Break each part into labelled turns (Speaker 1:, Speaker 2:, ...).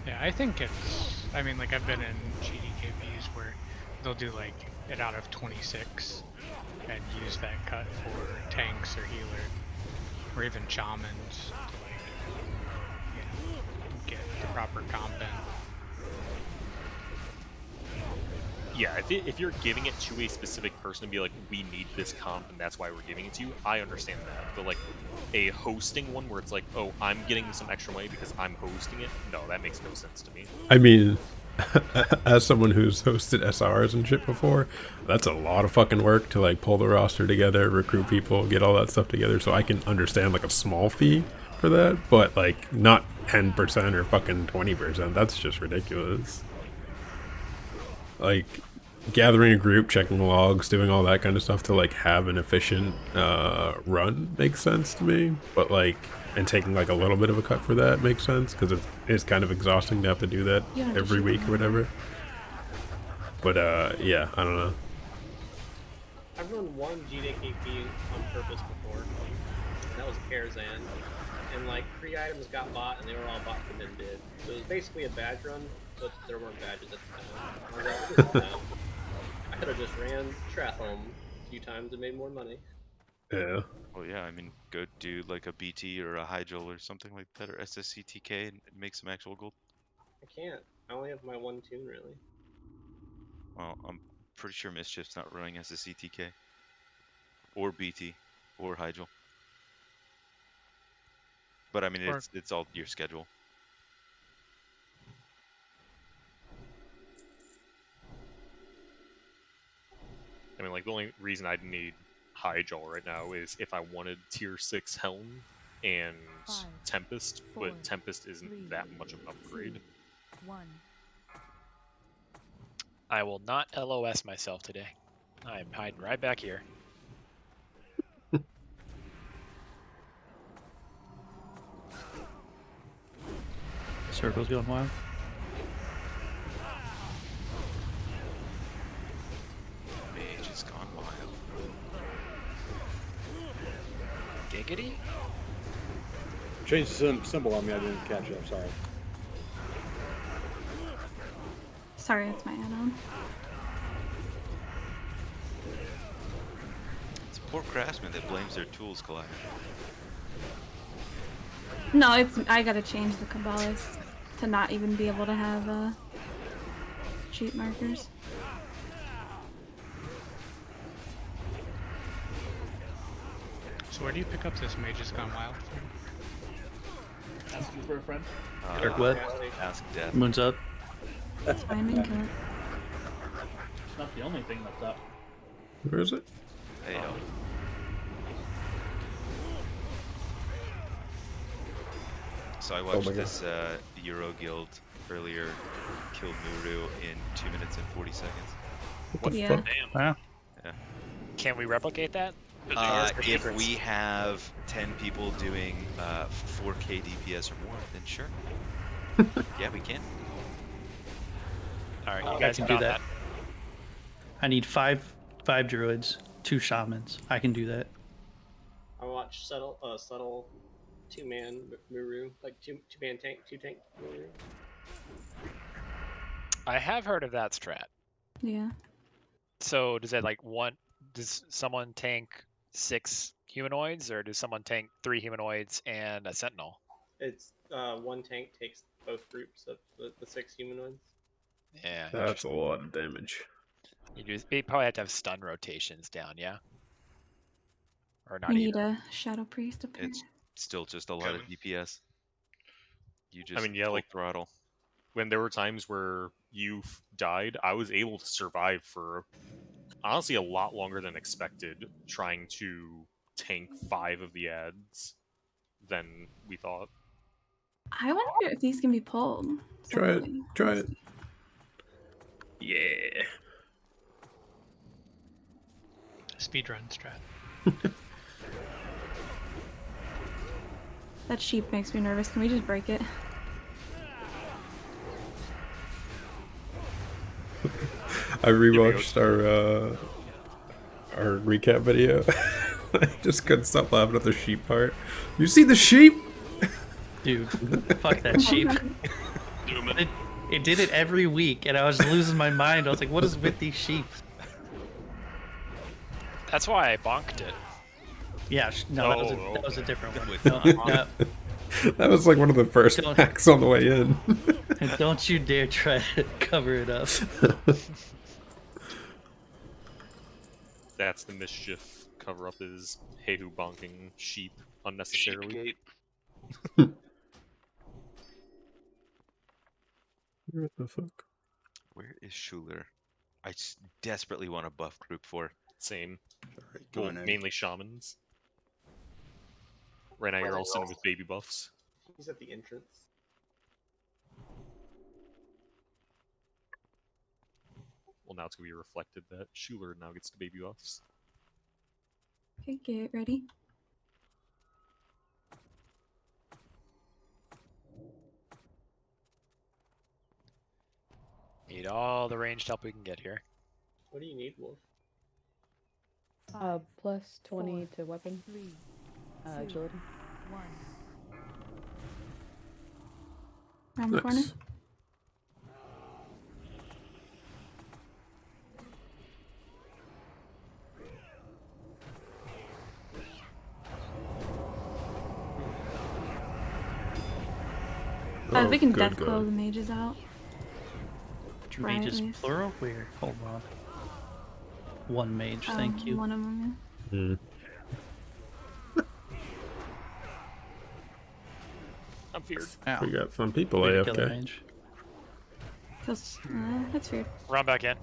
Speaker 1: Yeah, I think it's. I mean, like I've been in GDKVs where they'll do like it out of 26 and use that cut for tanks or healer or even shamans to like, you know, get the proper comp in.
Speaker 2: Yeah, if you're giving it to a specific person and be like, we need this comp and that's why we're giving it to you, I understand that. But like a hosting one where it's like, oh, I'm getting some extra money because I'm hosting it, no, that makes no sense to me.
Speaker 3: I mean, as someone who's hosted SRs and shit before, that's a lot of fucking work to like pull the roster together, recruit people, get all that stuff together. So I can understand like a small fee for that, but like not 10% or fucking 20%. That's just ridiculous. Like gathering a group, checking logs, doing all that kind of stuff to like have an efficient run makes sense to me. But like, and taking like a little bit of a cut for that makes sense because it's kind of exhausting to have to do that every week or whatever. But yeah, I don't know.
Speaker 4: I've run one GDKP on purpose before. That was Karazhan. And like 3 items got bought and they were all bought from bid. So it was basically a badge run, but there weren't badges at the time. I could have just ran Strathholm a few times and made more money.
Speaker 3: Yeah.
Speaker 5: Well, yeah, I mean, go do like a BT or a Hydrol or something like that, or SSCTK and make some actual gold.
Speaker 4: I can't. I only have my one tune, really.
Speaker 5: Well, I'm pretty sure Mischief's not running SSCTK. Or BT. Or Hydrol. But I mean, it's all your schedule.
Speaker 2: I mean, like, the only reason I'd need Hyjal right now is if I wanted tier 6 Helm and
Speaker 6: 5,
Speaker 2: Tempest,
Speaker 6: 4,
Speaker 2: but Tempest isn't
Speaker 6: 3,
Speaker 2: that much of an upgrade.
Speaker 6: 2, 1.
Speaker 7: I will not LOS myself today. I'm hiding right back here.
Speaker 8: Circle's going wild.
Speaker 5: Mage has gone wild.
Speaker 7: Giggity?
Speaker 9: Change the symbol on me, I didn't catch it, I'm sorry.
Speaker 10: Sorry, it's my add-on.
Speaker 5: It's a poor craftsman that blames their tools colliding.
Speaker 10: No, it's I gotta change the Kabbalist to not even be able to have cheat markers.
Speaker 1: So where do you pick up this Mage Has Gone Wild from?
Speaker 8: Ask you for a friend.
Speaker 5: Kirkwood. Ask Death.
Speaker 8: Moon's up.
Speaker 10: Timing cut.
Speaker 8: It's not the only thing that's up.
Speaker 3: Where is it?
Speaker 5: Hey, yo. So I watched this Euro Guild earlier kill Muru in 2 minutes and 40 seconds.
Speaker 3: What the
Speaker 10: Yeah.
Speaker 3: fuck?
Speaker 7: Damn.
Speaker 8: Wow.
Speaker 5: Yeah.
Speaker 7: Can we replicate that?
Speaker 5: If we have 10 people doing 4k DPS or more, then sure. Yeah, we can.
Speaker 7: Alright,
Speaker 8: I
Speaker 7: you guys
Speaker 8: can
Speaker 7: do
Speaker 8: do that. I need five druids, 2 shamans. I can do that.
Speaker 4: I watched subtle 2-man Muru, like two-man tank, 2-tank Muru.
Speaker 7: I have heard of that strat.
Speaker 10: Yeah.
Speaker 7: So does that like does someone tank 6 humanoids or does someone tank 3 humanoids and a sentinel?
Speaker 4: It's one tank takes both groups of the 6 humanoids.
Speaker 7: Yeah.
Speaker 3: That's a lot of damage.
Speaker 7: You probably have to have stun rotations down, yeah? Or not
Speaker 10: We need
Speaker 7: even.
Speaker 10: a Shadow Priest up here.
Speaker 5: It's still just a lot of DPS. You just
Speaker 2: I mean, yeah,
Speaker 5: full
Speaker 2: like
Speaker 5: throttle.
Speaker 2: when there were times where you died, I was able to survive for honestly a lot longer than expected, trying to tank 5 of the ads than we thought.
Speaker 10: I wonder if these can be pulled.
Speaker 3: Try it.
Speaker 10: separately.
Speaker 3: Try it. Yeah.
Speaker 1: Speedrun strat.
Speaker 10: That sheep makes me nervous. Can we just break it?
Speaker 3: I rewatched our recap video. I just couldn't stop laughing at the sheep part. You see the sheep?
Speaker 8: Dude, fuck that sheep. It did it every week, and I was losing my mind. I was like, what is with these sheep?
Speaker 7: That's why I bonked it.
Speaker 8: Yeah, no, that
Speaker 7: Oh,
Speaker 8: was a
Speaker 7: okay.
Speaker 8: different one.
Speaker 5: With
Speaker 8: No,
Speaker 5: bonk.
Speaker 8: no,
Speaker 3: That was like one of the first
Speaker 8: Don't-
Speaker 3: packs on the way in.
Speaker 8: don't you dare try to cover it up.
Speaker 2: That's the mischief cover up is Hehu bonking sheep unnecessarily.
Speaker 6: Sheepgate.
Speaker 3: What the fuck?
Speaker 5: Where is Schuler? I desperately want a buff group for.
Speaker 2: Same.
Speaker 9: Alright,
Speaker 2: Well,
Speaker 9: going in.
Speaker 2: mainly shamans. Right now you're all sitting with baby buffs.
Speaker 4: He's at the entrance.
Speaker 2: Well, now it's gonna be reflected that Schuler now gets the baby buffs.
Speaker 10: Okay, get ready.
Speaker 7: Need all the ranged help we can get here.
Speaker 4: What do you need, Wolf?
Speaker 11: Plus 20 to weapon. Agility.
Speaker 10: Around the corner.
Speaker 3: Nice.
Speaker 10: We can
Speaker 3: good,
Speaker 10: death
Speaker 3: good.
Speaker 10: claw the mages out. Try at
Speaker 8: Mages
Speaker 10: least.
Speaker 8: plural? Where? Hold on. One mage, thank you.
Speaker 10: One of them.
Speaker 3: Mm.
Speaker 2: I'm feared.
Speaker 8: Ow.
Speaker 3: We got some people
Speaker 8: Way to kill the
Speaker 3: AFK.
Speaker 8: mage.
Speaker 10: Feels, that's weird.
Speaker 7: Run back in.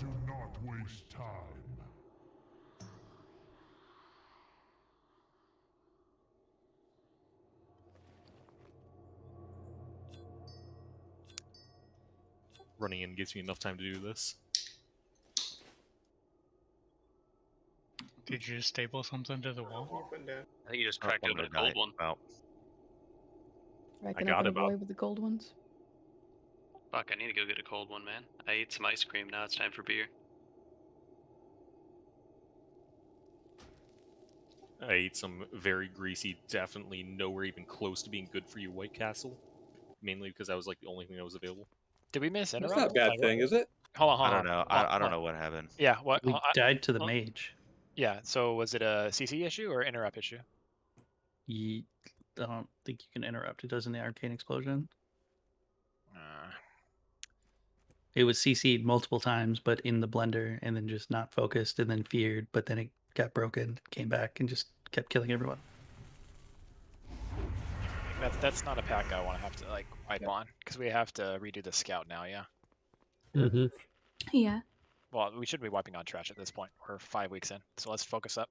Speaker 2: Running in gives me enough time to do this.
Speaker 1: Did you just staple something to the wall?
Speaker 4: You're putting down.
Speaker 6: I think you just cracked open a
Speaker 5: die.
Speaker 6: gold one.
Speaker 5: Wow.
Speaker 11: Racking
Speaker 2: got
Speaker 11: up
Speaker 2: it,
Speaker 11: a
Speaker 2: Bob.
Speaker 11: boy with the gold ones.
Speaker 6: Fuck, I need to go get a cold one, man. I ate some ice cream, now it's time for beer.
Speaker 2: I ate some very greasy, definitely nowhere even close to being good for you White Castle. Mainly because that was like the only thing that was available.
Speaker 7: Did we miss
Speaker 9: That's
Speaker 7: interrupt?
Speaker 9: not a bad
Speaker 7: Like,
Speaker 9: thing, is it?
Speaker 7: Hold on, hold
Speaker 5: I
Speaker 7: on.
Speaker 5: don't know.
Speaker 7: Hold
Speaker 5: I
Speaker 7: on,
Speaker 5: don't
Speaker 7: hold
Speaker 5: know
Speaker 7: on.
Speaker 5: what happened.
Speaker 7: Yeah, what?
Speaker 8: We died to the mage.
Speaker 7: Yeah, so was it a CC issue or interrupt issue?
Speaker 8: I don't think you can interrupt. It does in the arcane explosion. It was CC'd multiple times, but in the blender, and then just not focused, and then feared, but then it got broken, came back, and just kept killing everyone.
Speaker 7: That's not a pack I want to have to like wipe on because we have to redo the scout now. Yeah.
Speaker 3: Mm-hmm.
Speaker 10: Yeah.
Speaker 7: Well, we should be wiping on trash at this point. We're 5 weeks in, so let's focus up.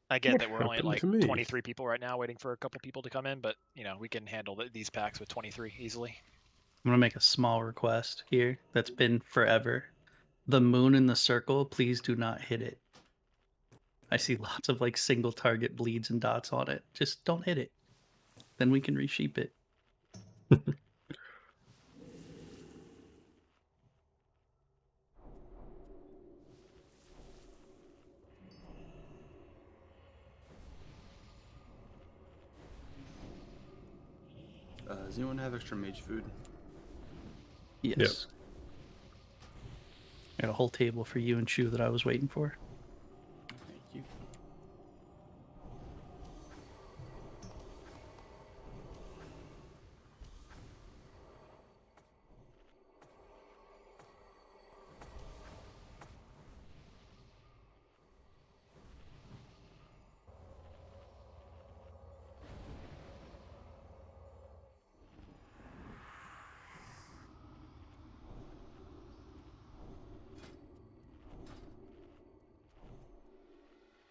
Speaker 7: I get that we're only at
Speaker 3: Happened
Speaker 7: like
Speaker 3: to me.
Speaker 7: 23 people right now, waiting for a couple people to come in, but you know we can handle these packs with 23 easily.
Speaker 8: I'm gonna make a small request here that's been forever. The moon in the circle, please do not hit it. I see lots of like single target bleeds and dots on it. Just don't hit it. Then we can resheep it.
Speaker 9: Does anyone have extra mage food?
Speaker 8: Yes. Got a whole table for you and Shu that I was waiting for.
Speaker 9: Thank you.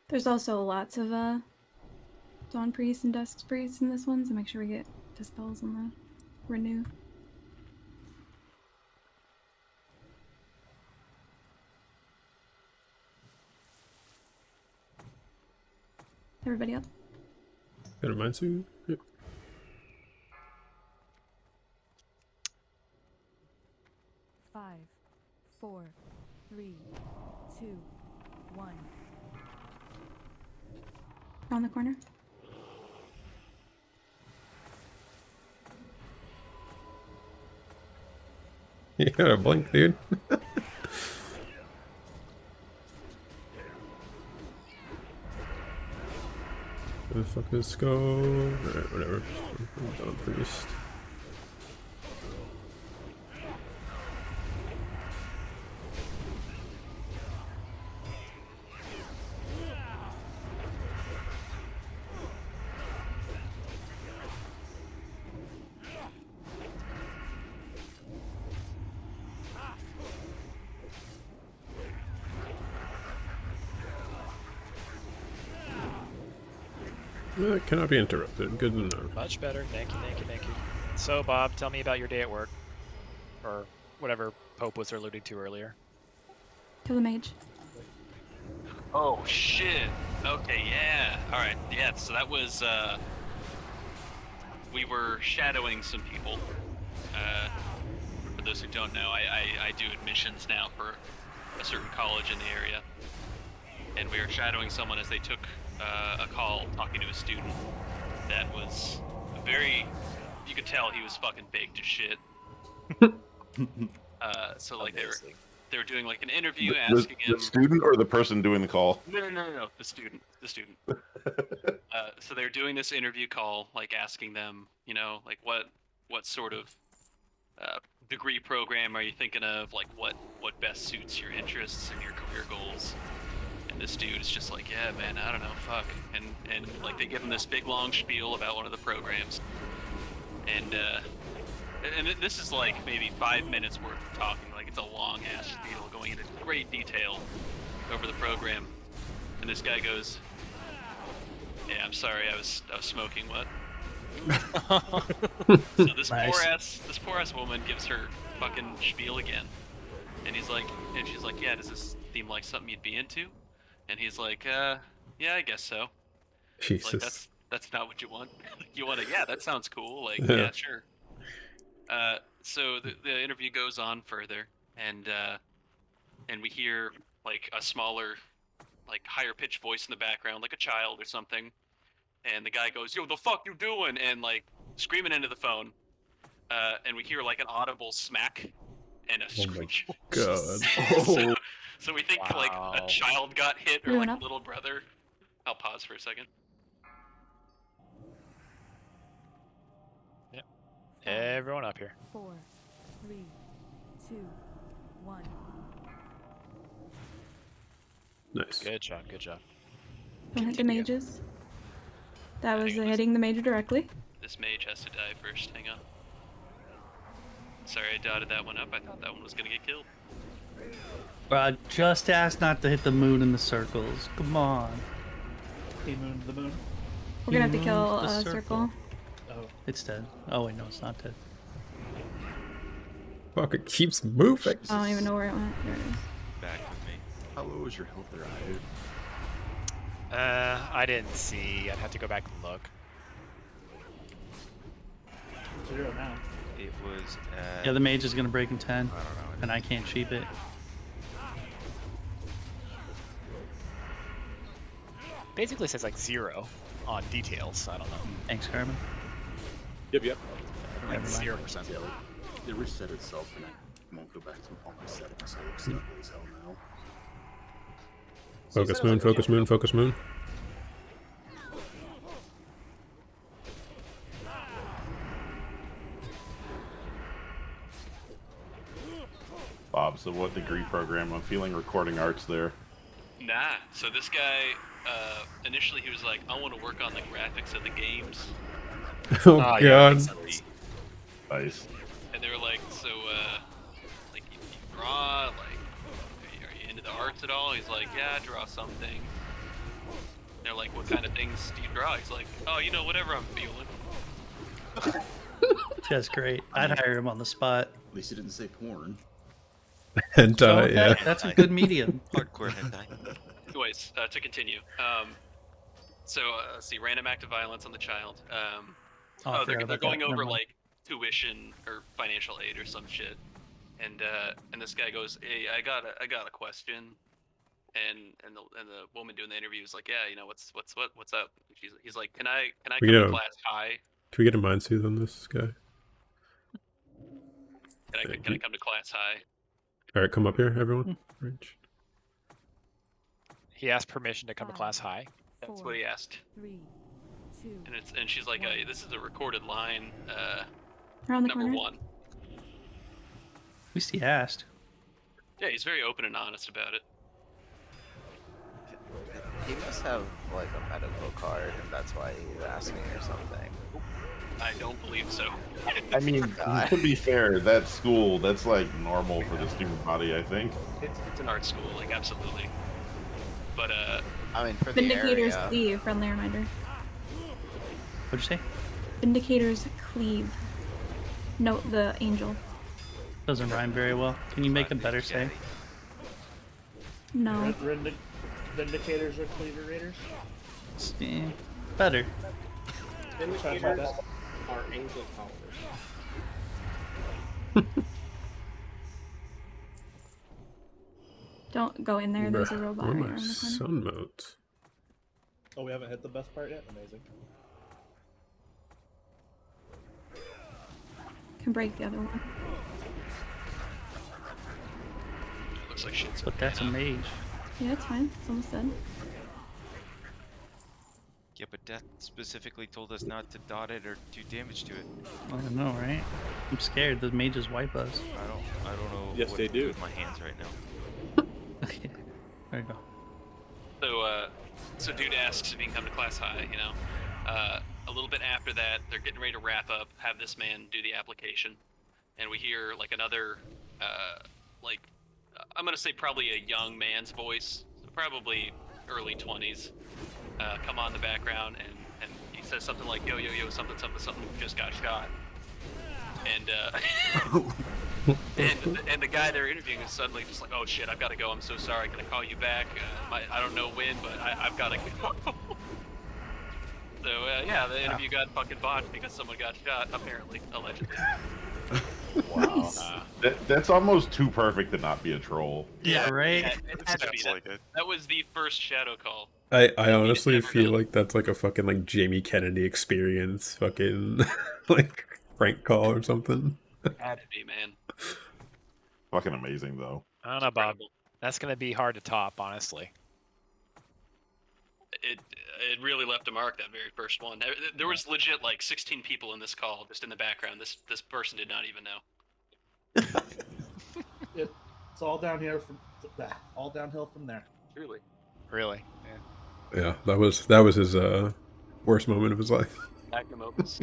Speaker 10: There's also lots of Dawn Priests and Dusk Priests in this one, so make sure we get Dispels on the renew. Everybody up?
Speaker 3: Got a mind suit? Yep.
Speaker 12: 5, 4, 3, 2, 1.
Speaker 10: On the corner.
Speaker 3: You gotta blink, dude. Where the fuck is Skull? Alright, whatever. Dawn Priest. Cannot be interrupted. Good to know.
Speaker 7: Much better. Thank you, thank you, thank you. So, Bob, tell me about your day at work. Or whatever Pope was alluding to earlier.
Speaker 10: Kill the mage.
Speaker 6: Oh shit. Okay, yeah. Alright, yeah, so that was we were shadowing some people. For those who don't know, I do admissions now for a certain college in the area. And we were shadowing someone as they took a call talking to a student that was very, you could tell he was fucking baked as shit. So like they were doing like an interview asking him.
Speaker 13: The student or the person doing the call?
Speaker 6: No, the student. So they're doing this interview call, like asking them, you know, like what sort of degree program are you thinking of? Like what best suits your interests and your career goals? And this dude is just like, yeah, man, I don't know, fuck. And like they give him this big long spiel about one of the programs. And this is like maybe 5 minutes worth of talking. Like it's a long ass spiel going into great detail over the program. And this guy goes, yeah, I'm sorry, I was smoking what? So this poor ass woman gives her fucking spiel again. And she's like, yeah, does this seem like something you'd be into? And he's like, yeah, I guess so.
Speaker 3: Jesus.
Speaker 6: Like, that's not what you want. You want to, yeah, that sounds cool. Like, yeah, sure. So the interview goes on further, and we hear like a smaller, like higher pitched voice in the background, like a child or something. And the guy goes, "Yo, the fuck you doing?" And like screaming into the phone. And we hear like an audible smack and a screech.
Speaker 3: God.
Speaker 6: So we think like a child got hit or like a little brother. I'll pause for a second.
Speaker 7: Yep. Everyone up here.
Speaker 12: 4, 3, 2, 1.
Speaker 3: Nice.
Speaker 7: Good job, good job.
Speaker 10: Don't hit the mages. That was hitting the mage directly.
Speaker 6: This mage has to die first. Hang on. Sorry, I dotted that one up. I thought that one was gonna get killed.
Speaker 8: Bro, I just asked not to hit the moon in the circles. Come on.
Speaker 14: He mooned the moon.
Speaker 10: We're gonna have to kill a circle.
Speaker 14: Oh.
Speaker 8: It's dead. Oh wait, no, it's not dead.
Speaker 3: Fuck, it keeps moving.
Speaker 10: I don't even know where it went. There it is.
Speaker 5: Back with me.
Speaker 13: How low is your health there, dude?
Speaker 7: I didn't see. I'd have to go back and look.
Speaker 14: 0 now.
Speaker 5: It was
Speaker 8: Yeah, the mage is gonna break in 10.
Speaker 5: I don't know.
Speaker 8: And I can't cheap it.
Speaker 7: Basically says like 0 on details. I don't know.
Speaker 8: Thanks, Carmen.
Speaker 9: Yep.
Speaker 7: Like
Speaker 8: Never mind.
Speaker 7: 0%.
Speaker 13: Yeah, like, it reset itself and I won't go back to all my settings, so it looks ugly as hell now.
Speaker 3: Focus moon, focus moon, focus moon.
Speaker 13: Bob, so what degree program? I'm feeling recording arts there.
Speaker 6: Nah. So this guy, initially he was like, I want to work on the graphics of the games.
Speaker 3: Oh
Speaker 7: yeah,
Speaker 3: god.
Speaker 13: Nice.
Speaker 6: And they were like, so, like, you draw, like, are you into the arts at all? He's like, yeah, I draw some things. They're like, what kind of things do you draw? He's like, oh, you know, whatever I'm feeling.
Speaker 8: That's great. I'd hire him on the spot.
Speaker 13: At least he didn't say porn.
Speaker 3: And
Speaker 8: So
Speaker 3: yeah.
Speaker 8: that's a good medium.
Speaker 5: Hardcore hentai.
Speaker 6: Anyways, to continue. So, let's see, random act of violence on the child.
Speaker 8: I
Speaker 6: They're
Speaker 8: forgot about
Speaker 6: going
Speaker 8: that.
Speaker 6: over
Speaker 8: Never mind.
Speaker 6: like tuition or financial aid or some shit, and this guy goes, "Hey, I got a question. and the woman doing the interview was like, yeah, you know, what's up? He's like, can I
Speaker 3: We
Speaker 6: come
Speaker 3: get
Speaker 6: to
Speaker 3: a-
Speaker 6: class high?
Speaker 3: Can we get a mind soothe on this guy?
Speaker 6: Can I come to class high?
Speaker 3: All right, come up here, everyone. Rich.
Speaker 7: He asked permission to come to class high.
Speaker 6: That's what he asked.
Speaker 12: 3, 2.
Speaker 6: And she's like, this is a recorded line.
Speaker 10: Around the
Speaker 6: number
Speaker 10: corner.
Speaker 6: 1.
Speaker 8: At least he asked.
Speaker 6: Yeah, he's very open and honest about it.
Speaker 15: He must have like a medical card, and that's why he's asking or something.
Speaker 6: I don't believe so.
Speaker 16: I mean, to be fair, that school, that's like normal for the student body, I think.
Speaker 6: It's an art school, like absolutely. But
Speaker 15: I mean, for the
Speaker 10: Vindicators
Speaker 15: area.
Speaker 10: cleave, friendly reminder.
Speaker 8: What'd you say?
Speaker 10: Vindicators cleave. Note the angel.
Speaker 8: Doesn't rhyme very well. Can you make a better say?
Speaker 10: No.
Speaker 14: Vindicators or Cleaver Raiders?
Speaker 8: Better.
Speaker 4: Vindicators are angel followers.
Speaker 10: Don't go in there. There's a
Speaker 3: Bruh,
Speaker 10: robot
Speaker 3: where
Speaker 10: right
Speaker 3: are my
Speaker 10: around the corner.
Speaker 3: sun motes?
Speaker 14: Oh, we haven't hit the best part yet? Amazing.
Speaker 10: Can break the other one.
Speaker 6: looks like shit's
Speaker 8: But that's a mage.
Speaker 10: Yeah, it's fine. It's almost done.
Speaker 5: Yeah, but Death specifically told us not to dot it or do damage to it.
Speaker 8: I don't know, right? I'm scared. The mages wipe us.
Speaker 5: I don't know
Speaker 9: Yes,
Speaker 5: what
Speaker 9: they
Speaker 5: to
Speaker 9: do.
Speaker 5: with my hands right now.
Speaker 8: There you go.
Speaker 6: So dude asks if he can come to class high, you know. A little bit after that, they're getting ready to wrap up, have this man do the application. And we hear like another, I'm gonna say probably a young man's voice, so probably early 20s, come on in the background, and he says something like, yo, something, just got shot. And, and the guy they're interviewing is suddenly just like, oh shit, I've got to go. I'm so sorry. Can I call you back? I don't know when, but I've got to go. So yeah, the interview got fucking botched because someone got shot, apparently, allegedly.
Speaker 16: Wow. That's almost too perfect to not be a troll.
Speaker 8: Yeah, right?
Speaker 6: Yeah, it had to be that was the first shadow call.
Speaker 3: I honestly feel like that's like a fucking like Jamie Kennedy experience, fucking like prank call or something.
Speaker 6: Had to be, man.
Speaker 16: Fucking amazing though.
Speaker 7: I don't know, Bob. That's gonna be hard to top, honestly.
Speaker 6: It really left a mark, that very first one. There was legit like 16 people in this call just in the background. This person did not even know.
Speaker 14: It's all downhill from there.
Speaker 6: Truly.
Speaker 7: Really?
Speaker 3: Yeah, that was his worst moment of his life.
Speaker 6: Magnum opus.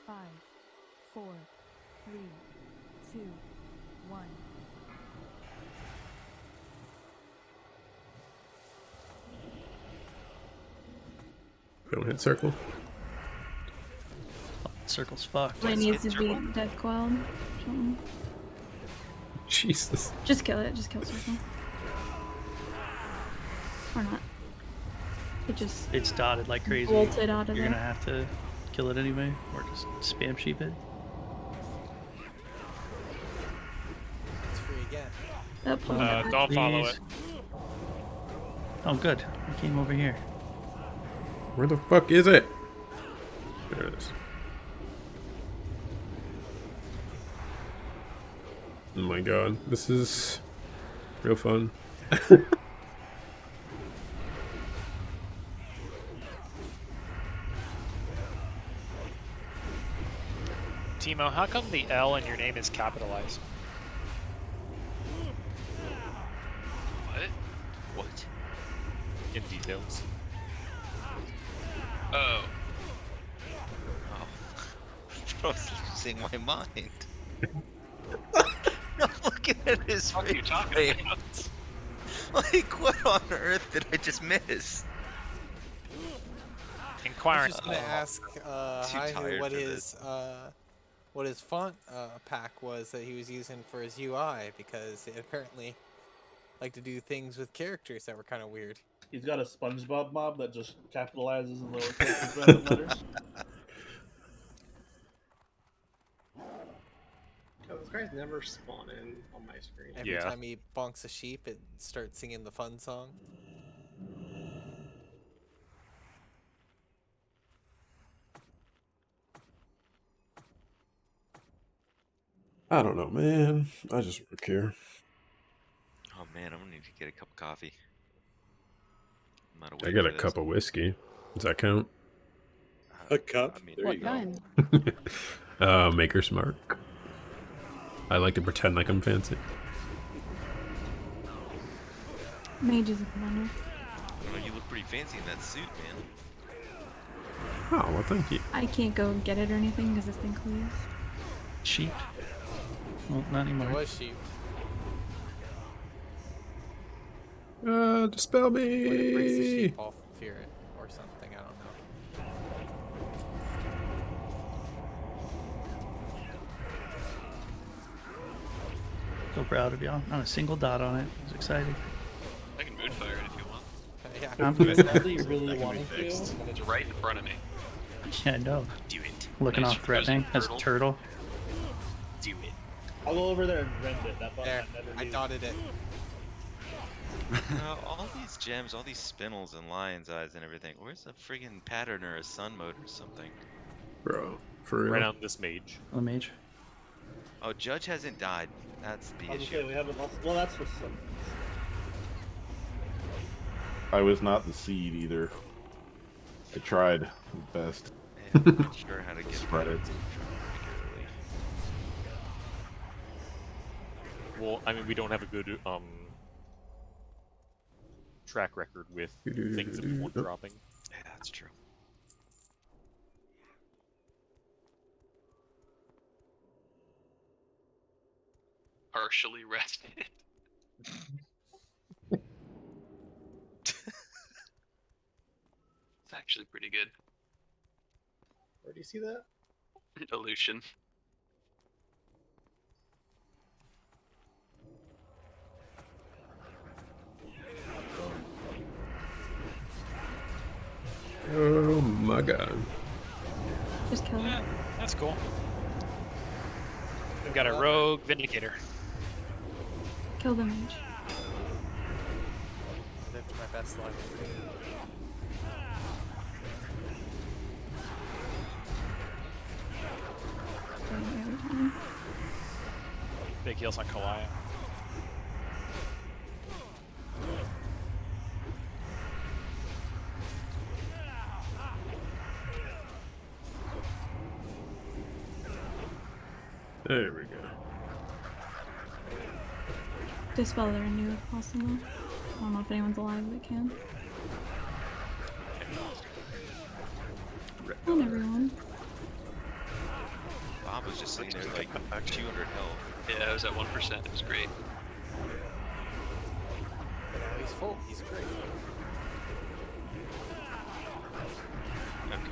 Speaker 12: Five, 4, 3, 2, 1.
Speaker 3: Don't hit circle.
Speaker 8: Circle's fucked.
Speaker 10: It needs to be death quelled. Something.
Speaker 3: Jesus.
Speaker 10: Just kill it. Just kill circle. Or not.
Speaker 8: It's dotted like crazy.
Speaker 10: Bolted out of
Speaker 8: You're
Speaker 10: there.
Speaker 8: gonna have to kill it anyway, or just spam sheep it.
Speaker 17: It's free again.
Speaker 7: Don't follow
Speaker 8: Please.
Speaker 7: it.
Speaker 8: Oh, good. I came over here.
Speaker 3: Where the fuck is it? There it is. Oh my god, this is real fun.
Speaker 7: Timo, how come the L in your name is capitalized?
Speaker 6: What?
Speaker 2: In details.
Speaker 6: Oh.
Speaker 5: I was losing my mind. I'm looking at his
Speaker 6: What are you
Speaker 5: face.
Speaker 6: talking about?
Speaker 5: Like, what on earth did I just miss?
Speaker 17: I
Speaker 7: Inquiring.
Speaker 17: was just gonna ask
Speaker 5: Too
Speaker 17: Haihu
Speaker 5: tired
Speaker 17: what his font pack was that he was using for his UI, because it apparently liked to do things with characters that were kind of weird.
Speaker 14: He's got a SpongeBob mob that just capitalizes in lowercase with random letters.
Speaker 4: Those guys never spawn in on my screen.
Speaker 17: Every time he bonks a sheep, it starts singing the fun song.
Speaker 3: I don't know, man. I just work here.
Speaker 5: Oh man, I'm gonna need to get a cup of coffee. I'm out of
Speaker 3: I
Speaker 5: weight
Speaker 3: got
Speaker 5: for
Speaker 3: a
Speaker 5: this.
Speaker 3: cup of whiskey. Does that count?
Speaker 9: A cup?
Speaker 5: I mean,
Speaker 9: There you go.
Speaker 3: Maker's Mark. I like to pretend like I'm fancy.
Speaker 10: Mage is a commander.
Speaker 5: Well, you look pretty fancy in that suit, man.
Speaker 3: Oh, well, thank you.
Speaker 10: I can't go get it or anything because this thing cleaves.
Speaker 8: Sheep. Well, not anymore.
Speaker 17: It was sheep.
Speaker 3: Dispel
Speaker 17: When it breaks the
Speaker 3: me!
Speaker 17: sheep, I'll fear it or something. I don't know.
Speaker 8: So proud of y'all. Not a single dot on it. It's exciting.
Speaker 6: I can mood fire it if you want.
Speaker 17: Yeah.
Speaker 8: I'm doing that.
Speaker 14: You really want to?
Speaker 6: It's right in front of me.
Speaker 8: Yeah, I know.
Speaker 6: Do it.
Speaker 8: Looking all threatening. That's a turtle.
Speaker 6: Do it.
Speaker 14: I'll go over there and rend it. That button
Speaker 17: There,
Speaker 14: I never
Speaker 17: I
Speaker 14: used.
Speaker 17: dotted it.
Speaker 5: All these gems, all these spinels and lion's eyes and everything. Where's a friggin' pattern or a sun mode or something?
Speaker 3: Bro, for real.
Speaker 2: Right on this mage.
Speaker 8: The mage.
Speaker 5: Oh, Judge hasn't died. That's the
Speaker 14: I was
Speaker 5: issue.
Speaker 14: gonna say we haven't lost. Well, that's for some.
Speaker 16: I was not the seed either. I tried my best.
Speaker 5: Yeah, I'm not sure how to get
Speaker 16: Spread it.
Speaker 2: Well, I mean, we don't have a good track record with things that we want dropping.
Speaker 5: Yeah, that's true.
Speaker 6: Partially rested. It's actually pretty good.
Speaker 4: Where do you see that?
Speaker 6: Illusion.
Speaker 3: Oh my god.
Speaker 10: Just kill it.
Speaker 7: That's cool. We've got a rogue vindicator.
Speaker 10: Kill the mage.
Speaker 17: I lived my best life.
Speaker 10: Every time.
Speaker 7: Big heals on Kalaya.
Speaker 3: There we go.
Speaker 10: Dispel the renew if possible. I don't know if anyone's alive that can. Not everyone.
Speaker 5: Bob was just sitting there like 200 health.
Speaker 6: Yeah, I was at 1%. It was great.
Speaker 17: But now he's full. He's great.
Speaker 5: Okay.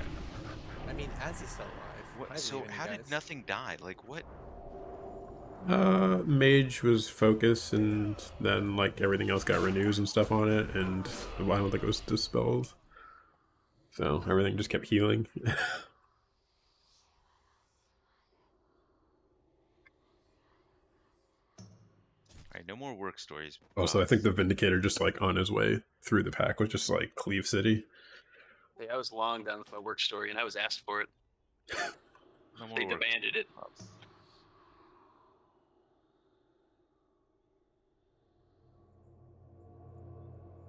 Speaker 17: I mean, as he's still alive.
Speaker 5: What,
Speaker 17: I
Speaker 5: so
Speaker 17: believe in you
Speaker 5: how did
Speaker 17: guys.
Speaker 5: nothing die? Like what?
Speaker 3: Mage was focus, and then like everything else got renews and stuff on it, and I don't think it was dispelled. So everything just kept healing.
Speaker 5: Alright, no more work stories.
Speaker 3: Also, I think the Vindicator just like on his way through the pack was just like Cleve City.
Speaker 6: Yeah, I was long done with my work story, and I was asked for it.
Speaker 5: No more
Speaker 6: They
Speaker 5: work.
Speaker 6: demanded it.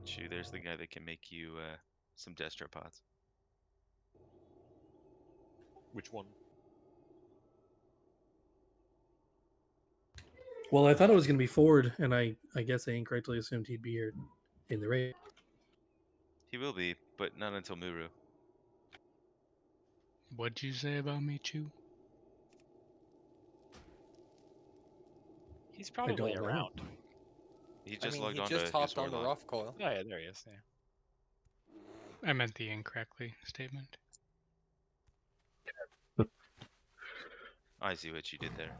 Speaker 5: Shoo, there's the guy that can make you some destropods.
Speaker 2: Which one?
Speaker 18: Well, I thought it was going to be Ford, and I guess I incorrectly assumed he'd be here in the raid.
Speaker 5: He will be, but not until Muru.
Speaker 1: What'd you say about me, Chew?
Speaker 7: He's probably
Speaker 18: don't know.
Speaker 7: around.
Speaker 5: He just
Speaker 17: I mean,
Speaker 5: logged
Speaker 17: he
Speaker 5: on
Speaker 17: just
Speaker 5: to
Speaker 17: hopped
Speaker 5: his
Speaker 17: on the
Speaker 5: Warlock.
Speaker 17: rough coil.
Speaker 7: Oh yeah, there he is. Yeah.
Speaker 1: I meant the incorrectly statement.
Speaker 5: I see what you did there.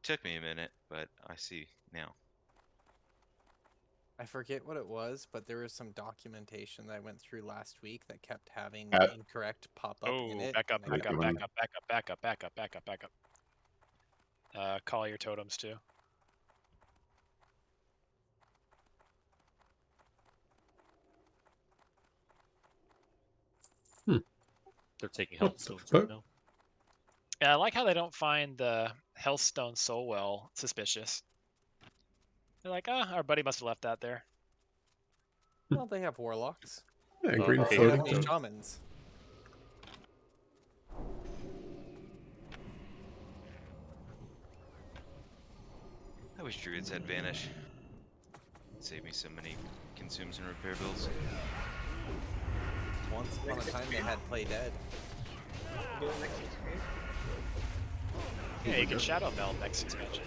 Speaker 5: Took me a minute, but I see now.
Speaker 17: I forget what it was, but there was some documentation that I went through last week that kept having
Speaker 16: At-
Speaker 17: incorrect pop up in
Speaker 7: Oh,
Speaker 17: it.
Speaker 7: back up,
Speaker 17: and I
Speaker 7: back up,
Speaker 17: kept-
Speaker 7: back up, back up, back up, back up, back up, back up. Call your totems too.
Speaker 2: They're taking
Speaker 3: What
Speaker 2: health
Speaker 3: the
Speaker 2: stones
Speaker 3: fuck?
Speaker 2: right now.
Speaker 7: Yeah, I like how they don't find the Hellstone Soul Well suspicious. They're like, ah, our buddy must have left that there.
Speaker 17: Well, they have warlocks.
Speaker 3: Yeah,
Speaker 2: Uh,
Speaker 3: green
Speaker 2: okay,
Speaker 17: They have
Speaker 3: floating.
Speaker 17: these
Speaker 2: so-
Speaker 17: shamans.
Speaker 5: I wish druids had vanish. Save me so many consumes and repair bills.
Speaker 17: Once upon a time, they had play dead.
Speaker 4: Do it next expansion.
Speaker 7: Yeah, you can Shadow Meld next expansion.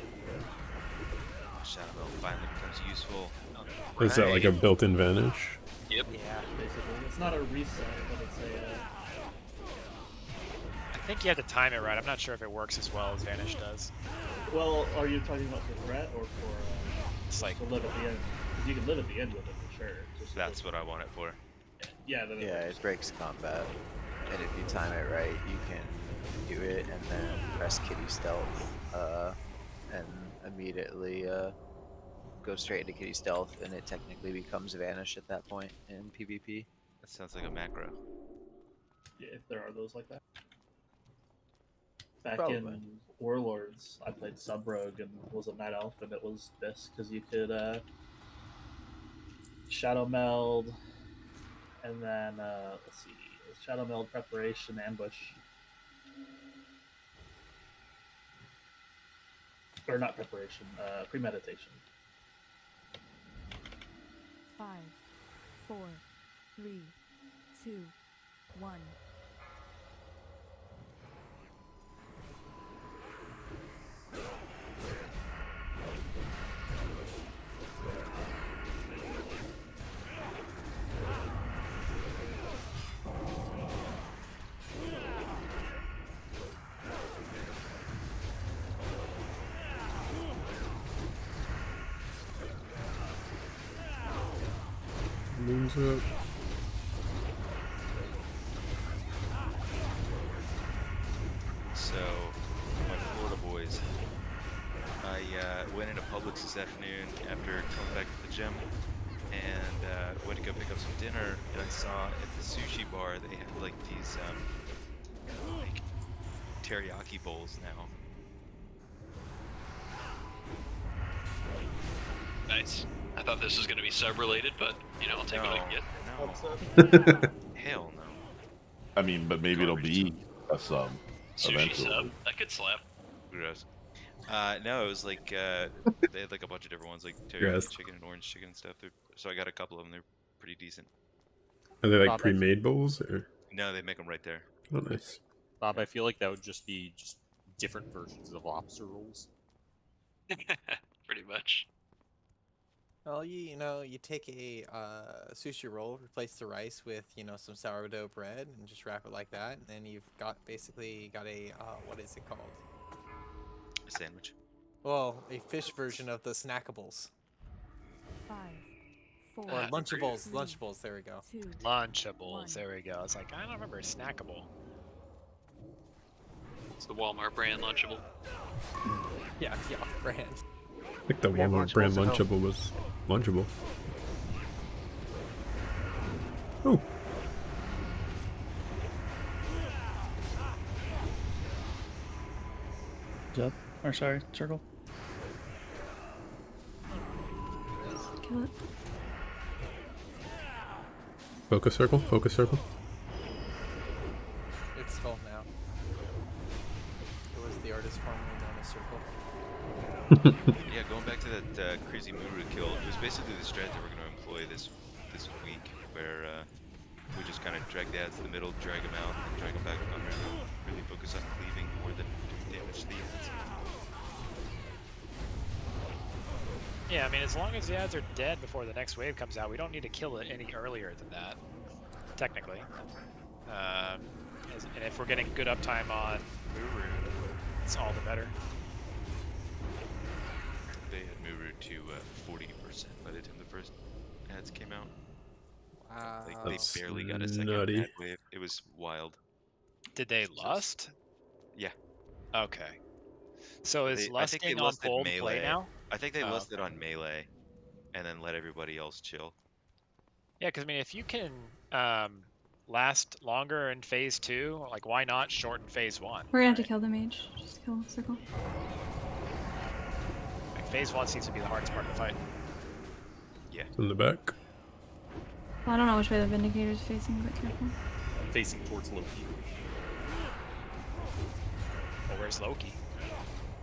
Speaker 5: Shadow Belt finally becomes useful.
Speaker 3: Is that like a built-in vanish?
Speaker 6: Yep.
Speaker 17: Yeah.
Speaker 14: Basically, it's not a reset, but it's a.
Speaker 7: I think you have to time it right. I'm not sure if it works as well as Vanish does.
Speaker 14: Well, are you talking about for threat or for?
Speaker 7: It's like
Speaker 14: to live at the end. 'Cause you can live at the end with it for sure. Just
Speaker 5: That's what I want it for.
Speaker 14: Yeah. Then
Speaker 15: Yeah, it breaks combat. And if you time it right, you can do it and then press Kitty Stealth, and immediately go straight into Kitty Stealth, and it technically becomes Vanish at that point in PvP.
Speaker 5: That sounds like a macro.
Speaker 14: Yeah, if there are those like that. Back
Speaker 15: Probably.
Speaker 14: in Warlords, I played Sub Rogue and was a Night Elf, and it was this because you could Shadow Meld, and then let's see, Shadow Meld, Preparation, Ambush, or not Preparation, Premeditation.
Speaker 12: 5, 4, 3, 2, 1.
Speaker 3: Moon's up.
Speaker 5: So, my Florida boys. I went into Publix this afternoon after coming back to the gym, and went to go pick up some dinner, and I saw at the sushi bar they have like these like teriyaki bowls now.
Speaker 6: Nice. I thought this was going to be sub-related, but, you know, I'll take what I
Speaker 5: No,
Speaker 6: can get.
Speaker 5: no. Hell no.
Speaker 16: I mean, but maybe it'll be a sub
Speaker 6: Sushi
Speaker 16: eventually.
Speaker 6: sub. That could slap.
Speaker 5: Gross. No, it was like they had like a bunch of different ones, like teriyaki
Speaker 3: Gross.
Speaker 5: chicken and orange chicken and stuff. So I got a couple of them. They're pretty decent.
Speaker 3: Are they like
Speaker 2: Bob,
Speaker 3: pre-made bowls or?
Speaker 5: No, they make them right there.
Speaker 3: Oh, nice.
Speaker 2: Bob, I feel like that would just be just different versions of lobster rolls.
Speaker 6: Pretty much.
Speaker 17: Well, you know, you take a sushi roll, replace the rice with, you know, some sourdough bread, and just wrap it like that, and then you've got basically got a what is it called?
Speaker 5: A sandwich.
Speaker 17: Well, a fish version of the snackables
Speaker 12: 5, 4,
Speaker 17: or Lunchables.
Speaker 12: 3,
Speaker 17: Lunchables. There we go.
Speaker 12: 2,
Speaker 7: Lunchables. There we go. I was like, I don't remember snackable.
Speaker 6: It's the Walmart brand Lunchable.
Speaker 17: Yeah, yeah, brand.
Speaker 3: I think the
Speaker 17: We have
Speaker 3: Walmart brand
Speaker 17: Lunchables at home.
Speaker 3: Lunchable was Lunchable. Oh.
Speaker 8: Up. Or sorry, circle.
Speaker 10: Kill it.
Speaker 3: Focus circle. Focus circle.
Speaker 17: It's called now. It was the artist formerly known as Circle.
Speaker 5: Yeah, going back to that crazy Muru kill, it was basically the strat that we're going to employ this week, where we just kind of drag the ads to the middle, drag them out, and drag them back on around. Really focus on cleaving more than damage the ads.
Speaker 7: Yeah, I mean, as long as the ads are dead before the next wave comes out, we don't need to kill it any earlier than that, technically. And if we're getting good uptime on Muru, it's all the better.
Speaker 5: they had moved to 40% by the time the first ads came out.
Speaker 17: Wow.
Speaker 5: They
Speaker 3: That's
Speaker 5: barely got a second
Speaker 3: nutty.
Speaker 5: ad wave. It was wild.
Speaker 7: Did they lust?
Speaker 5: Yeah.
Speaker 7: Okay. So is
Speaker 5: I think they
Speaker 7: lusting on
Speaker 5: listed
Speaker 7: pulled play
Speaker 5: Melee.
Speaker 7: now?
Speaker 5: I think they
Speaker 7: Oh,
Speaker 5: listed on Melee, and then let everybody else chill.
Speaker 7: Yeah, because I mean, if you can last longer in phase 2, like why not shorten phase 1?
Speaker 10: We're gonna have to kill the mage. Just kill circle.
Speaker 7: Like phase 1 seems to be the hardest part of the fight.
Speaker 5: Yeah.
Speaker 3: In the back.
Speaker 10: Well, I don't know which way the Vindicator's facing, but careful.
Speaker 2: Facing towards Loki.
Speaker 7: Well, where's Loki?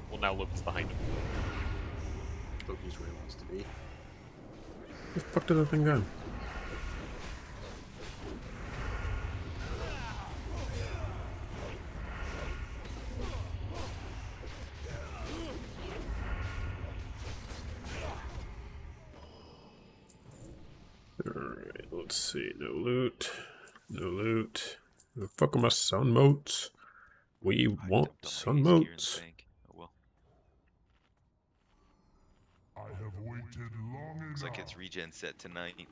Speaker 2: Well, now Loki's behind him.
Speaker 13: Loki's where he wants to be.
Speaker 3: Where the fuck did that thing go? Alright, let's see. No loot. No loot. Where the fuck are my sun motes? We want sun motes.
Speaker 5: Oh well. Looks like it's regen set tonight.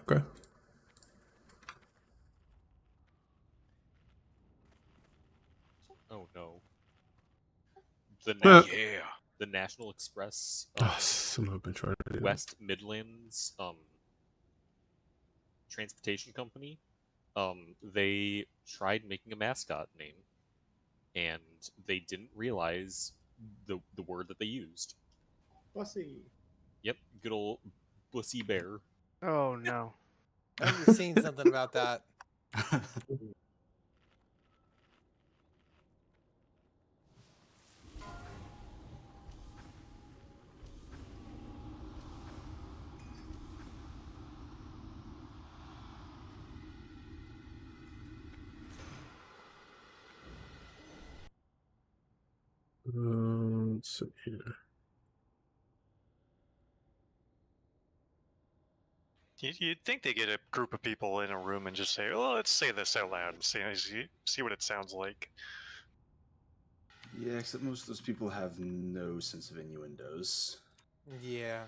Speaker 3: Okay.
Speaker 2: Oh no. The the National Express
Speaker 3: Son of a bitch, why did I do that?
Speaker 2: West Midlands transportation company. They tried making a mascot name, and they didn't realize the word that they used.
Speaker 4: Bussy.
Speaker 2: Yep, good old Bussy Bear.
Speaker 19: Oh no.
Speaker 17: I've seen something about that.
Speaker 3: Let's see here.
Speaker 20: You'd think they get a group of people in a room and just say, "Oh, let's say this out loud and see what it sounds like."
Speaker 13: Yeah, except most of those people have no sense of innuendos.
Speaker 17: Yeah.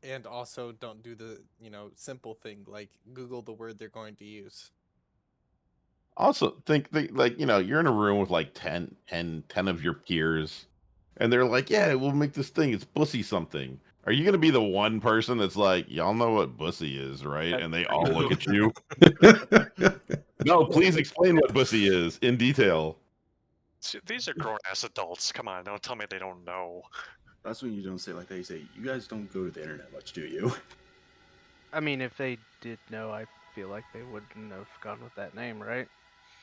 Speaker 17: And also don't do the, simple thing like Google the word they're going to use.
Speaker 16: Also, think like you're in a room with like 10 of your peers, and they're like, "Yeah, we'll make this thing. It's bussy something." Are you gonna be the one person that's like, "Y'all know what bussy is, right?" And they all look at you. No, please explain what bussy is in detail.
Speaker 20: See, these are grown-ass adults. Come on, don't tell me they don't know.
Speaker 13: That's when you don't say like that. You say, "You guys don't go to the internet much, do you?"
Speaker 19: I mean, if they did know, I feel like they wouldn't have gone with that name, right?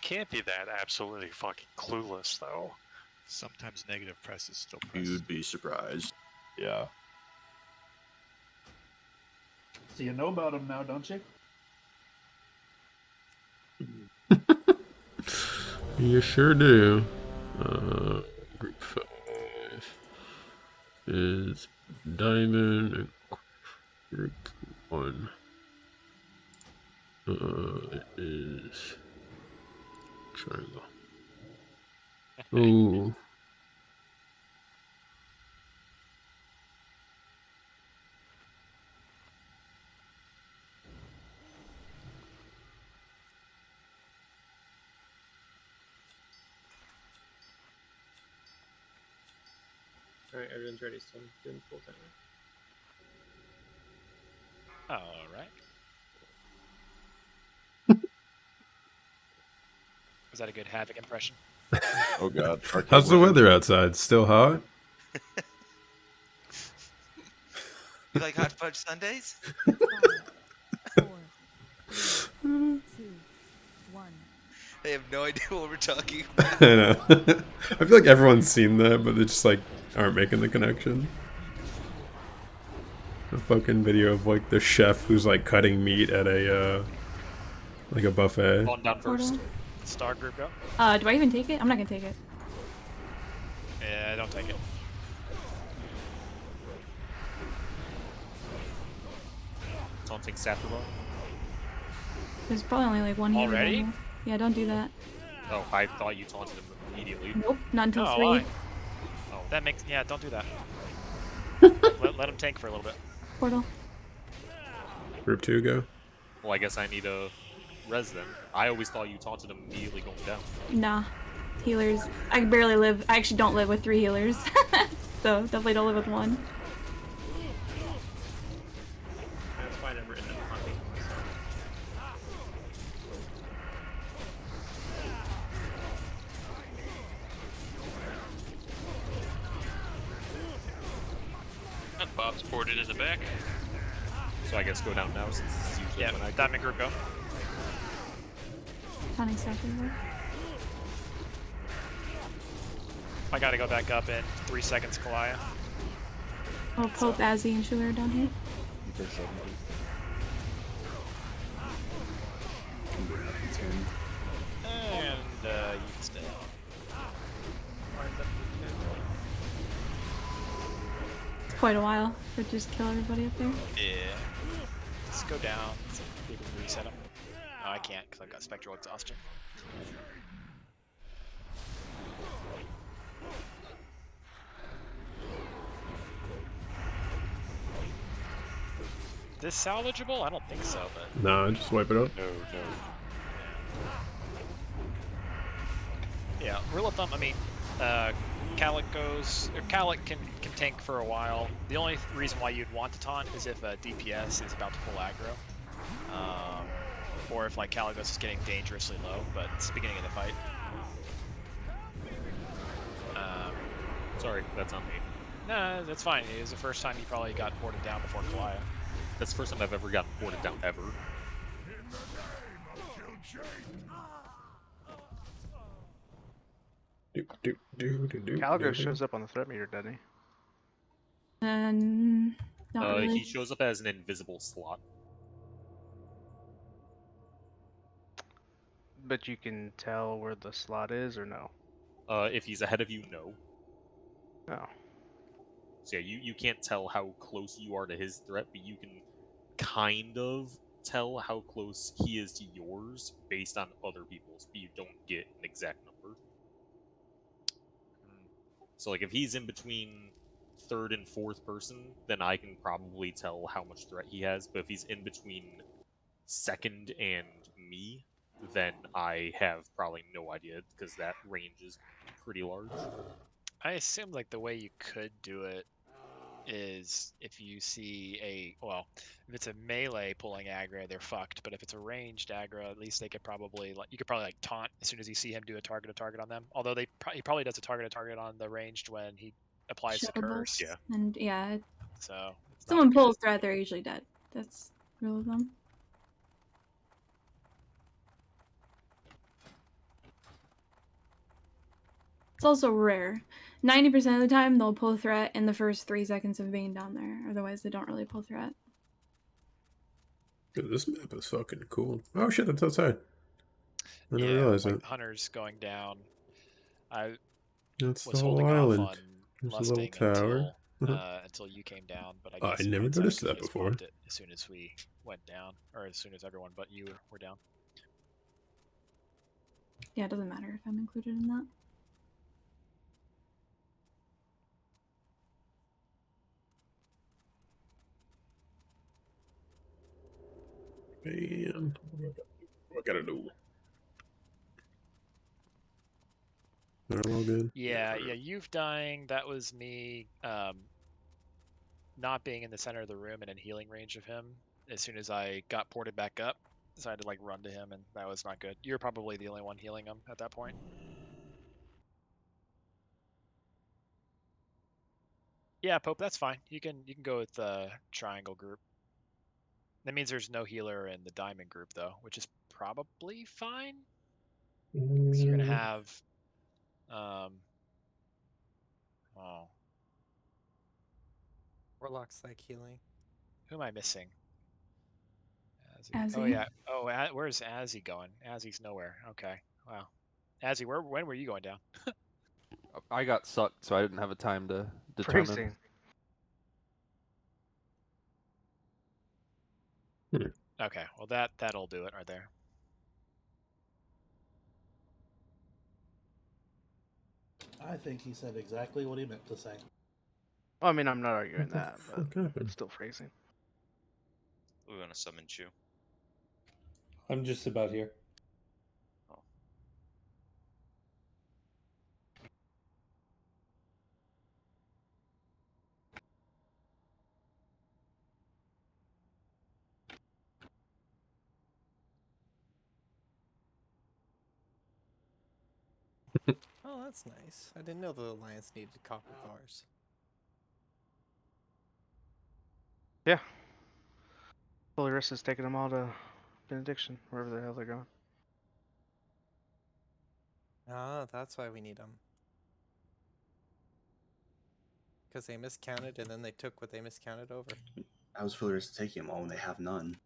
Speaker 20: Can't be that absolutely fucking clueless, though.
Speaker 21: Sometimes negative press is still press.
Speaker 13: You'd be surprised.
Speaker 16: Yeah.
Speaker 14: So you know about them now, don't you?
Speaker 3: You sure do. Group 5 is Diamond, and Group 1 is Triangle. Ooh.
Speaker 4: Alright, everyone's ready, so I'm doing full timer.
Speaker 7: All right. Was that a good Havoc impression?
Speaker 16: Oh god.
Speaker 3: How's the weather outside? Still hot?
Speaker 5: You like hot fudge sundaes?
Speaker 12: 5, 4, 3, 2, 1.
Speaker 5: They have no idea what we're talking
Speaker 3: I know. I feel like everyone's seen that, but it's just like aren't making the connection. A fucking video of like the chef who's like cutting meat at a like a buffet.
Speaker 2: On down first.
Speaker 10: Portal.
Speaker 7: Star group go.
Speaker 10: Do I even take it? I'm not gonna take it.
Speaker 7: Yeah, don't take it.
Speaker 2: Taunting Saffron.
Speaker 10: There's probably only like one healer down
Speaker 7: Already?
Speaker 10: there. Yeah, don't do that.
Speaker 2: Oh, I thought you taunted him immediately.
Speaker 10: Nope, not until
Speaker 7: Oh,
Speaker 10: 3.
Speaker 7: why? That makes don't do that. let him tank for a little bit.
Speaker 10: Portal.
Speaker 3: Group 2 go.
Speaker 2: Well, I guess I need a res then. I always thought you taunted him immediately going down.
Speaker 10: Nah. Healers. I barely live. I actually don't live with 3 healers. So definitely don't live with 1.
Speaker 4: That's why I never end up hunting myself.
Speaker 6: Bob's ported in the back.
Speaker 2: So I guess go down now since this is usually when I
Speaker 7: diamond group go.
Speaker 10: Hunting stuff over.
Speaker 7: I gotta go back up in 3 seconds, Kalaya.
Speaker 10: Oh, Pope, Azzy, and Shuler are down here.
Speaker 7: And you can stay.
Speaker 10: It's quite a while for just kill everybody up there.
Speaker 7: Yeah. Let's go down. See if we can reset them. No, I can't because I've got spectral exhaustion. This salvageable? I don't think so, but
Speaker 3: Nah, just wipe it up.
Speaker 20: No.
Speaker 7: yeah, rule of thumb. I mean, Calic can tank for a while. The only reason why you'd want to taunt is if DPS is about to pull aggro, or if like Caligos is getting dangerously low. But it's the beginning of the fight.
Speaker 2: Sorry, that's on me.
Speaker 7: No, that's fine. It was the first time you probably got ported down before Kalaya.
Speaker 2: That's the first time I've ever gotten ported down ever.
Speaker 19: Caligo shows up on the threat meter, doesn't he?
Speaker 10: Not really.
Speaker 2: He shows up as an invisible slot.
Speaker 19: But you can tell where the slot is, or no?
Speaker 2: If he's ahead of you, no.
Speaker 19: Oh.
Speaker 2: So yeah, you can't tell how close you are to his threat, but you can kind of tell how close he is to yours based on other people's, but you don't get an exact number. So like if he's in between third and fourth person, then I can probably tell how much threat he has, but if he's in between second and me, then I have probably no idea because that range is pretty large.
Speaker 7: I assume like the way you could do it is if you see if it's a melee pulling aggro, they're fucked. But if it's a ranged aggro, at least they could probably you could probably like taunt as soon as you see him do a target on them. Although he probably does a target on the ranged when he applies the
Speaker 10: Shadow
Speaker 7: curse.
Speaker 10: bolts. And yeah,
Speaker 7: So it's
Speaker 10: someone pulls threat, they're usually dead. That's rule of thumb. It's also rare. 90% of the time, they'll pull threat in the first 3 seconds of being down there. Otherwise, they don't really pull threat.
Speaker 3: Dude, this map is fucking cool. Oh shit, that's outside. I didn't
Speaker 7: Yeah,
Speaker 3: realize
Speaker 7: like
Speaker 3: that.
Speaker 7: hunters going down. I
Speaker 3: That's
Speaker 7: was
Speaker 3: the whole
Speaker 7: holding
Speaker 3: island.
Speaker 7: off on
Speaker 3: There's a little
Speaker 7: lusting
Speaker 3: tower.
Speaker 7: until you came down, but I
Speaker 3: Oh, I
Speaker 7: guess in
Speaker 3: never
Speaker 7: hindsight,
Speaker 3: noticed
Speaker 7: could've
Speaker 3: that
Speaker 7: just
Speaker 3: before.
Speaker 7: popped it as soon as we went down, or as soon as everyone but you were down.
Speaker 10: Yeah, it doesn't matter if I'm included in that.
Speaker 3: Man, what I gotta do? They're all good.
Speaker 7: Yeah, you've dying. That was me not being in the center of the room and in healing range of him. As soon as I got ported back up, so I had to like run to him, and that was not good. You're probably the only one healing him at that point. Yeah, Pope, that's fine. You can go with the triangle group. That means there's no healer in the diamond group though, which is probably fine. So you're gonna have oh,
Speaker 17: Warlocks like healing.
Speaker 7: Who am I missing?
Speaker 10: Azzy.
Speaker 7: Oh yeah. Oh, where's Azzy going? Azzy's nowhere. Okay. Wow. Azzy, when were you going down?
Speaker 11: I got sucked, so I didn't have a time to determine.
Speaker 3: Freezing.
Speaker 7: Okay. Well, that'll do it right there.
Speaker 14: I think he said exactly what he meant to say.
Speaker 19: Well, I mean, I'm not arguing
Speaker 3: What the
Speaker 19: that, but
Speaker 3: fuck happened?
Speaker 19: it's still phrasing.
Speaker 5: We want to summon Chew.
Speaker 18: I'm just about here.
Speaker 17: Oh, that's nice. I didn't know the Alliance needed copper bars.
Speaker 19: Yeah. Polaris is taking them all to Benediction, wherever the hell they're going.
Speaker 17: Ah, that's why we need them. Because they miscounted and then they took what they miscounted over.
Speaker 13: How's Polaris taking them all when they have none?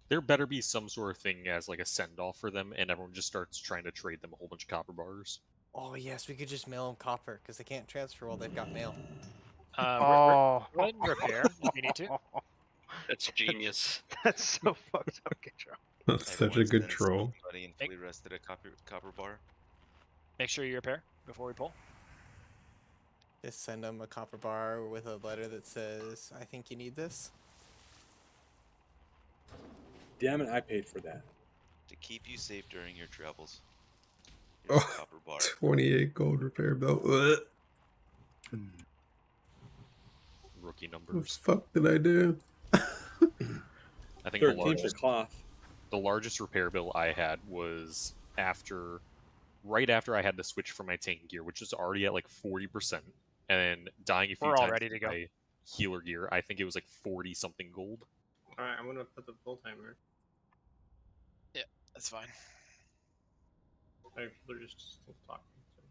Speaker 2: There better be some sort of thing as like a send-off for them, and everyone just starts trying to trade them a whole bunch of copper bars.
Speaker 17: Oh yes, we could just mail them copper because they can't transfer while they've got mail.
Speaker 7: Go ahead and repair if you need to.
Speaker 6: That's genius.
Speaker 19: That's so fucked up, Kitro.
Speaker 3: That's such a good troll.
Speaker 5: Buddy and fully rested a copper bar.
Speaker 7: Make sure you repair before we pull.
Speaker 17: Just send them a copper bar with a letter that says, "I think you need this."
Speaker 9: Damn it, I paid for that.
Speaker 5: To keep you safe during your travels. Here's a copper bar.
Speaker 3: 28 gold repair belt. Ugh.
Speaker 2: Rookie
Speaker 3: What
Speaker 2: numbers.
Speaker 3: the fuck did I do?
Speaker 2: I think
Speaker 9: 13 for cloth.
Speaker 2: The largest repair bill I had was right after I had to switch from my tank gear, which was already at like 40%, and dying a few
Speaker 7: We're all
Speaker 2: times
Speaker 7: ready to
Speaker 2: with
Speaker 7: go.
Speaker 2: my healer gear. I think it was like 40 something gold.
Speaker 4: Alright, I'm gonna put the full timer.
Speaker 7: Yeah, that's fine.
Speaker 4: Alright, people are just still talking. So.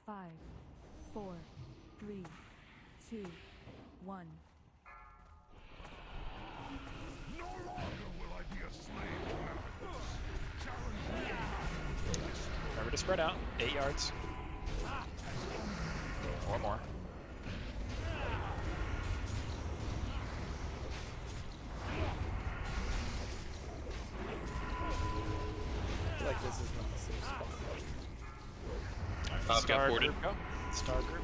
Speaker 12: Five, 4, 3, 2, 1.
Speaker 22: No longer will I be a slave to arrogance.
Speaker 7: Remember to spread out. 8 yards. Or more.
Speaker 17: I feel like this is not a safe spot.
Speaker 6: Got
Speaker 7: Star
Speaker 6: boarded.
Speaker 7: group go. Star group.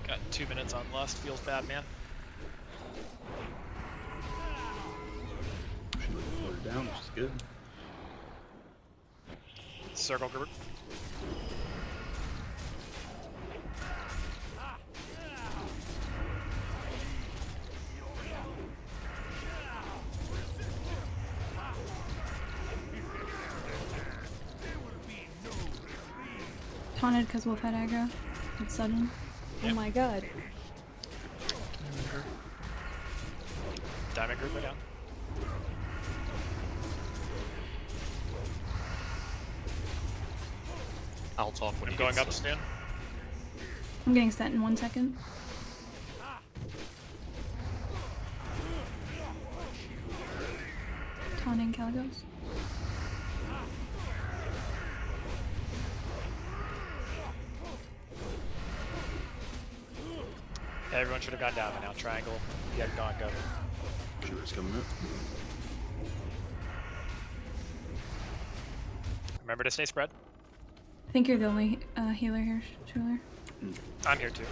Speaker 7: Got 2 minutes on Lust. Feels bad, man.
Speaker 13: Should have slowed it down, which is good.
Speaker 7: Circle group.
Speaker 10: Taunted because Wolf had aggro. It's sudden.
Speaker 12: Oh my god.
Speaker 7: Diamond group, go down.
Speaker 2: I'll talk when
Speaker 7: I'm
Speaker 2: you
Speaker 7: going
Speaker 2: get
Speaker 7: up
Speaker 2: stuck.
Speaker 7: soon.
Speaker 10: I'm getting set in 1 second. Taunting Caligos.
Speaker 7: Everyone should have gone down by now. Triangle. You hadn't gone, go.
Speaker 13: Sure, it's coming up.
Speaker 7: Remember to stay spread.
Speaker 10: I think you're the only healer here, Schuler.
Speaker 7: I'm here too.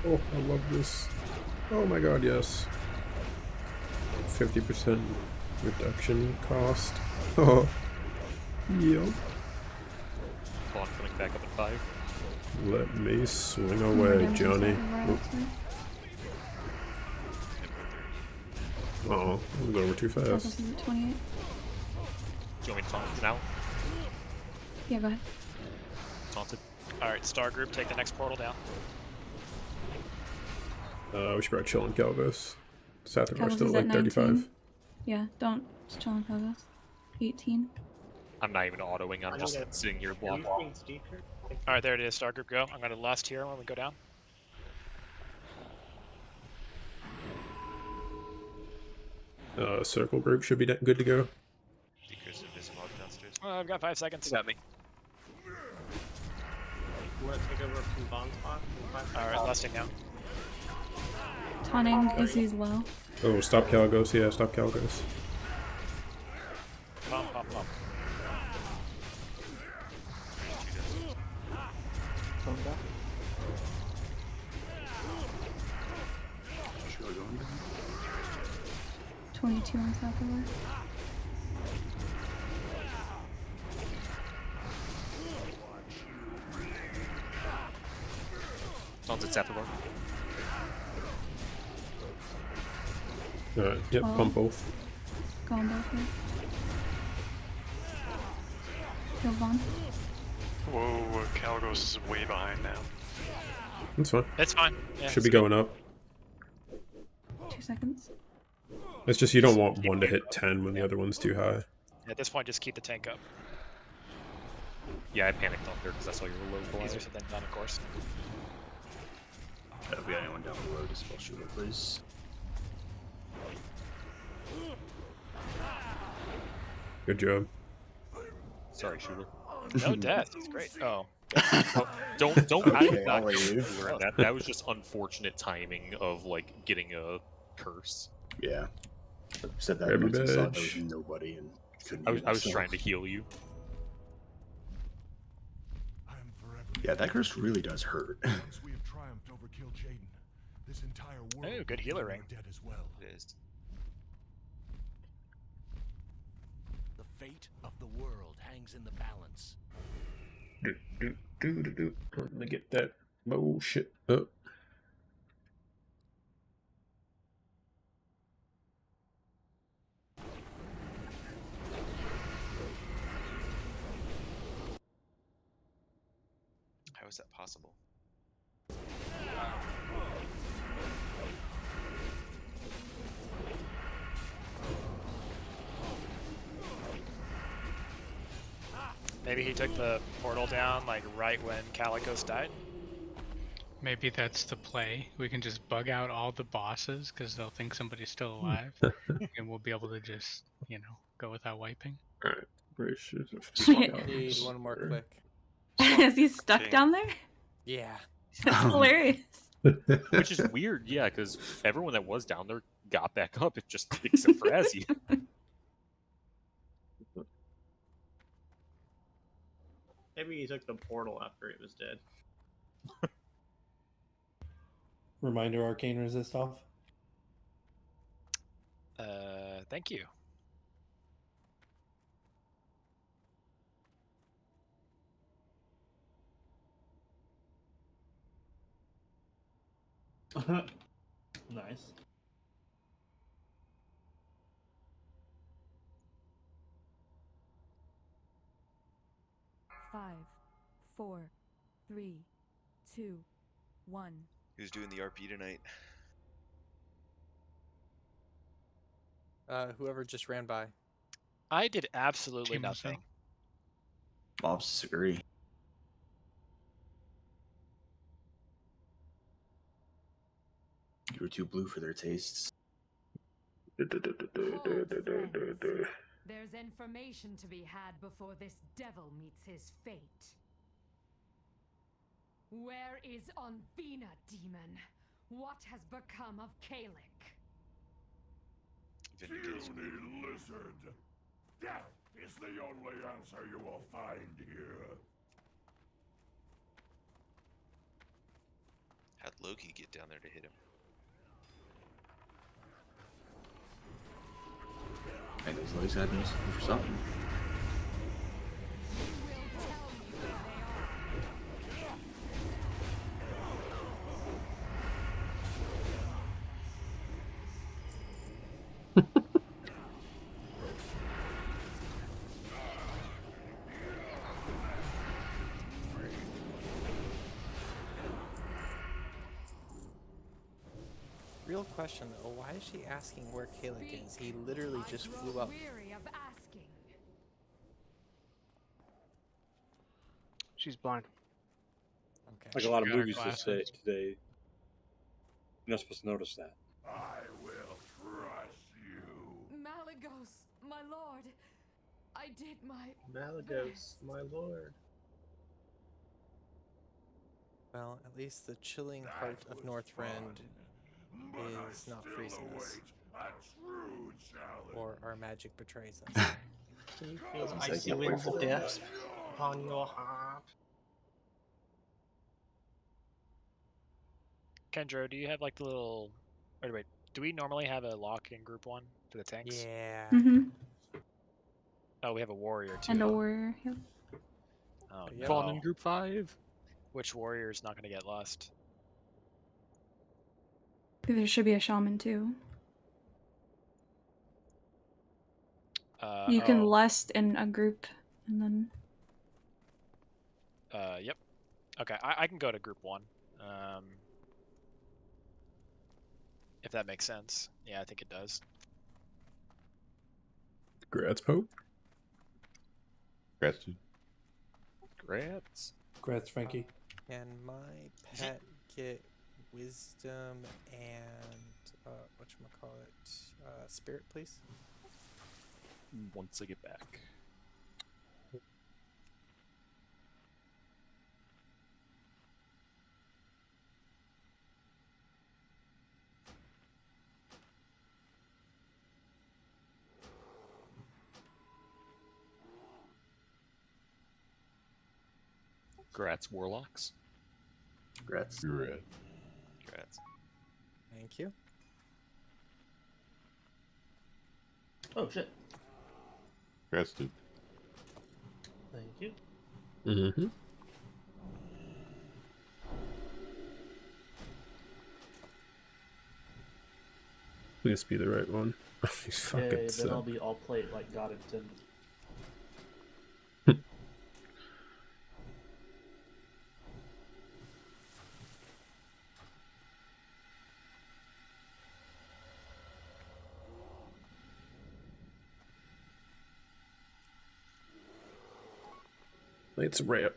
Speaker 3: Oh, I love this. Oh my god, yes. 50% reduction cost. Oh. Yep.
Speaker 2: Clock coming back up at 5.
Speaker 3: Let me swing away, Johnny. Oh, it was over too
Speaker 10: Calgos
Speaker 3: fast.
Speaker 10: is at 28.
Speaker 2: Do you want me to taunt now?
Speaker 10: Yeah, go ahead.
Speaker 2: Taunted.
Speaker 7: All right, Star Group, take the next portal down.
Speaker 3: We should probably chill on Calgos. Sathar
Speaker 10: Calgos
Speaker 3: still
Speaker 10: is
Speaker 3: at
Speaker 10: at
Speaker 3: like 35.
Speaker 10: 19. Yeah, don't. Just chill on Calgos. 18.
Speaker 2: I'm not even autoing. I'm just sitting here blocking.
Speaker 7: All right, there it is. Star Group, go. I'm going to last here when we go down.
Speaker 3: Circle group should be good to go.
Speaker 5: Decrease invisible downstairs.
Speaker 7: I've got 5 seconds.
Speaker 6: You got me.
Speaker 4: You want to take over from Bond spot?
Speaker 7: All right, lasting now.
Speaker 10: Taunting AC's low.
Speaker 3: Oh, stop Calgos. Yeah, stop Calgos.
Speaker 7: Pump, pump, pump.
Speaker 13: Coming back.
Speaker 10: 22 on South River.
Speaker 2: Taunted Sathar.
Speaker 3: Alright, yep,
Speaker 10: Oh.
Speaker 3: pump both.
Speaker 10: Go on both here. Kill Vaughn.
Speaker 20: Whoa, Calgos is way behind now.
Speaker 3: That's fine.
Speaker 7: It's fine. Yeah,
Speaker 3: Should be going up.
Speaker 10: 2 seconds.
Speaker 3: It's just you don't want one to hit 10 when the other one's too high.
Speaker 7: At this point, just keep the tank up.
Speaker 2: Yeah, I panicked up there because I saw you were low below.
Speaker 7: Easier said than done, of course.
Speaker 13: If we got anyone down below, dispel shooter, please.
Speaker 3: Good job.
Speaker 2: Sorry, shooter.
Speaker 7: No death. It's great. Oh.
Speaker 2: Don't.
Speaker 13: Okay,
Speaker 2: I
Speaker 13: I'll let you.
Speaker 2: that was just unfortunate timing of like getting a curse.
Speaker 13: Yeah. Said that
Speaker 3: Grab your
Speaker 13: once and saw there
Speaker 3: badge.
Speaker 13: was nobody and couldn't
Speaker 2: I was
Speaker 13: heal myself.
Speaker 2: trying to heal you.
Speaker 13: Yeah, that curse really does hurt.
Speaker 22: Once we have triumphed over Kill Jaden, this entire world
Speaker 7: Oh, good healer ring.
Speaker 22: dead as well.
Speaker 5: It is.
Speaker 22: The fate of the world hangs in the balance.
Speaker 3: Let me get that bullshit up.
Speaker 5: How is that possible?
Speaker 7: Maybe he took the portal down like right when Calicos died.
Speaker 1: Maybe that's the play. We can just bug out all the bosses because they'll think somebody's still alive, and we'll be able to just, go without wiping.
Speaker 3: Alright. Gracious.
Speaker 17: Need one more click.
Speaker 10: Is he stuck down there?
Speaker 17: Yeah.
Speaker 10: That's hilarious.
Speaker 2: Which is weird, yeah, because everyone that was down there got back up, except for Azzy.
Speaker 4: Maybe he took the portal after he was dead.
Speaker 18: Reminder arcane resist off.
Speaker 7: Thank you.
Speaker 14: Nice.
Speaker 12: Five, 4, 3, 2, 1.
Speaker 5: Who's doing the RP tonight?
Speaker 17: Whoever just ran by.
Speaker 7: I did absolutely nothing.
Speaker 13: Mobs disagree. You were too blue for their tastes.
Speaker 12: There's information to be had before this devil meets his fate. Where is Onthena, demon? What has become of Kalik?
Speaker 22: Puny lizard! Death is the only answer you will find here.
Speaker 5: How'd Loki get down there to hit him?
Speaker 13: And these legs had me for something.
Speaker 17: real question though. Why is she asking where Kalik is? He literally just flew up.
Speaker 12: Weary of asking.
Speaker 19: She's blind.
Speaker 17: Okay.
Speaker 9: Like a lot of
Speaker 1: Got her
Speaker 9: movies today, you're not supposed to notice that.
Speaker 22: I will crush you.
Speaker 12: Malagos, my lord. I did my
Speaker 4: Malagos, my lord.
Speaker 17: Well, at least the chilling part of Northrend is not freezing us. Or our magic betrays us.
Speaker 4: Can you feel the icy winds of death upon your heart?
Speaker 7: Kendra, do you have like the little? Wait. Do we normally have a lock in group 1 for the tanks?
Speaker 17: Yeah.
Speaker 10: Mm-hmm.
Speaker 7: Oh, we have a warrior too.
Speaker 10: And a warrior. Yep.
Speaker 7: Oh
Speaker 11: Fallen
Speaker 7: no.
Speaker 11: in group 5.
Speaker 7: Which warrior is not going to get lust?
Speaker 10: There should be a shaman too. You can lust in a group, and then.
Speaker 7: Yep. Okay, I can go to group 1. If that makes sense. Yeah, I think it does.
Speaker 3: Grats, Pope.
Speaker 16: Grats, dude.
Speaker 2: Grats.
Speaker 14: Congrats, Frankie.
Speaker 17: Can my pet get wisdom and whatchamacallit, spirit, please?
Speaker 2: Once I get back. Grats, Warlocks.
Speaker 13: Grats.
Speaker 5: Grats.
Speaker 17: Thank you.
Speaker 14: Oh shit.
Speaker 16: Grats, dude.
Speaker 14: Thank you.
Speaker 3: Mm-hmm. Please be the right one. He's fucking
Speaker 14: Yay,
Speaker 3: sick.
Speaker 14: then I'll be all plate like God intended.
Speaker 3: Let's ramp.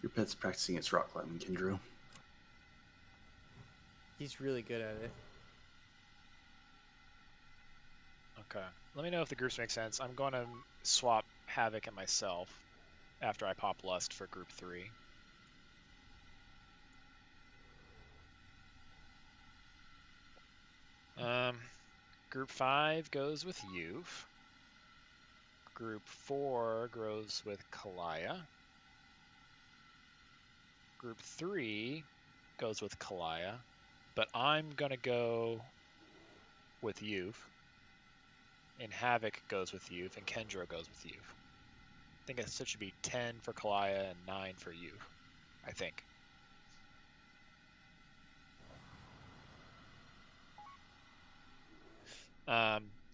Speaker 13: Your pet's practicing its rock climbing, Kendrew.
Speaker 17: He's really good at it.
Speaker 7: Okay. Let me know if the groups make sense. I'm going to swap Havoc and myself after I pop Lust for group 3. Group 5 goes with Youth. Group 4 goes with Kalaya. Group 3 goes with Kalaya. But I'm going to go with Youth. And Havoc goes with Youth. And Kendra goes with Youth. I think it should be 10 for Kalaya and 9 for Youth. I think.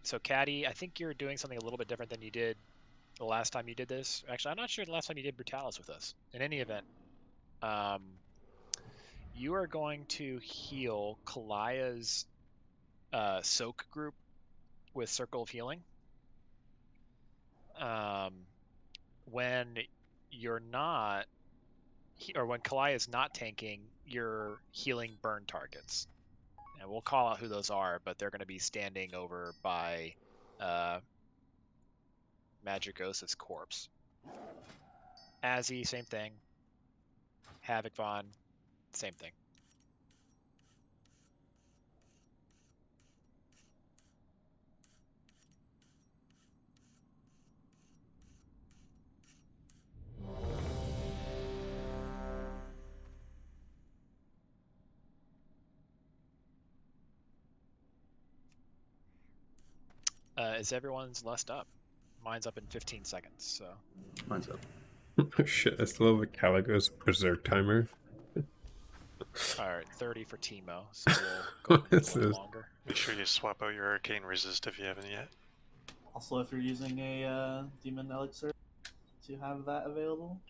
Speaker 7: So Caddy, I think you're doing something a little bit different than you did the last time you did this. Actually, I'm not sure the last time you did Brutalis with us. In any event, you are going to heal Kalaya's soak group with Circle of Healing. When you're not, or when Kalaya is not tanking, you're healing burn targets. And we'll call out who those are, but they're going to be standing over by Magicos' corpse. Azzy, same thing. Havoc Von, same thing. Is everyone's lust up? Mine's up in 15 seconds, so.
Speaker 13: Mine's up.
Speaker 3: Shit, I still have the Caligo's Berserk timer.
Speaker 7: Alright, 30 for Teemo, so we'll go
Speaker 3: This
Speaker 7: a little
Speaker 3: is-
Speaker 7: longer.
Speaker 20: Make sure you swap out your arcane resist if you haven't yet.
Speaker 14: Also, if you're using a demon elixir, to have that available,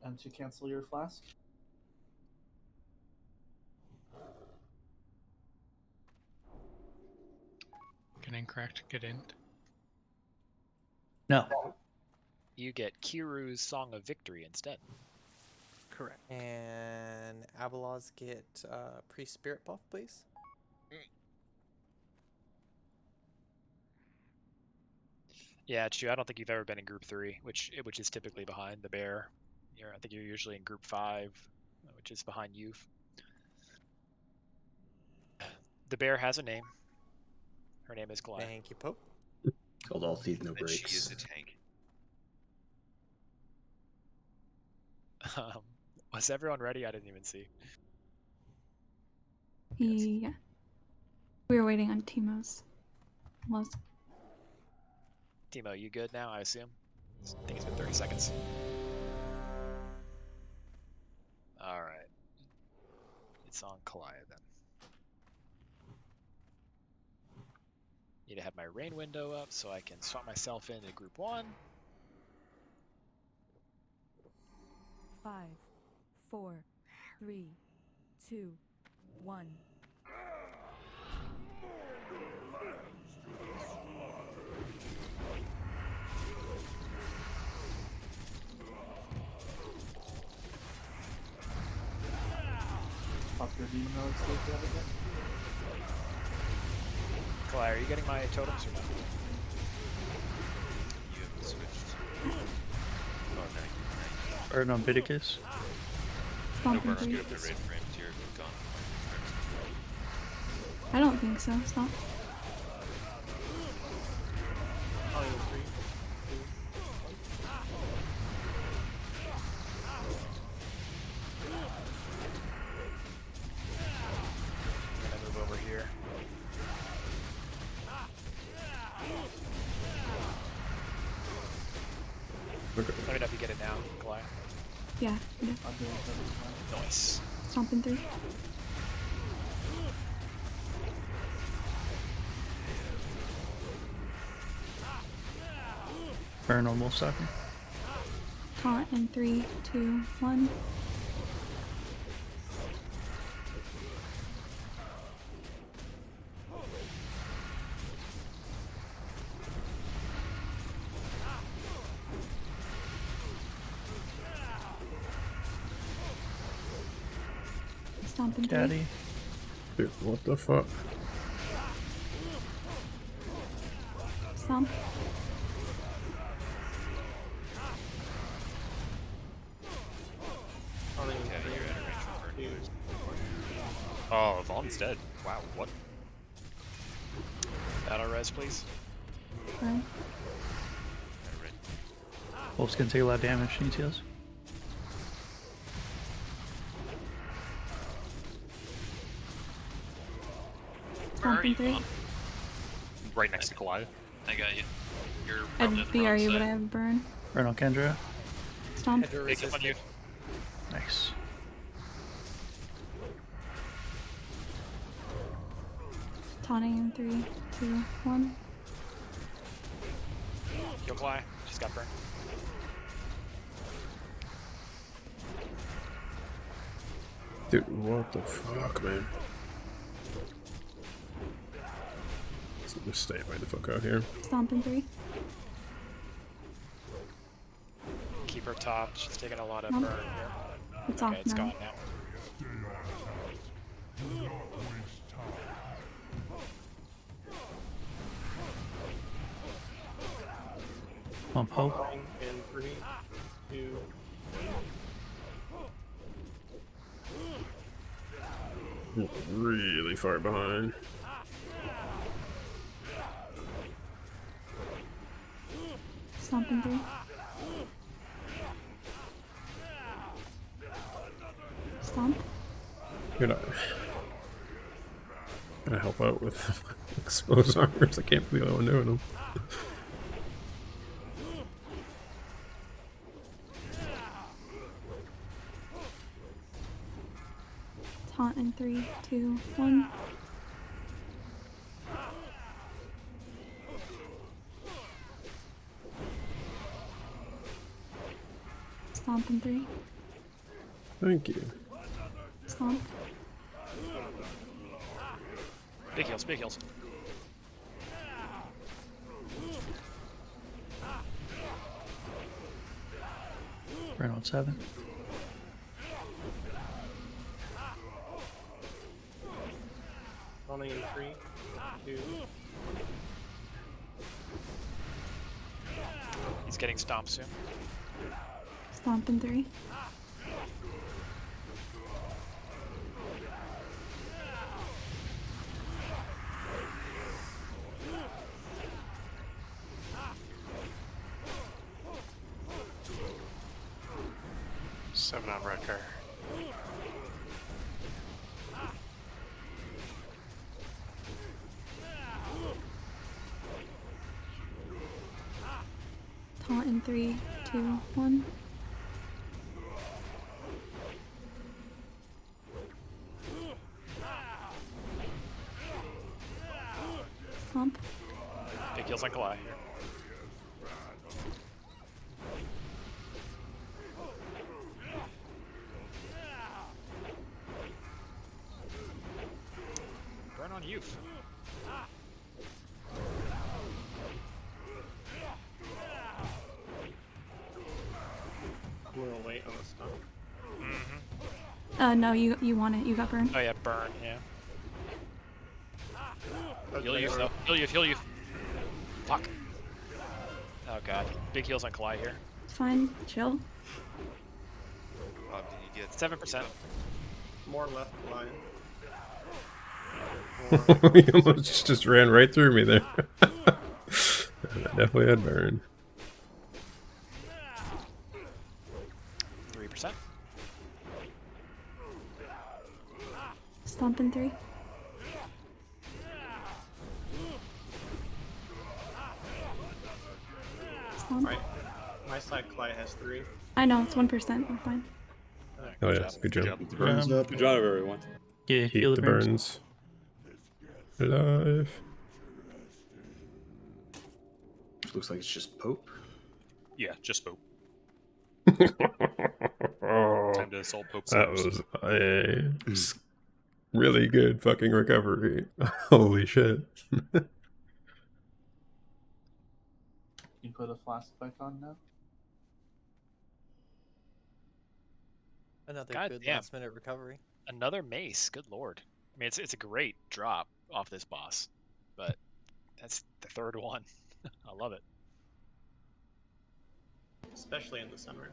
Speaker 14: and to cancel your flask.
Speaker 1: Get incorrect, get in.
Speaker 14: No.
Speaker 7: You get Kiru's Song of Victory instead.
Speaker 17: Correct. And Abeloz get pre-spirit buff, please.
Speaker 7: Yeah, it's true. I don't think you've ever been in Group 3, which is typically behind the bear. I think you're usually in Group 5, which is behind youth. The bear has a name. Her name is Goliath.
Speaker 17: Thank you, Pope.
Speaker 13: Called all teeth, no
Speaker 5: And she
Speaker 13: breaks.
Speaker 5: is a tank.
Speaker 7: Was everyone ready? I didn't even see.
Speaker 10: Yeah. We were waiting on Teemo's.
Speaker 7: Teemo, you good now, I assume? I think it's been 30 seconds. Alright. It's on Kalaya then. Need to have my rain window up so I can swap myself into Group 1.
Speaker 12: 5, 4, 3, 2, 1.
Speaker 14: Pop your demon elixir if you have it yet.
Speaker 7: Kalaya, are you getting my totems or not?
Speaker 5: You haven't switched. Oh, no.
Speaker 8: Burn on Biticus.
Speaker 5: No
Speaker 10: Stomping
Speaker 5: burn on
Speaker 10: three.
Speaker 5: good if the red frames here gone.
Speaker 10: I don't think so. Stop.
Speaker 14: Oh, you're 3, 2,
Speaker 7: I'm gonna move over here.
Speaker 3: Okay.
Speaker 7: Let me know if you get it now, Kalaya.
Speaker 10: Yeah. We do.
Speaker 14: I'll do it.
Speaker 7: Nice.
Speaker 10: Stomping 3.
Speaker 8: Burn on Wolfstalker.
Speaker 10: Taunt in 3, 2, 1. Stomping 3.
Speaker 8: Caddy.
Speaker 3: Dude, what the fuck?
Speaker 10: Stomp.
Speaker 2: Oh, Vaughn's dead. Wow, what?
Speaker 7: Battle res, please.
Speaker 10: Burn.
Speaker 8: Wolf's gonna take a lot of damage. Needs heals.
Speaker 10: Stomping 3.
Speaker 2: Right next to Kalaya.
Speaker 6: I got you. You're
Speaker 10: I'd
Speaker 6: rubbed at the
Speaker 10: BR
Speaker 6: wrong
Speaker 10: you, but
Speaker 6: side.
Speaker 10: I have burn.
Speaker 8: Burn on Kendra.
Speaker 10: Stomp.
Speaker 2: Pick up on you.
Speaker 8: Nice.
Speaker 10: Taunting in 3, 2, 1.
Speaker 7: Kill Kalaya. Just got burned.
Speaker 3: Dude, what the fuck, man? Let's just stay right the fuck out here.
Speaker 10: Stomping 3.
Speaker 7: Keep her top. She's taking a lot of
Speaker 10: Nope.
Speaker 7: burn here.
Speaker 10: It's
Speaker 7: Okay,
Speaker 10: off
Speaker 7: it's
Speaker 10: now.
Speaker 7: gone now.
Speaker 8: On Pope.
Speaker 4: In 3, 2,
Speaker 3: Really far behind.
Speaker 10: Stomping 3. Stomp.
Speaker 3: You're not. Gonna help out with exposed armors. I can't be the only one doing them.
Speaker 10: Taunt in 3, 2, 1. Stomp in 3.
Speaker 3: Thank you.
Speaker 10: Stomp.
Speaker 7: Big heals, big heals.
Speaker 8: Burn on 7.
Speaker 4: Running in 3, 2.
Speaker 7: He's getting stomped soon.
Speaker 10: Stomp in 3.
Speaker 20: Seven on Wrecker.
Speaker 10: Taunt in 3, 2, 1. Stomp.
Speaker 7: Big heals on Kalai. Burn on youth.
Speaker 4: I'm gonna wait on the stomp.
Speaker 10: No, you want it. You got burned.
Speaker 7: Oh yeah, burn, yeah.
Speaker 4: Okay.
Speaker 7: Heal youth though. Heal youth. Fuck. Oh god. Big heals on Kalai here.
Speaker 10: It's fine. Chill.
Speaker 5: Bob, did you get
Speaker 7: 7%.
Speaker 4: More left line.
Speaker 3: You almost just ran right through me there. I definitely had burn.
Speaker 7: 3%.
Speaker 10: Stomp in 3. Stomp.
Speaker 4: Right. My side Clyde has 3.
Speaker 10: I know, it's 1%. I'm fine.
Speaker 3: Oh yeah, good job.
Speaker 9: Burns up. Good job, everyone.
Speaker 8: Yeah,
Speaker 3: Keep
Speaker 8: heal
Speaker 3: the
Speaker 8: burns.
Speaker 3: burns alive.
Speaker 13: Looks like it's just Pope.
Speaker 2: Yeah, just Pope.
Speaker 3: Oh,
Speaker 2: Time to assault Pope's
Speaker 3: that
Speaker 2: house.
Speaker 3: was a really good fucking recovery. Holy shit.
Speaker 14: You put a flask back on now?
Speaker 17: Another
Speaker 7: God
Speaker 17: good
Speaker 7: damn.
Speaker 17: last minute recovery.
Speaker 7: Another mace. Good lord. I mean, it's a great drop off this boss, but that's the third one. I love it.
Speaker 4: Especially in the summer.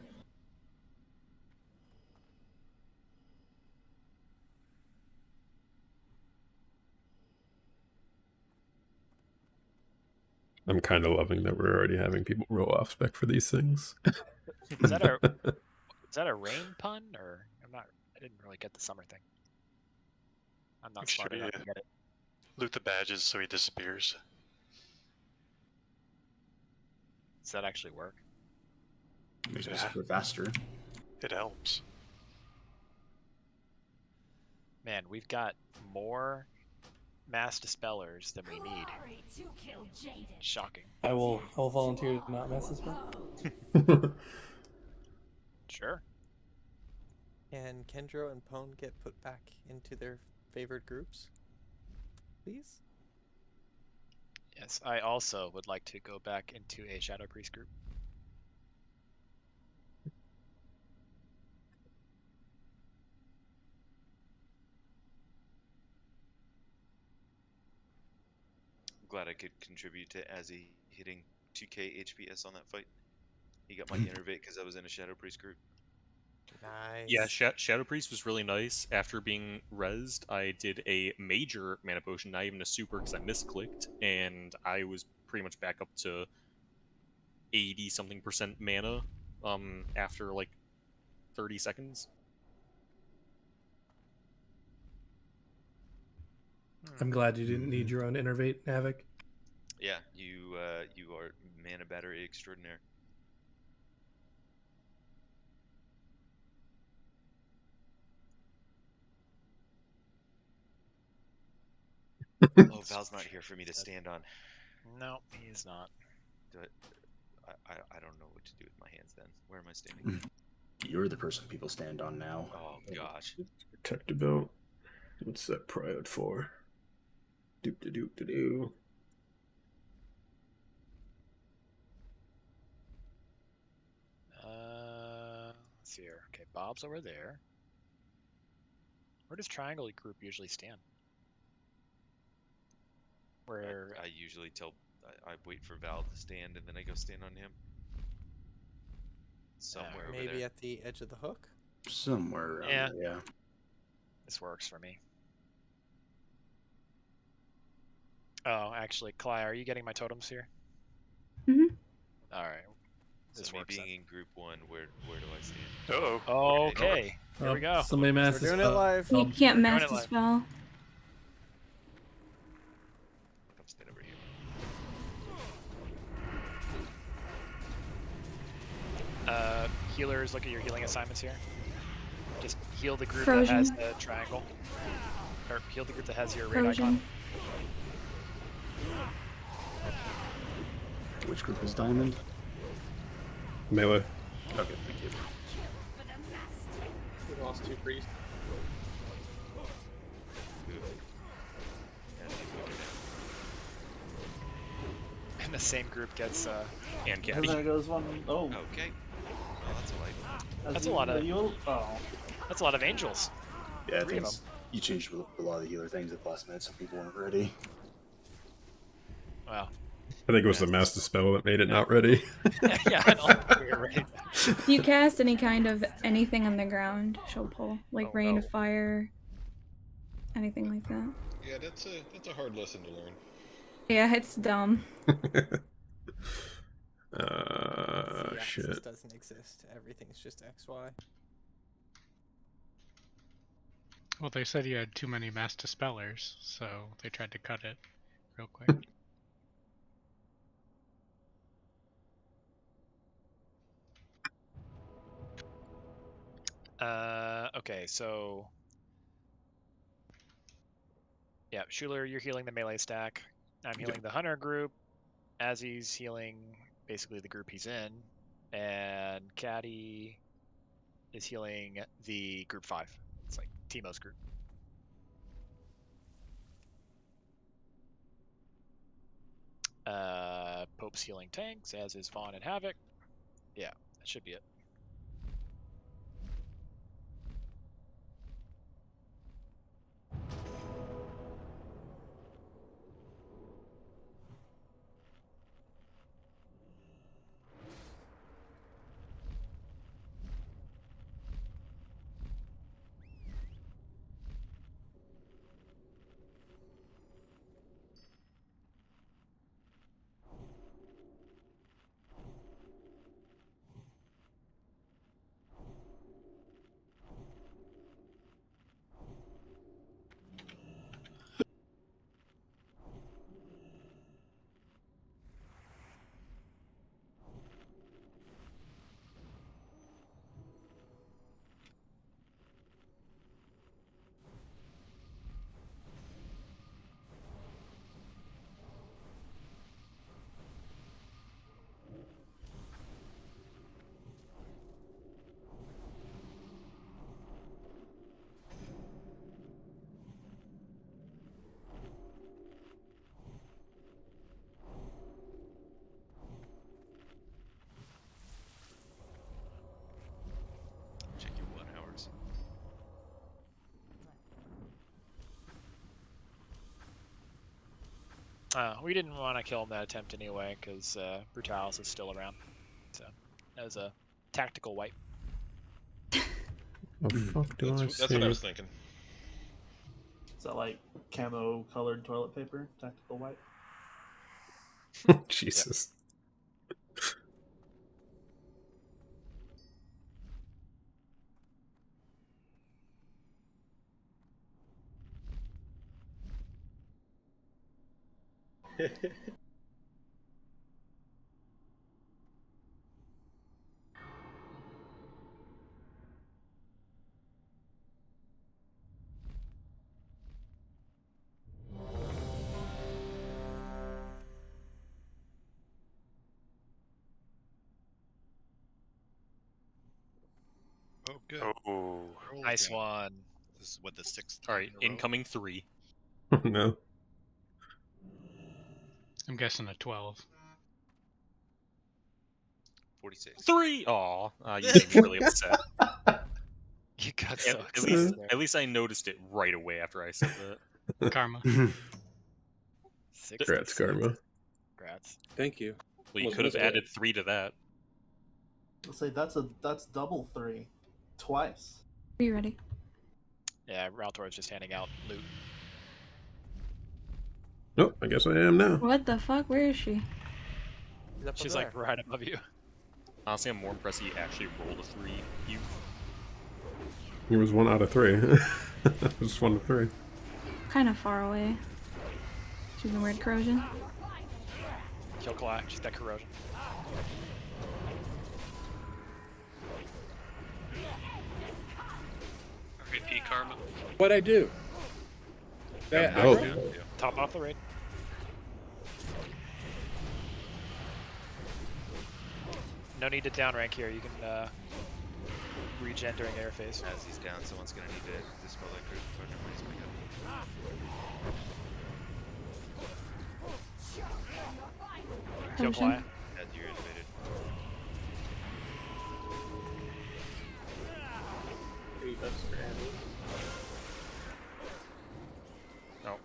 Speaker 3: I'm kind of loving that we're already having people roll off spec for these things.
Speaker 7: Is that a rain pun or I didn't really get the summer thing. I'm not
Speaker 20: Make sure
Speaker 7: smart enough to get it.
Speaker 20: loot the badges so he disappears.
Speaker 7: Does that actually work?
Speaker 13: Makes me super faster.
Speaker 20: It helps.
Speaker 7: Man, we've got more mass dispellers than we need. Shocking.
Speaker 18: I will volunteer to not mess this one.
Speaker 7: Sure.
Speaker 17: Can Kendro and Pone get put back into their favored groups? Please?
Speaker 7: Yes, I also would like to go back into a Shadow Priest group.
Speaker 5: I'm glad I could contribute to Azzy hitting 2k HPS on that fight. He got my innervate because I was in a Shadow Priest group.
Speaker 17: Nice.
Speaker 2: Yeah, Shadow Priest was really nice. After being rezzed, I did a major mana potion, not even a super because I misclicked, and I was pretty much back up to 80-something% mana after like 30 seconds.
Speaker 18: I'm glad you didn't need your own innervate havoc.
Speaker 5: Yeah, you are mana battery extraordinaire. Oh, Val's not here for me to stand on.
Speaker 7: No, he's not.
Speaker 5: I don't know what to do with my hands then. Where am I standing?
Speaker 13: You're the person people stand on now.
Speaker 5: Oh gosh.
Speaker 3: Protector belt. What's that priod for? Doop de doop de doo.
Speaker 7: Let's see here. Okay, Bob's over there. Where does Triangle Group usually stand? Where
Speaker 5: I usually I wait for Val to stand and then I go stand on him. Somewhere over
Speaker 17: Maybe
Speaker 5: there.
Speaker 17: at the edge of the hook.
Speaker 13: Somewhere around there, yeah.
Speaker 7: This works for me. Oh, actually, Cly, are you getting my totems here?
Speaker 10: Mhm.
Speaker 7: All right.
Speaker 5: So me being in group 1, where do I stand?
Speaker 7: Uh-oh. Okay. Here we go.
Speaker 18: Somebody mass
Speaker 17: We're doing it live.
Speaker 10: You can't
Speaker 7: We're doing
Speaker 10: master
Speaker 7: it live.
Speaker 10: spell.
Speaker 5: Come stand over here.
Speaker 7: Healers, look at your healing assignments here. Just heal the group
Speaker 10: Frozen.
Speaker 7: that has the triangle. Or heal the group that has your raid icon.
Speaker 10: Frozen.
Speaker 13: Which group is Diamond?
Speaker 3: Melee.
Speaker 13: Okay, thank you.
Speaker 4: We lost 2 priests.
Speaker 7: And the same group gets
Speaker 2: and
Speaker 14: And there goes one. Oh.
Speaker 5: Okay. Oh, that's a light.
Speaker 7: That's a lot of
Speaker 14: Oh.
Speaker 7: That's a lot of angels.
Speaker 13: Yeah,
Speaker 7: 3 of them.
Speaker 13: you changed a lot of the healer things at the last minute. Some people weren't ready.
Speaker 7: Wow.
Speaker 3: I think it was the master spell that made it not ready.
Speaker 7: Yeah, I don't think we're ready.
Speaker 10: If you cast any kind of anything on the ground, she'll pull. Like rain of fire, anything like that.
Speaker 15: Yeah, that's a hard lesson to learn.
Speaker 10: Yeah, it's dumb.
Speaker 17: The axis
Speaker 3: Shit.
Speaker 17: doesn't exist. Everything's just XY.
Speaker 1: Well, they said you had too many mass dispellers, so they tried to cut it real quick.
Speaker 7: Okay, so yeah, Schuler, you're healing the melee stack. I'm healing the hunter group. Azzy's healing basically the group he's in, and Caddy is healing the group 5. It's like Timo's group. Pope's healing tanks, as is Vaughn and Havoc. Yeah, that should be it.
Speaker 5: Check your 1 hours.
Speaker 7: We didn't want to kill him that attempt anyway, because Brutalis is still around. So that was a tactical wipe.
Speaker 3: What the fuck do I
Speaker 15: That's
Speaker 3: see?
Speaker 15: what I was thinking.
Speaker 14: Is that like camo colored toilet paper? Tactical white?
Speaker 3: Jesus.
Speaker 19: Oh, good.
Speaker 20: Oh,
Speaker 7: Nice one.
Speaker 19: This is what the 6th.
Speaker 2: All right, incoming 3.
Speaker 3: No.
Speaker 1: I'm guessing a 12.
Speaker 5: 46.
Speaker 2: 3. Aw, you made me really upset.
Speaker 7: You got
Speaker 2: At,
Speaker 7: so
Speaker 2: at
Speaker 7: excited
Speaker 2: least,
Speaker 7: there.
Speaker 2: at least I noticed it right away after I said that.
Speaker 1: Karma.
Speaker 7: 66.
Speaker 3: Congrats, Karma.
Speaker 7: Congrats.
Speaker 9: Thank you.
Speaker 2: Well, you
Speaker 9: Almost
Speaker 2: could have
Speaker 9: missed it.
Speaker 2: added 3 to that.
Speaker 14: Let's say that's double 3, twice.
Speaker 10: Are you ready?
Speaker 7: Yeah, Raltor is just handing out loot.
Speaker 3: Nope, I guess I am now.
Speaker 10: What the fuck? Where is she?
Speaker 7: She's like right above you.
Speaker 2: Honestly, I'm more impressed he actually rolled a 3. You
Speaker 3: It was 1 out of 3. Just 1 to 3.
Speaker 10: Kind of far away. She's in weird corrosion.
Speaker 7: Kill Claw, she's got corrosion.
Speaker 6: RIP Karma.
Speaker 9: What'd I do? That
Speaker 3: Oh.
Speaker 9: aggro?
Speaker 7: Top off the raid. No need to down rank here. You can regen during air phase.
Speaker 5: As he's down, someone's gonna need to dispel that group. Please pick up.
Speaker 7: Kill Claw.
Speaker 5: As you're innovated.
Speaker 2: No.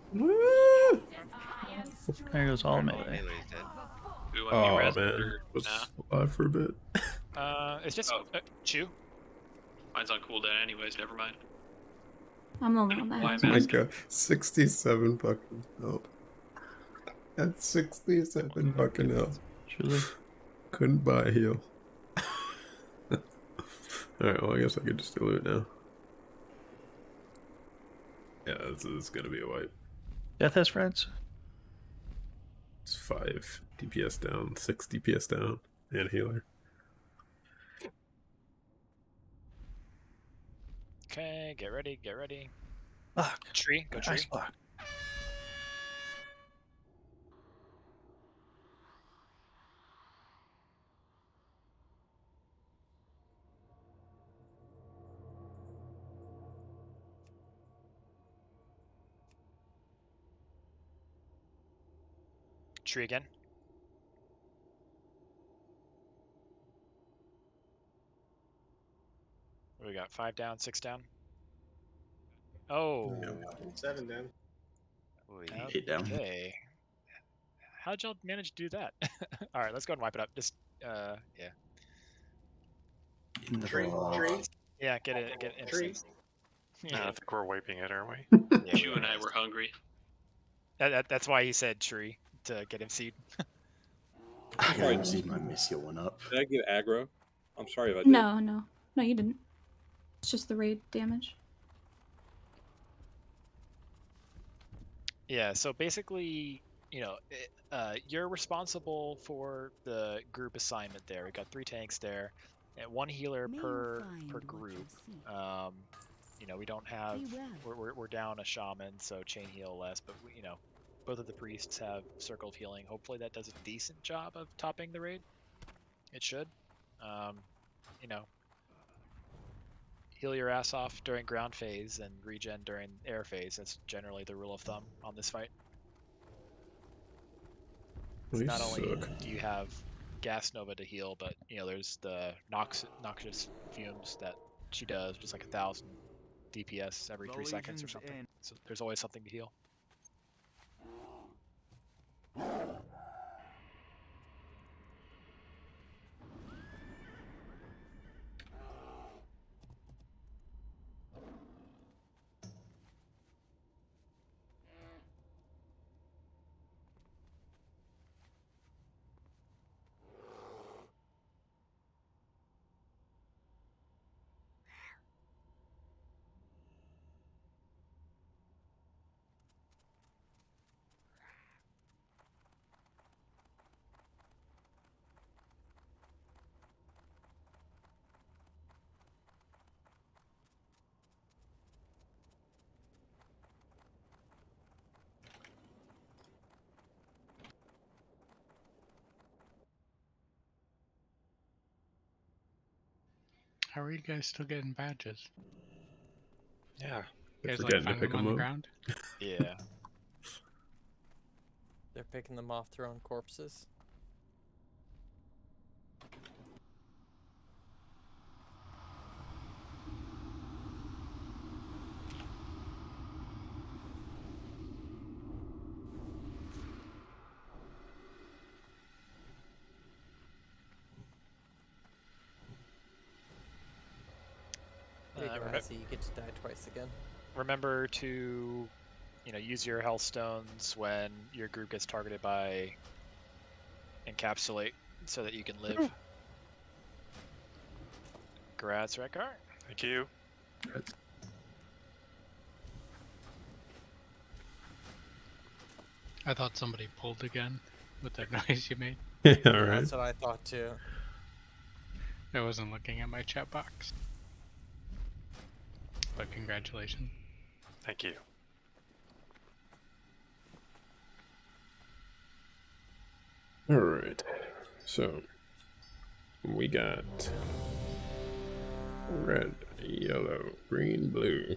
Speaker 8: There goes all melee.
Speaker 5: Melee's dead.
Speaker 6: Ooh,
Speaker 3: Oh,
Speaker 6: you res
Speaker 3: man.
Speaker 6: or
Speaker 3: Was
Speaker 6: nah?
Speaker 3: alive for a bit.
Speaker 7: It's just Chew.
Speaker 6: Mine's on cooldown anyways, never mind.
Speaker 10: I'm the only one that
Speaker 6: Why
Speaker 10: has
Speaker 6: am
Speaker 3: Oh
Speaker 10: one.
Speaker 3: my god. 67 fucking help. That's 67 fucking help.
Speaker 8: Truly.
Speaker 3: Couldn't buy a heal. Alright, well, I guess I could just do it now. Yeah, this is gonna be a wipe.
Speaker 8: Death has friends.
Speaker 3: It's 5 DPS down, 6 DPS down, and healer.
Speaker 7: Okay, get ready, get ready.
Speaker 8: Fuck.
Speaker 7: Tree, go tree.
Speaker 8: Ice block.
Speaker 7: Tree again. What do we got? 5 down, 6 down. Oh.
Speaker 4: 7 down.
Speaker 13: Eight down.
Speaker 7: Okay. How'd y'all manage to do that? All right, let's go and wipe it up. Just yeah.
Speaker 4: Tree.
Speaker 7: Yeah, get it, get it.
Speaker 4: Tree.
Speaker 20: I think we're wiping it, aren't we?
Speaker 7: Yeah,
Speaker 6: Chew and I were hungry.
Speaker 7: that's why he said tree to get him seed.
Speaker 13: I haven't seen my Mischief one up.
Speaker 9: Did I get aggro? I'm sorry if I did.
Speaker 10: No, you didn't. It's just the raid damage.
Speaker 7: Yeah, so basically, you know, you're responsible for the group assignment there. We got 3 tanks there, and 1 healer per group. You know, we don't have we're down a shaman, so chain heal less, but we, you know, both of the priests have circle of healing. Hopefully that does a decent job of topping the raid. It should. You know, heal your ass off during ground phase and regen during air phase. That's generally the rule of thumb on this fight.
Speaker 3: We
Speaker 7: Not only
Speaker 3: suck.
Speaker 7: do you have gas nova to heal, but you know there's the noxious fumes that she does, just like 1,000 DPS every 3 seconds or something. So there's always something to heal.
Speaker 1: How are you guys still getting badges?
Speaker 20: Yeah.
Speaker 1: You guys like
Speaker 3: Forgetting to
Speaker 1: finding
Speaker 3: pick
Speaker 1: them on
Speaker 3: 'em
Speaker 1: the
Speaker 3: up.
Speaker 1: ground?
Speaker 7: Yeah.
Speaker 17: They're picking them off their own corpses. There you go, Azzy, you get to die twice again.
Speaker 7: Remember to, use your health stones when your group gets targeted by encapsulate, so that you can live. Congrats, Rekar.
Speaker 20: Thank you.
Speaker 1: I thought somebody pulled again with that noise you made.
Speaker 3: Yeah,
Speaker 17: Yeah,
Speaker 3: right.
Speaker 17: that's what I thought too.
Speaker 1: I wasn't looking at my chat box. But congratulations.
Speaker 20: Thank you.
Speaker 3: Alright. So, we got red, yellow, green, blue.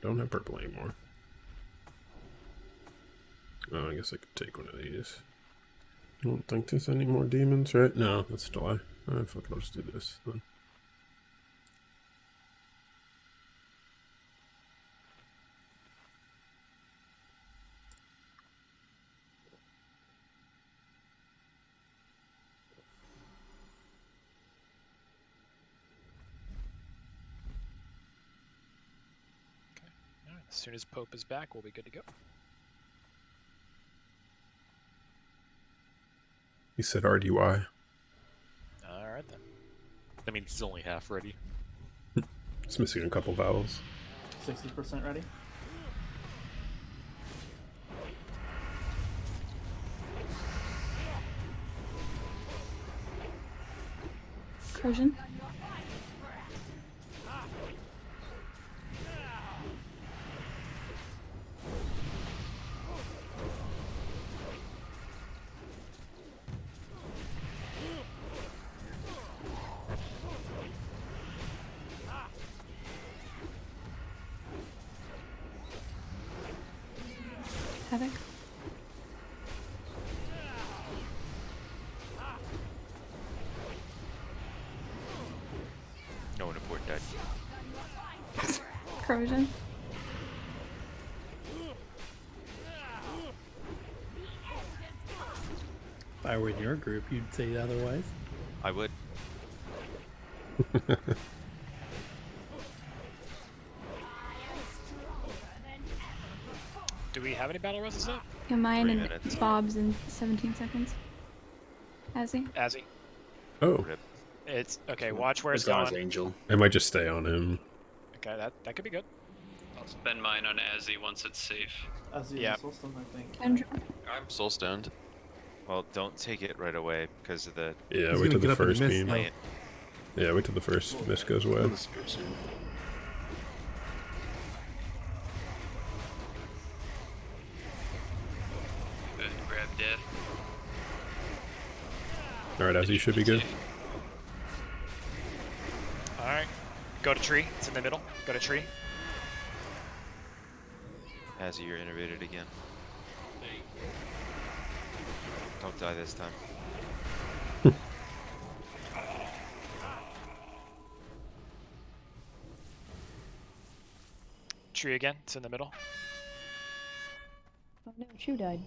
Speaker 3: Don't have purple anymore. Oh, I guess I could take one of these. I don't think there's any more demons, right? No, that's July. Oh, fuck it, I'll just do this then.
Speaker 7: Alright, as soon as Pope is back, we'll be good to go.
Speaker 3: He said RDY.
Speaker 7: Alright then.
Speaker 2: That means he's only half ready.
Speaker 3: It's missing a couple vowels.
Speaker 14: 60% ready?
Speaker 10: Corrosion. Havoc.
Speaker 5: No one aboard died.
Speaker 10: Corrosion.
Speaker 18: If I were in your group, you'd say otherwise.
Speaker 5: I would.
Speaker 7: Do we have any battle roses up?
Speaker 10: Yeah, mine
Speaker 5: 3
Speaker 10: and
Speaker 5: minutes.
Speaker 10: Bob's in 17 seconds. Azzy.
Speaker 7: Azzy.
Speaker 3: Oh,
Speaker 7: It's okay. Watch where it's
Speaker 13: It's on his
Speaker 7: going.
Speaker 13: angel.
Speaker 3: I might just stay on him.
Speaker 7: Okay, that could be good.
Speaker 6: I'll spend mine on Azzy once it's safe.
Speaker 14: Azzy
Speaker 7: Yeah.
Speaker 14: and Soulstone, I think.
Speaker 10: Kendra.
Speaker 11: I'm soul stoned.
Speaker 5: Well, don't take it right away because of the.
Speaker 3: Yeah,
Speaker 18: He's
Speaker 3: wait till
Speaker 18: gonna get
Speaker 3: the
Speaker 18: up in the
Speaker 3: first
Speaker 18: mist,
Speaker 3: beam.
Speaker 18: though.
Speaker 3: Yeah, wait till the first mist goes away.
Speaker 13: The spirit soon.
Speaker 6: Good. Grab death.
Speaker 3: Alright, as you should be good.
Speaker 7: Alright. Go to tree. It's in the middle. Go to tree.
Speaker 5: As you're innervated again. Don't die this time.
Speaker 7: Tree again. It's in the middle.
Speaker 21: Oh no, Chew died.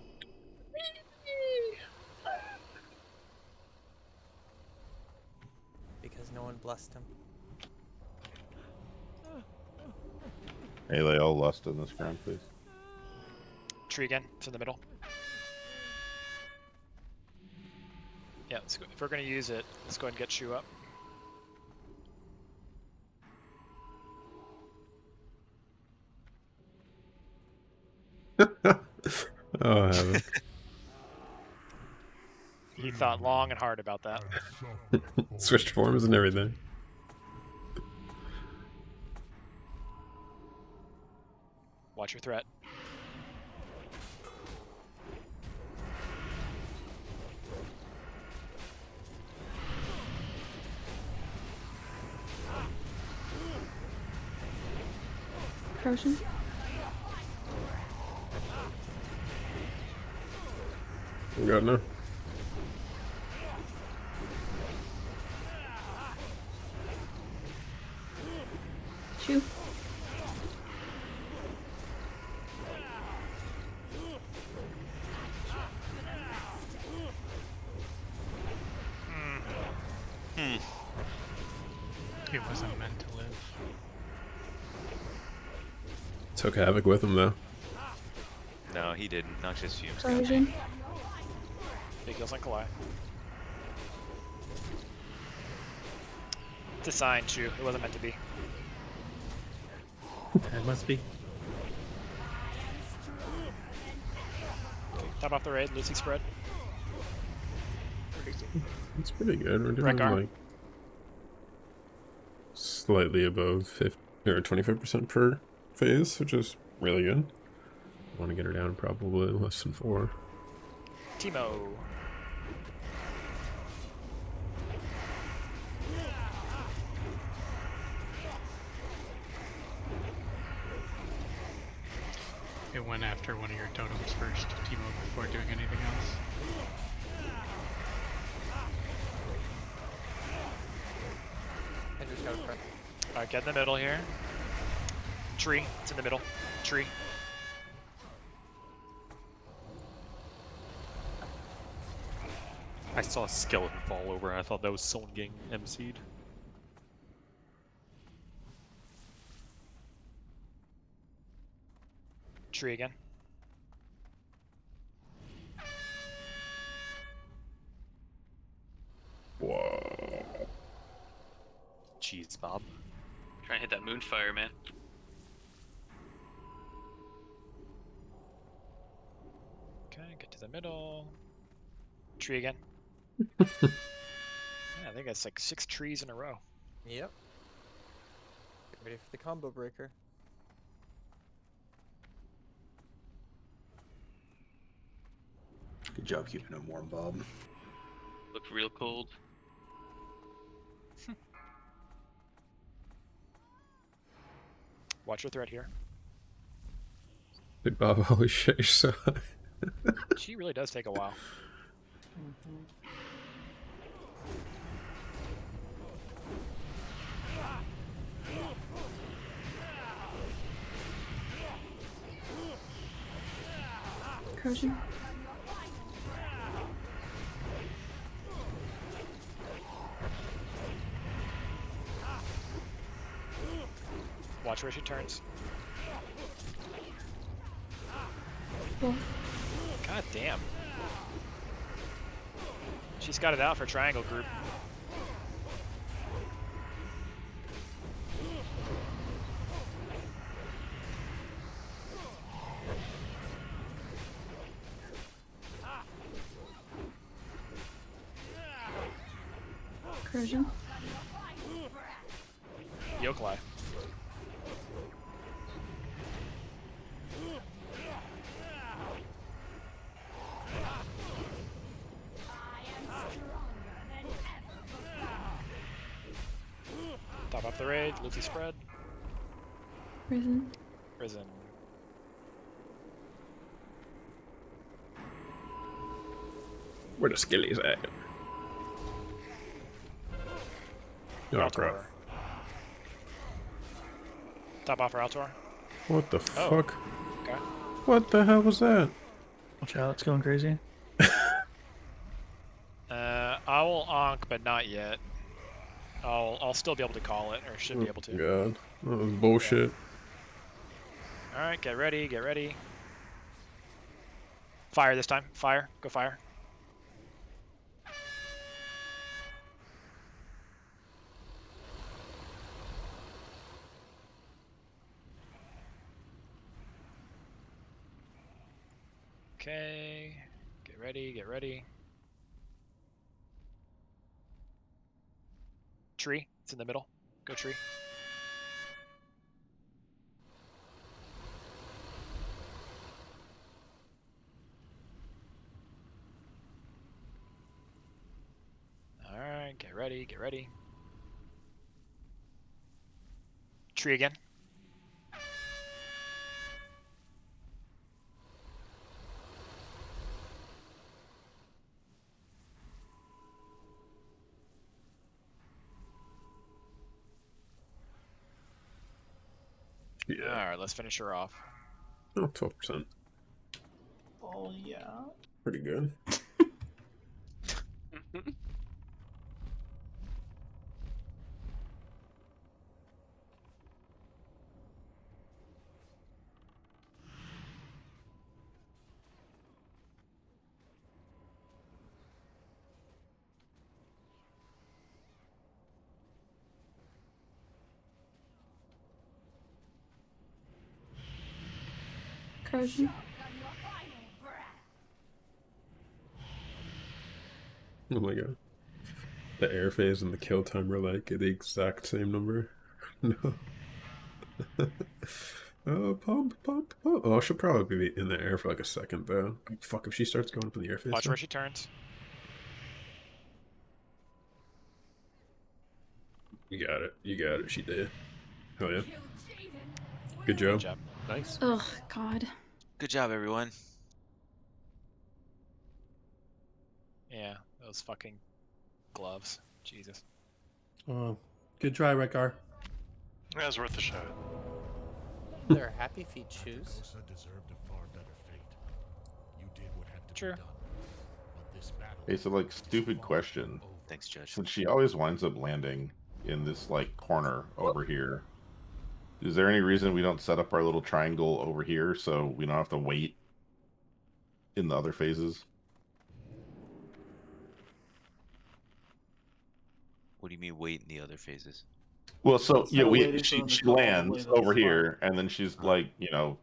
Speaker 17: Because no one blessed him.
Speaker 16: Hey, lay all lust in this ground, please.
Speaker 7: Tree again. It's in the middle. Yeah, let's go. If we're gonna use it, let's go ahead and get Chew up.
Speaker 3: Oh, heaven.
Speaker 7: He thought long and hard about that.
Speaker 3: Switched forms and everything.
Speaker 7: Watch your threat.
Speaker 10: Corrosion.
Speaker 3: We got no.
Speaker 10: Chew.
Speaker 1: He wasn't meant to live.
Speaker 3: Took havoc with him though.
Speaker 5: No, he didn't. Noxious Fumes got me.
Speaker 10: Corrosion.
Speaker 7: Big heals on Kalai. It's a sign, Chew. It wasn't meant to be.
Speaker 18: It must be.
Speaker 7: Okay, top off the raid. Lucy spread.
Speaker 3: It's pretty good. We're doing
Speaker 7: Wreck arm.
Speaker 3: like slightly above 50 or 25% per phase, which is really good. Want to get her down probably less than 4.
Speaker 7: Timo.
Speaker 1: It went after one of your totems first, Timo, before doing anything else.
Speaker 17: I just got a friend.
Speaker 7: Alright, get in the middle here. Tree. It's in the middle. Tree.
Speaker 2: I saw a skeleton fall over. I thought that was someone getting MC'd.
Speaker 7: Tree again.
Speaker 3: Whoa.
Speaker 2: Jeez, Bob.
Speaker 6: Try and hit that moonfire, man.
Speaker 7: Okay, get to the middle. Tree again. Yeah, I think that's like 6 trees in a row.
Speaker 17: Yep. Get ready for the combo breaker.
Speaker 13: Good job keeping him warm, Bob.
Speaker 6: Look real cold.
Speaker 7: Watch your threat here.
Speaker 3: Big Bob, holy shit, you're so high.
Speaker 7: She really does take a while.
Speaker 10: Corrosion.
Speaker 7: Watch where she turns.
Speaker 10: Wolf.
Speaker 7: God damn. She's got it out for triangle group.
Speaker 10: Corrosion.
Speaker 7: Yokelai. Top up the raid, Luffy spread.
Speaker 10: Risen.
Speaker 7: Risen.
Speaker 3: Where the skillies at? Oh crap.
Speaker 7: Top off for Altor.
Speaker 3: What the
Speaker 7: Oh.
Speaker 3: fuck?
Speaker 7: Okay.
Speaker 3: What the hell was that?
Speaker 8: Watch out, it's going crazy.
Speaker 7: I will onk, but not yet. I'll still be able to call it, or should be able to.
Speaker 3: God, that was bullshit.
Speaker 7: Alright, get ready, get ready. Fire this time. Fire. Go fire. Okay. Get ready, get ready. Tree. It's in the middle. Go tree. Alright, get ready, get ready. Tree again.
Speaker 3: Yeah.
Speaker 7: All right, let's finish her off.
Speaker 3: Oh, 12%.
Speaker 14: Oh yeah.
Speaker 3: Pretty good.
Speaker 10: Corrosion.
Speaker 3: Oh my god. The air phase and the kill time are like the exact same number. No. Oh, pump. Oh, she'll probably be in the air for like a second though. Fuck, if she starts going up in the air phase.
Speaker 7: Watch where she turns.
Speaker 3: You got it. She did. Hell yeah. Good job.
Speaker 7: Good job.
Speaker 2: Nice.
Speaker 10: Ugh, God.
Speaker 5: Good job, everyone.
Speaker 7: Yeah, those fucking gloves. Jesus.
Speaker 18: Oh, good try, Rekar.
Speaker 20: That was worth a shot.
Speaker 17: They're happy feet shoes.
Speaker 21: deserved a far better fate. You did what had to
Speaker 7: Sure.
Speaker 21: be done. But this battle
Speaker 16: Hey, so like, stupid question.
Speaker 5: Thanks, Judge.
Speaker 16: Since she always winds up landing in this like corner over here, is there any reason we don't set up our little triangle over here so we don't have to wait in the other phases?
Speaker 5: What do you mean wait in the other phases?
Speaker 16: Well, so
Speaker 14: Instead
Speaker 16: yeah,
Speaker 14: of
Speaker 16: we
Speaker 14: waiting for
Speaker 16: she
Speaker 14: them to
Speaker 16: she
Speaker 14: come all the way
Speaker 16: lands
Speaker 14: to the
Speaker 16: over
Speaker 14: spot.
Speaker 16: here, and then she's like, you know,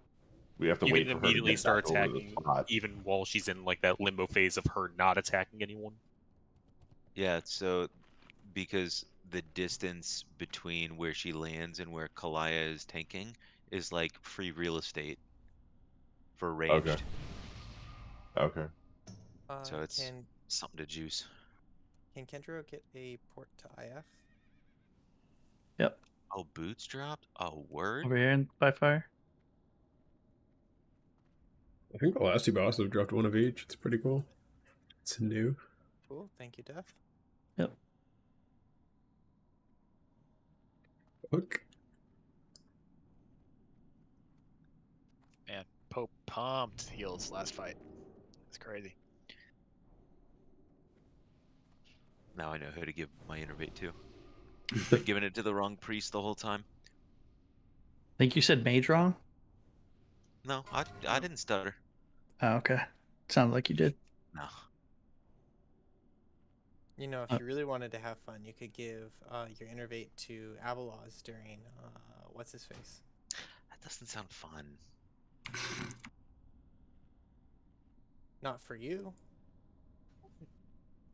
Speaker 16: we have to
Speaker 2: You
Speaker 16: wait
Speaker 2: can
Speaker 16: for her to
Speaker 2: immediately
Speaker 16: get
Speaker 2: start
Speaker 16: back over to the
Speaker 2: attacking,
Speaker 16: spot.
Speaker 2: even while she's in like that limbo phase of her not attacking anyone.
Speaker 5: Yeah, so because the distance between where she lands and where Kalaya is tanking is like free real estate for ranged.
Speaker 16: Okay.
Speaker 5: So it's
Speaker 17: Can
Speaker 5: something to juice.
Speaker 17: Kendra get a port to IF?
Speaker 8: Yep.
Speaker 5: Oh, boots dropped? Oh, word?
Speaker 8: Over here in by fire.
Speaker 3: I think the last two bosses have dropped one of each. It's pretty cool. It's new.
Speaker 17: Cool, thank you, Def.
Speaker 8: Yep.
Speaker 3: Look.
Speaker 7: Man, Pope pumped heals last fight. It's crazy.
Speaker 5: Now I know who to give my innervate to. Been giving it to the wrong priest the whole time.
Speaker 8: I think you said mage wrong.
Speaker 5: No, I didn't stutter.
Speaker 8: Oh, okay. Sounded like you did.
Speaker 5: No.
Speaker 17: You know, if you really wanted to have fun, you could give your innervate to Avalaz during what's his face.
Speaker 5: That doesn't sound fun.
Speaker 17: Not for you.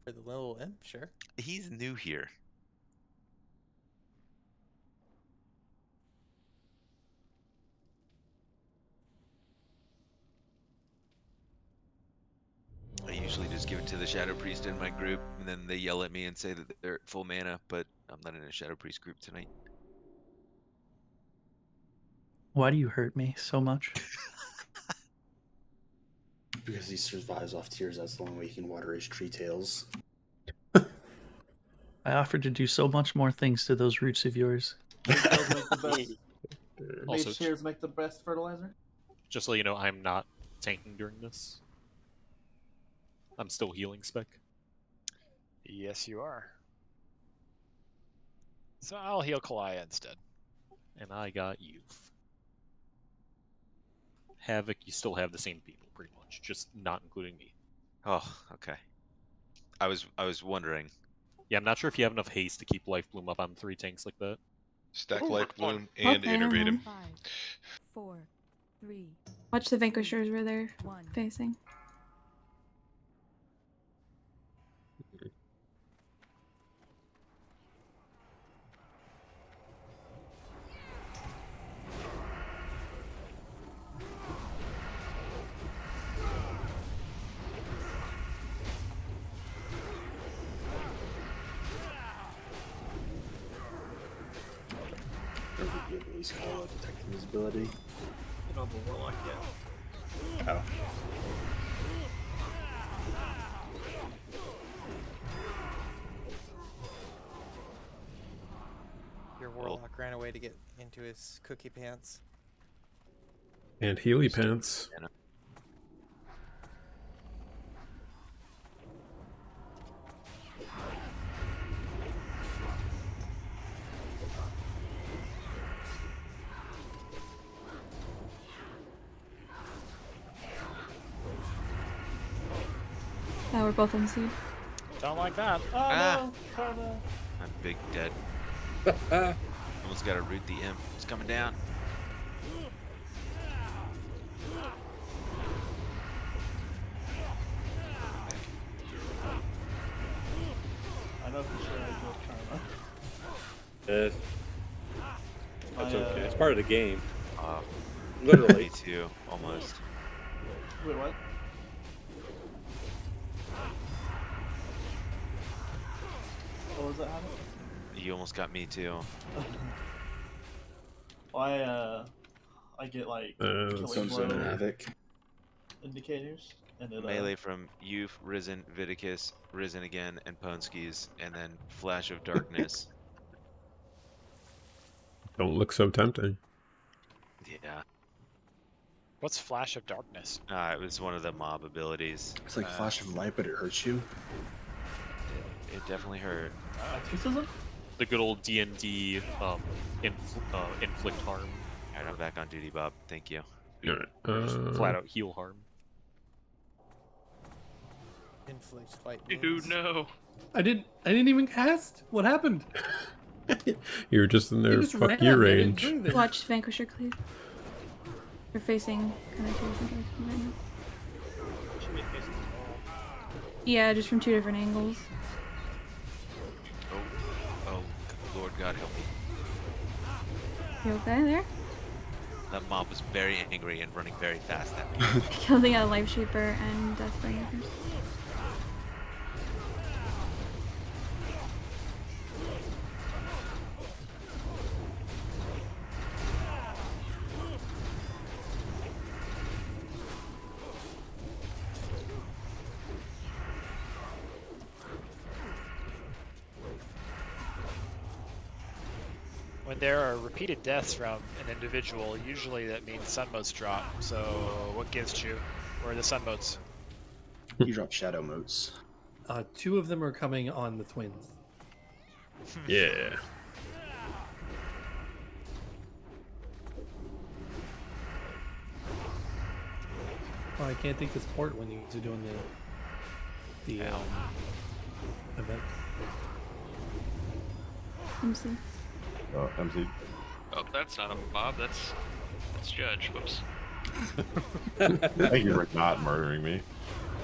Speaker 17: For the little imp, sure.
Speaker 5: He's new here. I usually just give it to the Shadow Priest in my group, and then they yell at me and say that they're at full mana, but I'm not in a Shadow Priest group tonight.
Speaker 8: Why do you hurt me so much?
Speaker 13: Because he survives off tears, that's the only way he can water his tree tails.
Speaker 8: I offered to do so much more things to those roots of yours.
Speaker 14: Make the best.
Speaker 2: Also,
Speaker 14: Mage tears make the best fertilizer.
Speaker 2: just so you know, I'm not tanking during this. I'm still healing spec.
Speaker 7: Yes, you are. So I'll heal Kalaya instead.
Speaker 2: And I got you. Havoc, you still have the same people, pretty much, just not including me.
Speaker 5: Oh, okay. I was wondering.
Speaker 2: Yeah, I'm not sure if you have enough haste to keep Life Bloom up on 3 tanks like that.
Speaker 15: Stack Life Bloom and innervate him.
Speaker 12: 5, 4, 3.
Speaker 10: Watch the Vanquishers where they're facing.
Speaker 13: Or we could at least call out detecting his ability.
Speaker 14: You don't have a warlock yet.
Speaker 13: Oh.
Speaker 17: Your warlock ran away to get into his cookie pants.
Speaker 3: And Healy pants.
Speaker 10: We're both on seed.
Speaker 7: Don't like that.
Speaker 14: Oh no, Karma.
Speaker 5: I'm big dead. Almost got to root the imp. It's coming down.
Speaker 14: I know for sure I drove Karma.
Speaker 9: Yes. That's
Speaker 14: I,
Speaker 9: okay. It's part of the game.
Speaker 5: Me
Speaker 9: Literally.
Speaker 5: too, almost.
Speaker 14: Wait, what? What was that happening?
Speaker 5: You almost got me too.
Speaker 14: Well, I get like killing
Speaker 13: Zone
Speaker 14: blow
Speaker 13: Havoc.
Speaker 14: indicators, and it
Speaker 5: Melee from Youth, Risen, Viticus, Risen again, and Poneskis, and then Flash of Darkness.
Speaker 3: Don't look so tempting.
Speaker 5: Yeah.
Speaker 7: What's Flash of Darkness?
Speaker 5: It was one of the mob abilities.
Speaker 13: It's like Flash of Light, but it hurts you.
Speaker 5: It definitely hurt.
Speaker 14: Exorcism?
Speaker 2: The good old D&D inflict harm.
Speaker 5: Alright, I'm back on duty, Bob. Thank you.
Speaker 2: Or just flat out heal harm.
Speaker 17: Inflict light
Speaker 6: Dude,
Speaker 17: wounds.
Speaker 6: no.
Speaker 18: I didn't even cast. What happened?
Speaker 3: You were just in their
Speaker 18: just
Speaker 3: fuck
Speaker 18: ran,
Speaker 3: you
Speaker 18: I didn't
Speaker 3: range.
Speaker 18: do anything.
Speaker 10: Watch Vanquisher Cleave. They're facing kind of two different directions right now.
Speaker 4: Should be facing the wall.
Speaker 10: Yeah, just from two different angles.
Speaker 5: Oh, Lord God help me.
Speaker 10: You okay there?
Speaker 5: That mob was very angry and running very fast at me.
Speaker 10: Killed the Life Shaper and Deathbringers.
Speaker 7: When there are repeated deaths from an individual, usually that means sun motes drop. So what gives you? Where are the sun motes?
Speaker 13: You drop shadow motes.
Speaker 18: 2 of them are coming on the twins.
Speaker 3: Yeah.
Speaker 18: Oh, I can't take this port when you guys are doing the event.
Speaker 10: MC.
Speaker 16: Oh, MC.
Speaker 6: Oh, that's not a mob. That's Judge. Whoops.
Speaker 16: Thank you for not murdering me.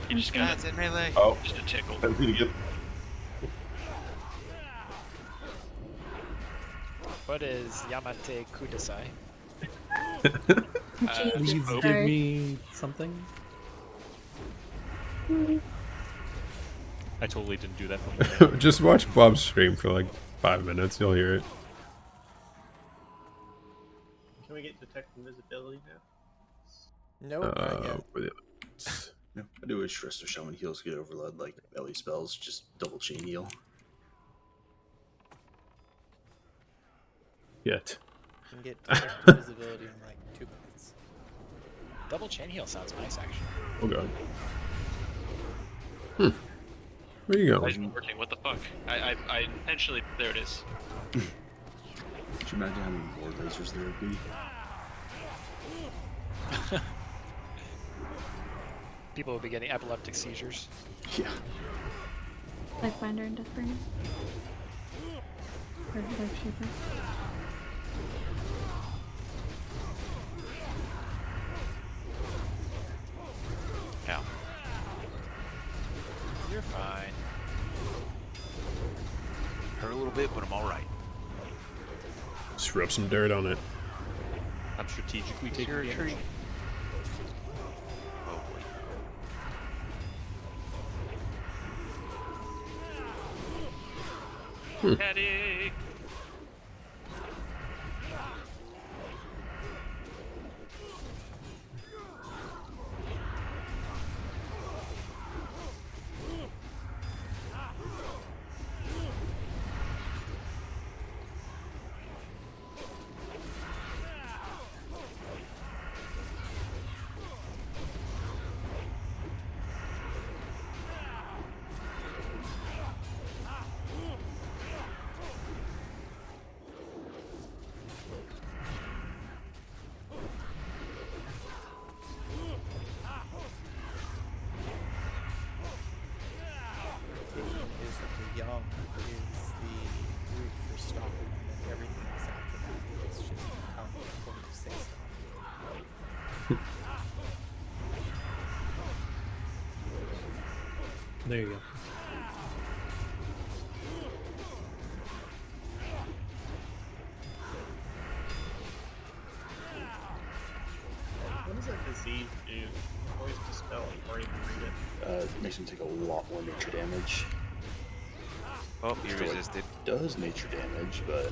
Speaker 6: You just got
Speaker 5: That's in melee.
Speaker 16: Oh,
Speaker 6: just a tickle.
Speaker 16: MC to get.
Speaker 7: What is Yamate Kudasai?
Speaker 18: Please give
Speaker 10: sorry.
Speaker 18: me something.
Speaker 2: I totally didn't do that from the
Speaker 3: Just watch Bob's stream for like 5 minutes. You'll hear it.
Speaker 4: Can we get detect invisibility now?
Speaker 17: Nope, not yet.
Speaker 3: Where the other-
Speaker 13: No, I do wish Resto Shaman heals get overload like Ellie spells, just double chain heal.
Speaker 3: Yet.
Speaker 17: You can get detect invisibility in like 2 minutes.
Speaker 7: Double chain heal sounds nice, actually.
Speaker 3: Oh god. Where you
Speaker 6: Why
Speaker 3: going?
Speaker 6: isn't it working? What the fuck? I intentionally. There it is.
Speaker 13: Could you imagine how many more lasers there would be?
Speaker 7: People will be getting epileptic seizures.
Speaker 13: Yeah.
Speaker 10: Lifebinder and Deathbringer. Or Life Shaper.
Speaker 5: Yeah.
Speaker 7: You're fine.
Speaker 5: Hurt a little bit, but I'm alright.
Speaker 3: Just rub some dirt on it.
Speaker 2: I'm strategically taking
Speaker 7: Your
Speaker 2: damage.
Speaker 7: tree.
Speaker 5: Oh boy.
Speaker 6: Daddy.
Speaker 18: There you go.
Speaker 4: What does that disease do? Always dispel it before you even read it.
Speaker 13: It makes him take a lot more nature damage.
Speaker 5: Oh, you
Speaker 13: Still,
Speaker 5: resisted.
Speaker 13: it does nature damage, but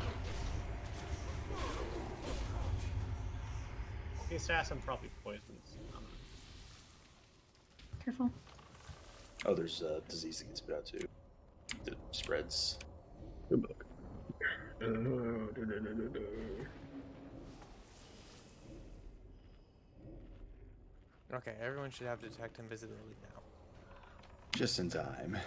Speaker 4: The assassin probably poisons.
Speaker 10: Careful.
Speaker 13: oh, there's a disease that gets spit out too. That spreads.
Speaker 3: Good book.
Speaker 17: Okay, everyone should have detect invisibility now.
Speaker 13: Just in time.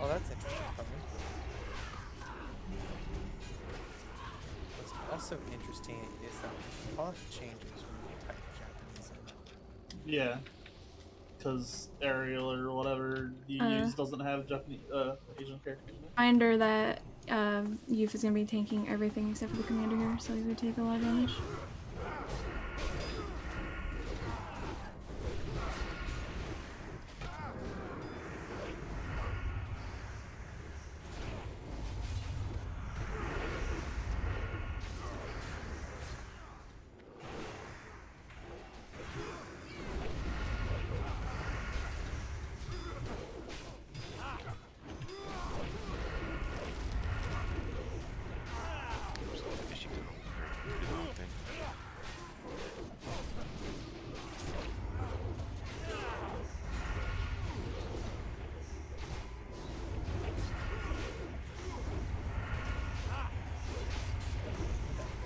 Speaker 17: Oh, that's interesting. What's also interesting is that the font changes when you type Japanese in.
Speaker 14: Yeah, because Arial or whatever you use doesn't have Japanese Asian characters in it.
Speaker 10: Reminder that Youth is going to be tanking everything except for the commander here, so he's going to take a lot of damage.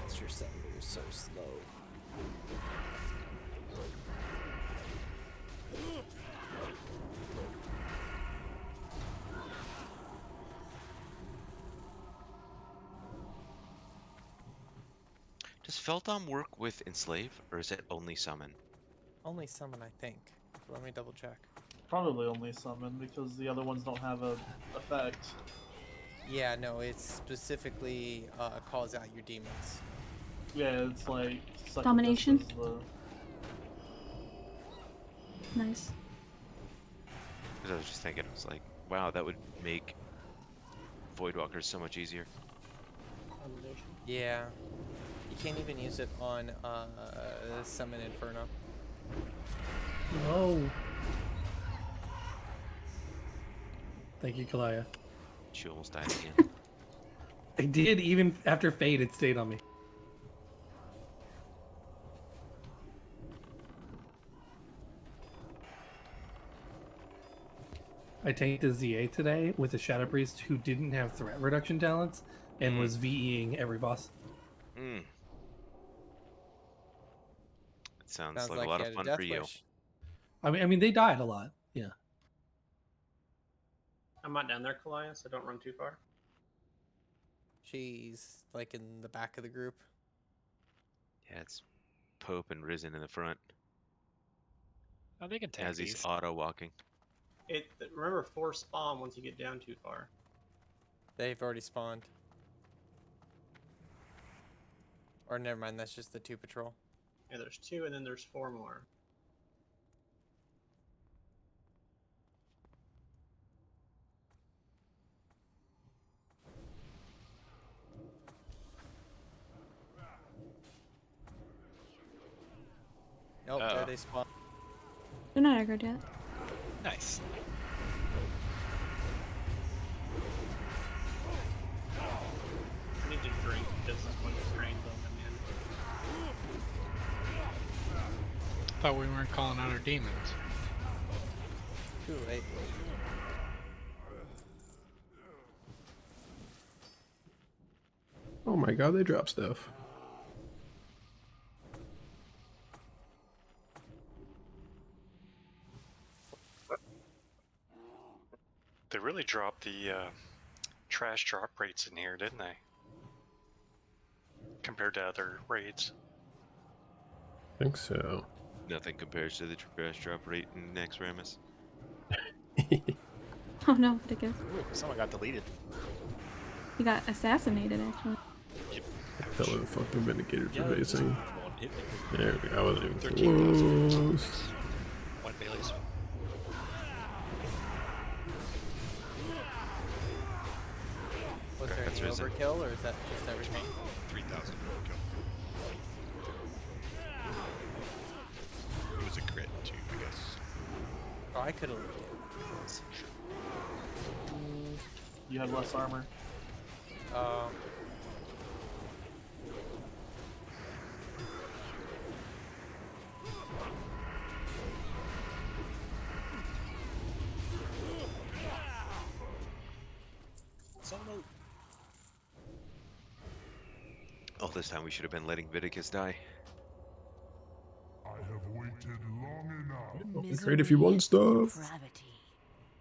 Speaker 17: That's your sender is so slow.
Speaker 5: Does Feldom work with Enslave, or is it only Summon?
Speaker 17: Only summon, I think. Let me double check.
Speaker 14: Probably only summon because the other ones don't have a effect.
Speaker 17: Yeah, no, it specifically calls out your demons.
Speaker 14: Yeah, it's like
Speaker 10: Domination?
Speaker 14: Succubus is the...
Speaker 10: Nice.
Speaker 5: Because I was just thinking, I was like, wow, that would make Voidwalkers so much easier.
Speaker 17: Yeah. You can't even use it on Summon Inferno.
Speaker 18: No. Thank you, Kalaya.
Speaker 5: She almost died again.
Speaker 18: I did, even after Fade, it stayed on me. I tanked a ZA today with a Shadow Priest who didn't have threat reduction talents and was VEing every boss.
Speaker 5: It sounds like a lot of fun for you.
Speaker 18: I mean, they died a lot. Yeah.
Speaker 4: I'm not down there, Kalaya, so don't run too far.
Speaker 17: She's like in the back of the group.
Speaker 5: Yeah, it's Pope and Risen in the front.
Speaker 7: Oh, they can tank
Speaker 5: As he's
Speaker 7: these.
Speaker 5: auto walking.
Speaker 4: Remember, 4 spawn once you get down too far.
Speaker 17: They've already spawned. Or never mind, that's just the 2 patrol.
Speaker 4: Yeah, there's 2 and then there's 4 more.
Speaker 17: Nope, there they spawn.
Speaker 10: They're not aggroed yet.
Speaker 7: Nice.
Speaker 4: I need to drink because when the trains will come in.
Speaker 1: Thought we weren't calling out our demons.
Speaker 17: Too late.
Speaker 3: Oh my god, they drop stuff.
Speaker 20: They really dropped the trash drop rates in here, didn't they? Compared to other raids.
Speaker 3: I think so.
Speaker 5: Nothing compares to the trash drop rate in Next Ramus.
Speaker 10: Oh no, ridiculous.
Speaker 7: Ooh, someone got deleted.
Speaker 10: He got assassinated, actually.
Speaker 3: Hell of the fuck the Vindicators are facing.
Speaker 2: One hit me.
Speaker 3: There we go. I wasn't even
Speaker 20: 13,000.
Speaker 3: close.
Speaker 20: One melee's.
Speaker 17: Was there
Speaker 5: That's
Speaker 17: any
Speaker 5: risen.
Speaker 17: overkill, or is that just everything?
Speaker 20: 3,000 overkill. It was a crit too, I guess.
Speaker 17: Oh, I could have.
Speaker 14: You have less armor.
Speaker 5: All this time we should have been letting Viticus die.
Speaker 21: I have waited long enough.
Speaker 3: Great if you want stuff.
Speaker 19: Depravity,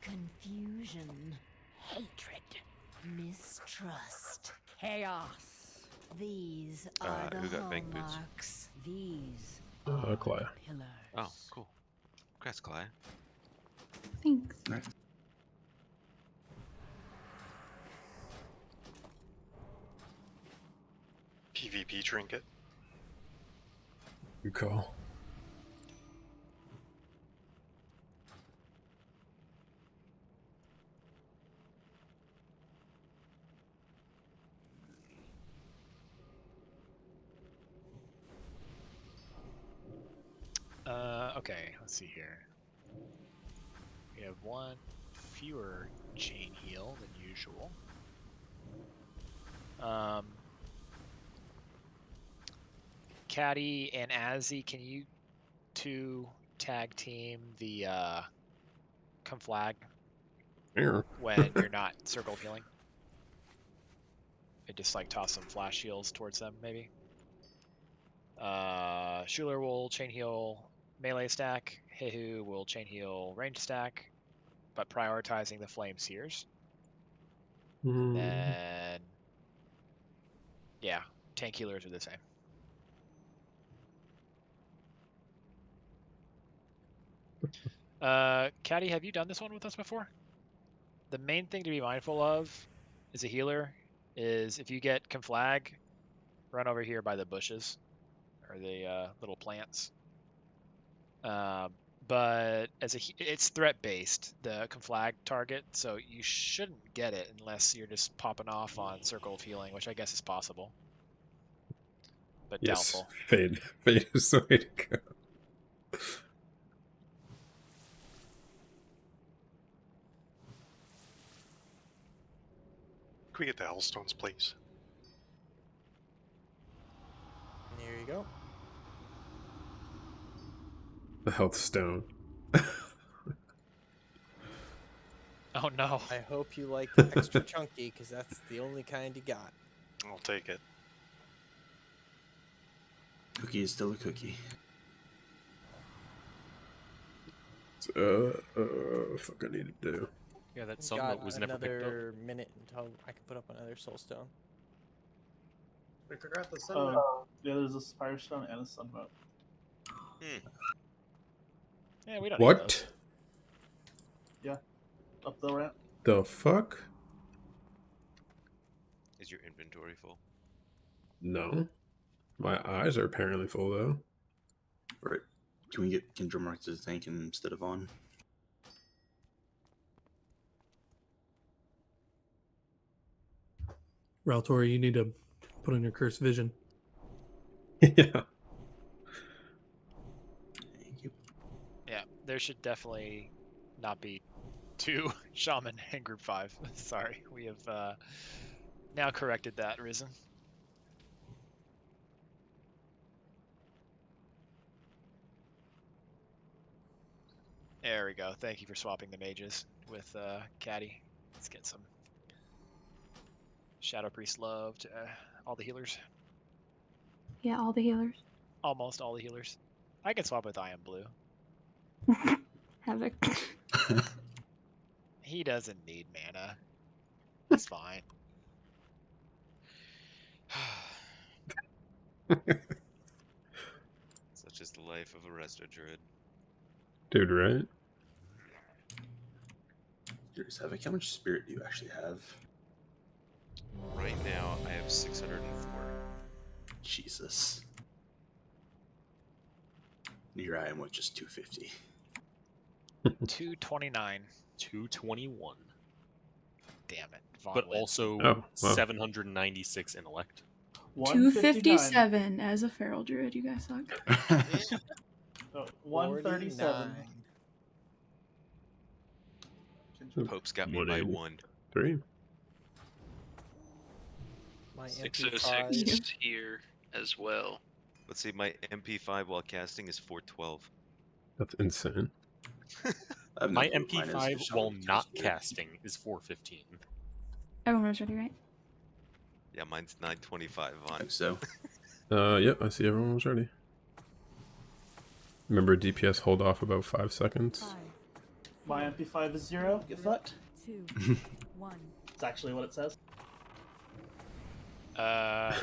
Speaker 19: confusion, hatred, mistrust, chaos. These are the
Speaker 5: who got bank boots?
Speaker 19: hallmarks. These
Speaker 3: Clay.
Speaker 19: pillars.
Speaker 5: Oh, cool. Congrats, Clay.
Speaker 10: Thanks.
Speaker 20: PvP trinket.
Speaker 3: Good call.
Speaker 7: Okay, let's see here. We have one fewer chain heal than usual. Caddy and Azzy, can you two tag team the come flag
Speaker 3: Here.
Speaker 7: when you're not circle healing? And just like toss some flash shields towards them, maybe. Schuler will chain heal melee stack. Hehu will chain heal range stack, but prioritizing the flame seers. Then, yeah, tank healers are the same. Caddy, have you done this one with us before? The main thing to be mindful of as a healer is if you get conflag, run over here by the bushes or the little plants. But as it's threat based, the conflag target, so you shouldn't get it unless you're just popping off on circle of healing, which I guess is possible, but
Speaker 3: Yes.
Speaker 7: doubtful.
Speaker 3: Fade is the way to go.
Speaker 20: Can we get the Hellstones, please?
Speaker 17: There you go.
Speaker 3: The health stone.
Speaker 7: Oh no.
Speaker 17: I hope you like the extra chunky, because that's the only kind you got.
Speaker 20: I'll take it.
Speaker 13: Cookie is still a cookie.
Speaker 3: Fuck I need to do.
Speaker 2: Yeah, that
Speaker 17: We've
Speaker 2: sun
Speaker 17: got
Speaker 2: mote was never picked up.
Speaker 17: another minute until I can put up another soulstone.
Speaker 4: We forgot the sun.
Speaker 14: Yeah, there's a Firestone and a Sunmote.
Speaker 7: Yeah, we don't.
Speaker 3: What?
Speaker 14: Yeah, up the ramp.
Speaker 3: The fuck?
Speaker 5: Is your inventory full?
Speaker 3: No. My eyes are apparently full though.
Speaker 13: Right. Can we get Kindra marked as a tank instead of on?
Speaker 18: Raltori, you need to put on your cursed vision.
Speaker 3: Yeah.
Speaker 7: Yeah, there should definitely not be two shaman in group 5. Sorry, we have now corrected that, Risen. There we go. Thank you for swapping the mages with Caddy. Let's get some Shadow Priest love to all the healers.
Speaker 10: Yeah, all the healers.
Speaker 7: Almost all the healers. I can swap with I Am Blue.
Speaker 10: Havoc.
Speaker 7: He doesn't need mana. He's fine.
Speaker 5: Such is the life of a resto druid.
Speaker 3: Dude, right?
Speaker 13: Curious, Havoc, how much spirit do you actually have?
Speaker 5: right now I have 604.
Speaker 13: Jesus. Here I am with just 250.
Speaker 7: 229.
Speaker 2: 221.
Speaker 7: Damn it. Vaughn
Speaker 2: But
Speaker 7: wins.
Speaker 2: also
Speaker 3: Oh, wow.
Speaker 2: 796 intellect.
Speaker 10: 257 as a feral druid. You guys suck.
Speaker 14: Oh, 137.
Speaker 5: Pope's got me by 1.
Speaker 3: 3.
Speaker 17: My
Speaker 6: 606 here as well.
Speaker 5: Let's see, my MP5 while casting is 412.
Speaker 3: That's insane.
Speaker 2: My MP5 while not casting is 415.
Speaker 10: Everyone was ready, right?
Speaker 5: Yeah, mine's 925 on.
Speaker 13: So.
Speaker 3: Yep, I see everyone was ready. Remember DPS hold off about 5 seconds.
Speaker 14: My MP5 is 0. Get fucked.
Speaker 19: 2, 1.
Speaker 14: It's actually what it says.
Speaker 3: The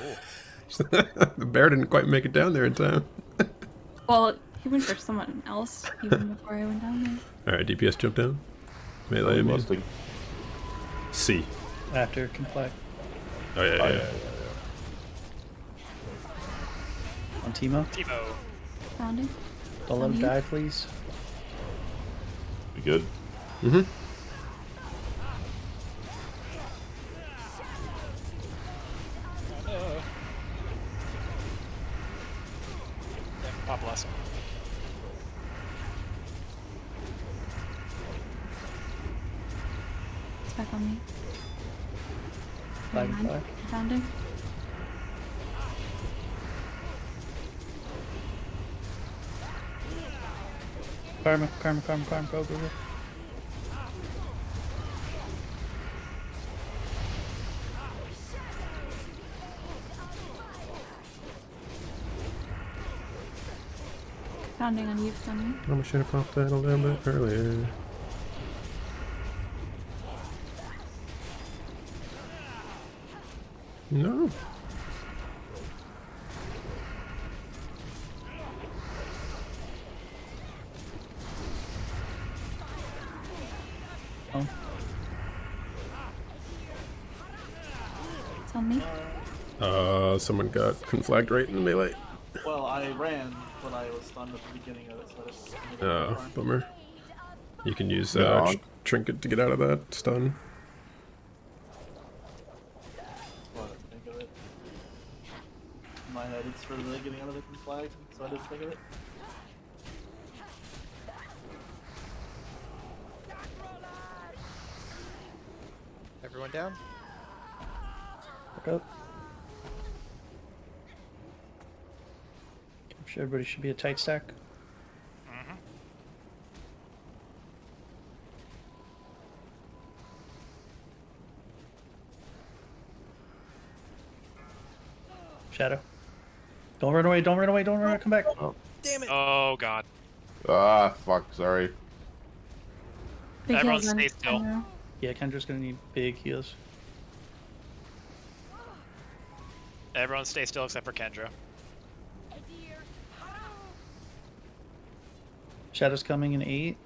Speaker 3: bear didn't quite make it down there in time.
Speaker 10: Well, he went for someone else even before I went down there.
Speaker 3: Alright, DPS jump down. Melee immune. C.
Speaker 8: After conflict.
Speaker 3: Oh yeah.
Speaker 8: On Timo.
Speaker 7: Timo.
Speaker 10: Founding.
Speaker 8: Don't let him die, please.
Speaker 16: We good?
Speaker 3: Mm-hmm.
Speaker 7: God bless him.
Speaker 10: It's back on me.
Speaker 8: Flag,
Speaker 10: Never mind.
Speaker 8: flag.
Speaker 10: Founding.
Speaker 8: Karma, go.
Speaker 10: Founding on you, Founding.
Speaker 3: I should have popped that a little bit earlier. No.
Speaker 8: Oh.
Speaker 10: It's on me.
Speaker 3: Someone got conflagged right in the melee.
Speaker 14: Well, I ran, but I was stunned at the beginning of it, so I didn't.
Speaker 3: Bummer. You can use
Speaker 16: No.
Speaker 3: trinket to get out of that stun.
Speaker 14: Well, I didn't think of it. In my head, it's for the getting out of the flag, so I didn't think of it.
Speaker 17: Everyone down?
Speaker 8: Back up. I'm sure everybody should be a tight stack. Shadow. Don't run away, come back.
Speaker 16: Oh.
Speaker 17: Damn it!
Speaker 7: Oh god.
Speaker 16: Ah, fuck, sorry.
Speaker 10: Big
Speaker 7: Everyone
Speaker 10: heals on
Speaker 7: stay still.
Speaker 10: Kendra.
Speaker 8: Yeah, Kendra's gonna need big heals.
Speaker 7: Everyone stay still except for Kendra.
Speaker 8: Shadow's coming in 8.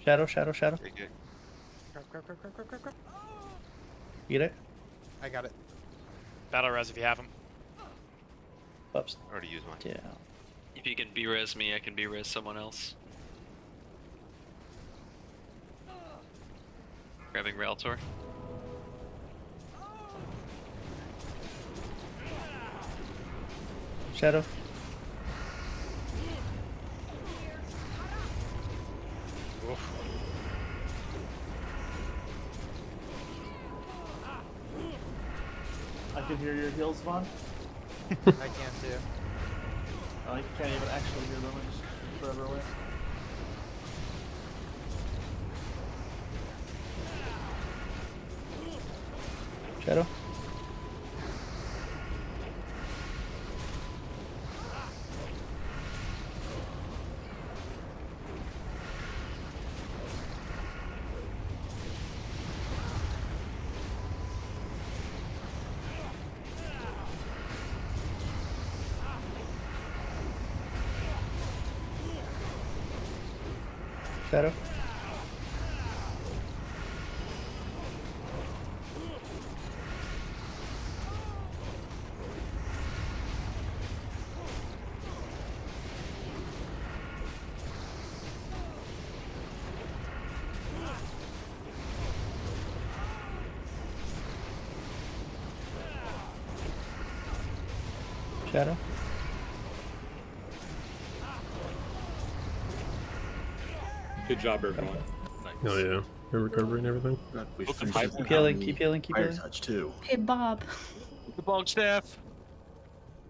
Speaker 8: Shadow.
Speaker 5: Okay, good.
Speaker 17: Grab.
Speaker 8: Get it?
Speaker 17: I got it.
Speaker 7: Battle res if you have them.
Speaker 8: Ups.
Speaker 5: Already used mine.
Speaker 8: Down.
Speaker 6: If you can B-res me, I can B-res someone else. Grabbing Raltor.
Speaker 8: Shadow.
Speaker 7: Oof.
Speaker 14: I can hear your heals, Vaughn.
Speaker 17: I can too.
Speaker 14: Oh, I can't even actually hear them. I just forever away.
Speaker 8: Shadow. Shadow. Shadow.
Speaker 9: Good job, everyone.
Speaker 3: Oh yeah, your recovery and everything.
Speaker 13: We
Speaker 2: Look,
Speaker 13: finished
Speaker 2: I-
Speaker 13: with
Speaker 8: Keep healing,
Speaker 13: the
Speaker 8: keep healing, keep
Speaker 13: fire
Speaker 8: healing.
Speaker 13: touch too.
Speaker 10: Hey, Bob.
Speaker 2: The bog staff.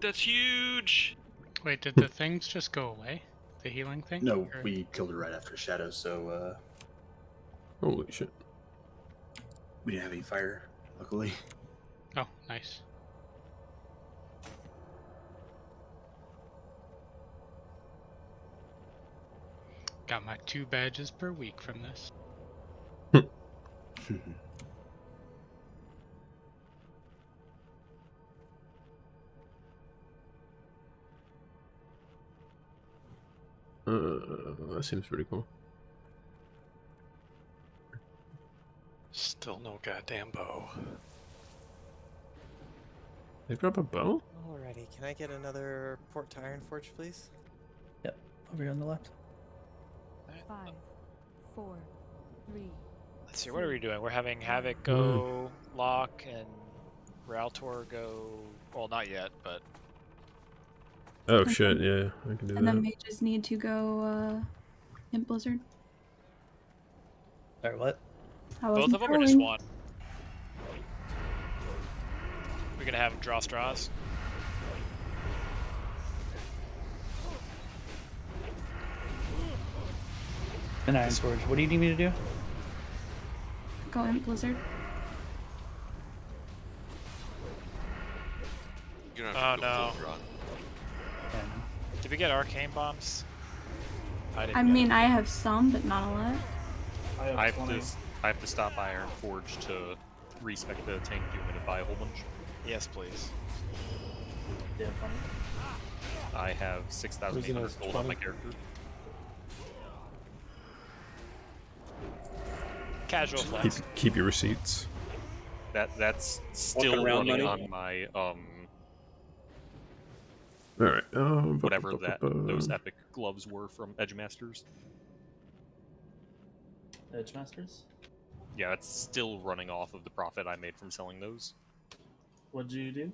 Speaker 6: That's huge.
Speaker 1: Wait, did the things just go away? The healing thing?
Speaker 13: No,
Speaker 1: Or-
Speaker 13: we killed it right after Shadow, so
Speaker 3: Holy shit.
Speaker 13: we didn't have any fire, luckily.
Speaker 1: Oh, nice. Got my 2 badges per week from this.
Speaker 3: That seems pretty cool.
Speaker 20: Still no goddamn bow.
Speaker 3: They drop a bow?
Speaker 17: Alrighty, can I get another port to Iron Forge, please?
Speaker 8: Yep, over here on the left.
Speaker 12: 5, 4, 3.
Speaker 7: Let's see, what are we doing? We're having Havoc go, Locke, and Raltor go. Well, not yet, but.
Speaker 3: Oh shit, yeah, I can do
Speaker 10: And then
Speaker 3: that.
Speaker 10: we just need to go Imp Blizzard.
Speaker 8: Sorry, what?
Speaker 7: Both of them or just one? We're gonna have them draw straws.
Speaker 8: An Iron Forge. What do you need me to do?
Speaker 10: Go Imp Blizzard.
Speaker 15: You're
Speaker 7: Oh no. Did we get arcane bombs?
Speaker 10: I mean, I have some, but not a lot.
Speaker 2: I have to stop Iron Forge to respec the tank. Do you want me to buy a whole bunch?
Speaker 7: Yes, please.
Speaker 14: Yeah, funny.
Speaker 2: I have 6,800 gold on my character.
Speaker 7: Casual flex.
Speaker 3: Keep your receipts.
Speaker 2: That's still
Speaker 9: around
Speaker 2: running
Speaker 9: money?
Speaker 2: on my
Speaker 3: Alright,
Speaker 2: whatever those epic gloves were from Edgemasters.
Speaker 14: Edgemasters?
Speaker 2: Yeah, it's still running off of the profit I made from selling those.
Speaker 14: What'd you do?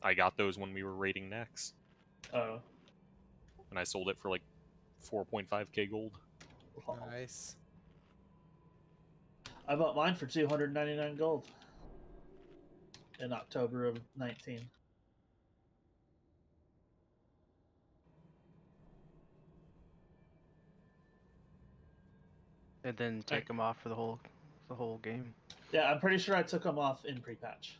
Speaker 2: I got those when we were raiding Nex,
Speaker 14: Oh.
Speaker 2: and I sold it for like 4.5k gold.
Speaker 17: Nice.
Speaker 14: I bought mine for 299 gold in October of 19.
Speaker 11: And then take them off for the whole game.
Speaker 14: Yeah, I'm pretty sure I took them off in pre-patch.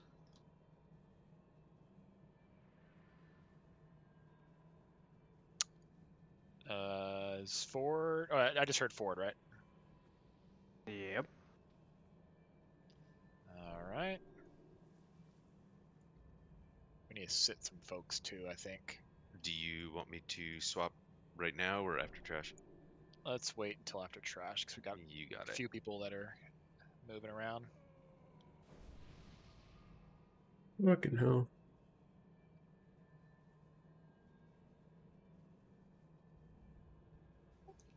Speaker 7: Is Ford? Oh, I just heard Ford, right?
Speaker 11: Yep.
Speaker 7: All right. We need to sit some folks too, I think.
Speaker 5: Do you want me to swap right now or after trash?
Speaker 7: Let's wait until after trash because we got a few people that are moving around.
Speaker 3: Fucking hell.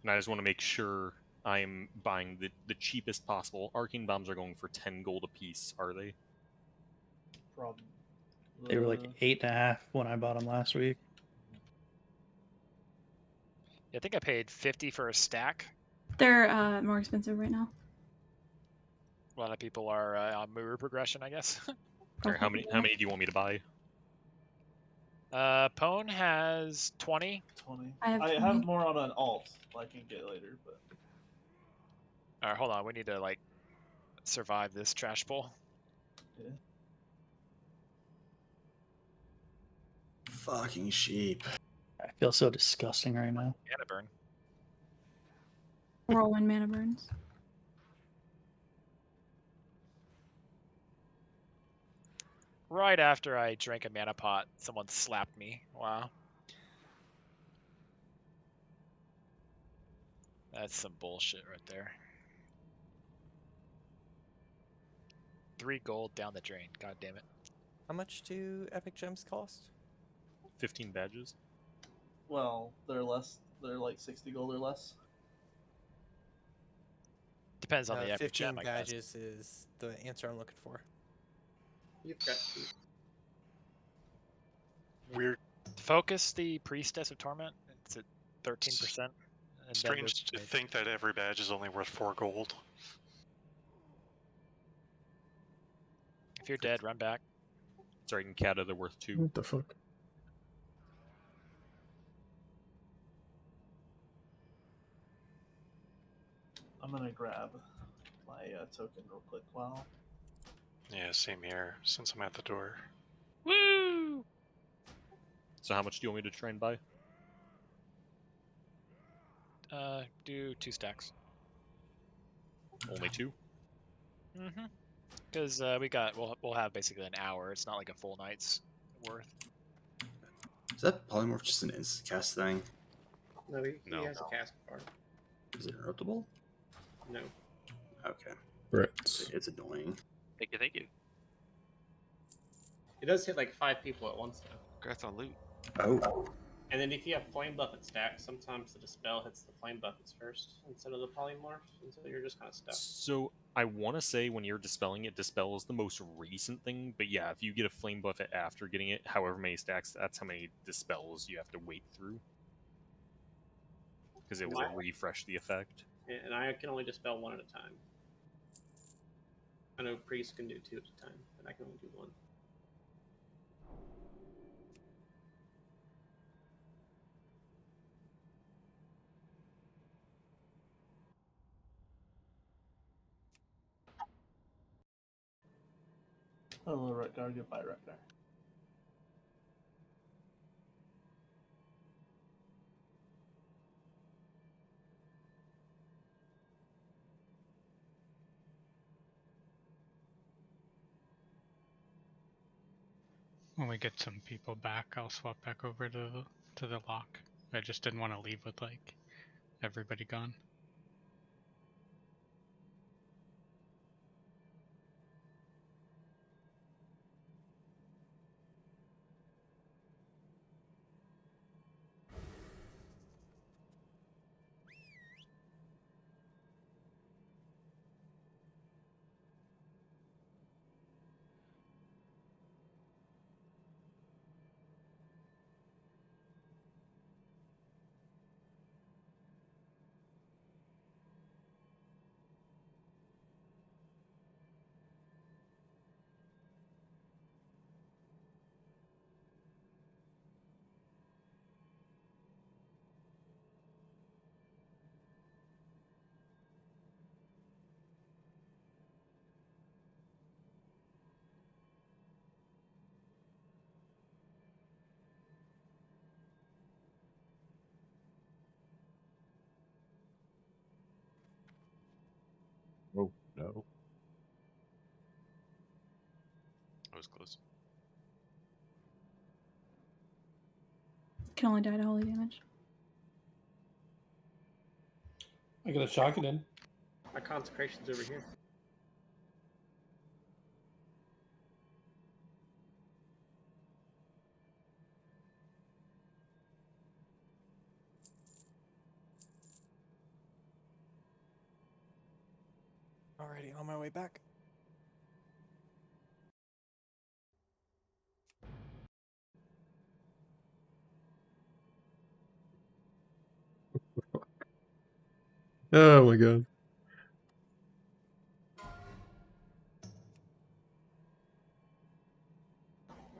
Speaker 2: And I just want to make sure I'm buying the cheapest possible. Arcane bombs are going for 10 gold a piece, are they?
Speaker 14: Problem.
Speaker 8: They were like 8.5 when I bought them last week.
Speaker 7: Yeah, I think I paid 50 for a stack.
Speaker 10: They're more expensive right now.
Speaker 7: A lot of people are on Muru progression, I guess.
Speaker 2: Or how many do you want me to buy?
Speaker 7: Pone has 20.
Speaker 14: 20.
Speaker 10: I have
Speaker 14: I
Speaker 10: 20.
Speaker 14: have more on an alt I can get later, but
Speaker 7: All right, hold on. We need to like survive this trash pull.
Speaker 14: yeah.
Speaker 13: Fucking sheep.
Speaker 8: I feel so disgusting right now.
Speaker 7: Mana burn.
Speaker 10: Whirlwind mana burns.
Speaker 7: Right after I drank a mana pot, someone slapped me. Wow. That's some bullshit right there. 3 gold down the drain. God damn it.
Speaker 17: How much do epic gems cost?
Speaker 2: 15 badges.
Speaker 14: Well, they're less. They're like 60 gold or less.
Speaker 7: Depends on the epic
Speaker 17: 15
Speaker 7: gem, I guess.
Speaker 17: badges is the answer I'm looking for.
Speaker 4: You've got
Speaker 20: weird.
Speaker 7: Focus the Priestess of Torment. It's at 13%.
Speaker 20: Strange to think that every badge is only worth 4 gold.
Speaker 7: If you're dead, run back.
Speaker 2: Sorry, in Kata they're worth 2.
Speaker 3: What the fuck?
Speaker 14: I'm gonna grab my token real quick while.
Speaker 20: Yeah, same here, since I'm at the door.
Speaker 7: Woo!
Speaker 2: So how much do you want me to try and buy?
Speaker 7: Do 2 stacks.
Speaker 2: Only 2?
Speaker 7: Mm-hmm. Because we'll have basically an hour. It's not like a full night's worth.
Speaker 13: Is that polymorph just an instant cast thing?
Speaker 4: No, he has a cast card.
Speaker 13: Is it interruptible?
Speaker 4: No.
Speaker 13: Okay.
Speaker 3: Right.
Speaker 13: It's annoying.
Speaker 6: Thank you, thank you.
Speaker 4: It does hit like 5 people at once though.
Speaker 5: Congrats on loot.
Speaker 13: Oh.
Speaker 4: And then if you have flame buffet stacks, sometimes the dispel hits the flame buffets first instead of the polymorph, and so you're just kind of stuck.
Speaker 2: So I want to say when you're dispelling it, dispel is the most recent thing. But yeah, if you get a flame buffet after getting it, however many stacks, that's how many dispels you have to wait through. Because it will refresh the effect.
Speaker 4: And I can only dispel 1 at a time. I know priests can do 2 at a time, but I can only do 1.
Speaker 14: Hello, Rutgar. Goodbye, Rutgar.
Speaker 1: When we get some people back, I'll swap back over to the lock. I just didn't want to leave with like everybody gone.
Speaker 16: Oh no.
Speaker 5: That was close.
Speaker 10: Can only die to holy damage.
Speaker 18: I got a shock it in.
Speaker 4: My consecration's over here.
Speaker 17: Alrighty, on my way back.
Speaker 3: Oh my god.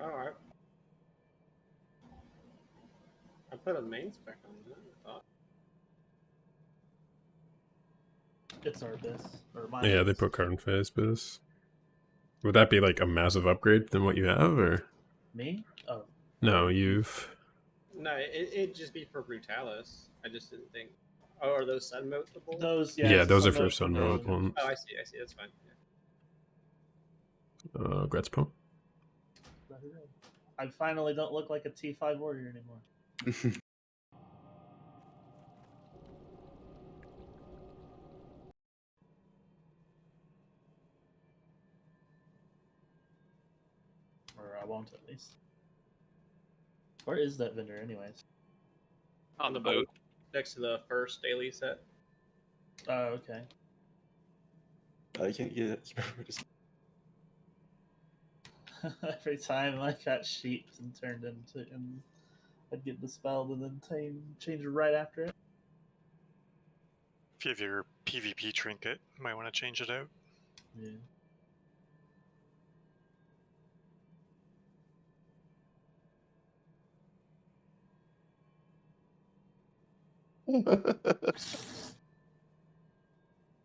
Speaker 4: Alright. I put a main spec on that, I thought.
Speaker 14: It's our Abyss. Or my
Speaker 3: Yeah, they
Speaker 14: Abyss.
Speaker 3: put Card Phase, but would that be like a massive upgrade than what you have, or
Speaker 14: Me? Oh.
Speaker 3: no? You've
Speaker 4: No, it'd just be for Brutalis. I just didn't think. Oh, are those sunmotable?
Speaker 14: Those,
Speaker 3: yeah,
Speaker 14: it's
Speaker 3: those are
Speaker 14: some
Speaker 3: for
Speaker 14: of
Speaker 3: Sun
Speaker 14: the-
Speaker 3: Mode ones.
Speaker 4: Oh, I see, that's fine. Yeah.
Speaker 3: Gretz Pump.
Speaker 14: I finally don't look like a T5 warrior anymore. Or I won't, at least. Where is that vendor, anyways?
Speaker 6: On the boat.
Speaker 4: Next to the first daily set.
Speaker 14: Oh, okay.
Speaker 13: I can't get it.
Speaker 14: Every time I got sheep and turned into, and I'd get dispelled and then change it right after it.
Speaker 20: If you have your PvP trinket, you might want to change it out.
Speaker 14: Yeah.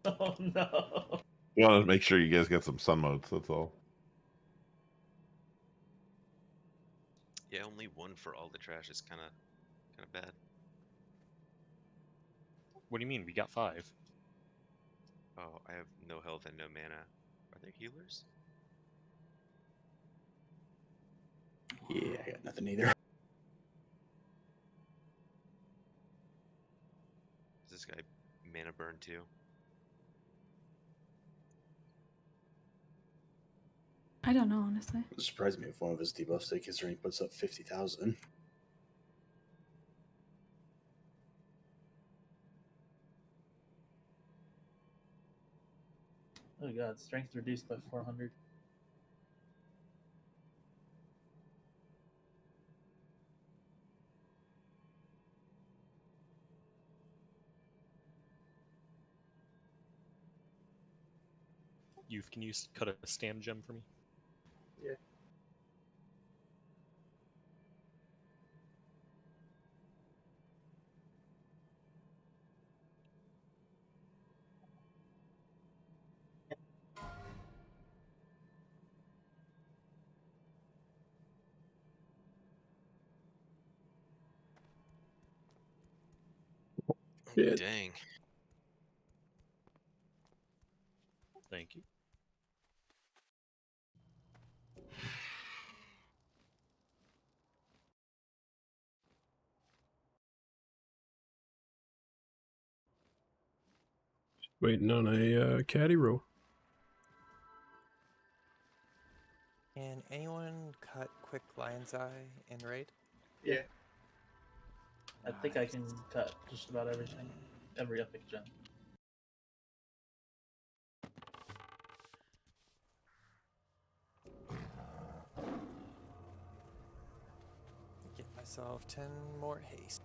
Speaker 14: Oh no.
Speaker 16: We want to make sure you guys get some sun modes. That's all.
Speaker 5: Yeah, only one for all the trash is kind of bad.
Speaker 2: What do you mean? We got 5.
Speaker 5: Oh, I have no health and no mana. Are there healers?
Speaker 13: Yeah, I got nothing either.
Speaker 5: Is this guy mana burn too?
Speaker 10: I don't know, honestly.
Speaker 13: It surprised me if one of his debuffs take his rank puts up 50,000.
Speaker 14: Oh god, strength reduced by 400.
Speaker 2: Youth, can you cut a stam gem for me?
Speaker 4: Yeah.
Speaker 3: Yeah.
Speaker 5: Dang.
Speaker 2: Thank you.
Speaker 3: Waiting on a caddy roll.
Speaker 17: Can anyone cut quick lion's eye in raid?
Speaker 4: Yeah.
Speaker 14: I think I can cut just about everything. Every epic gem.
Speaker 17: Get myself 10 more haste.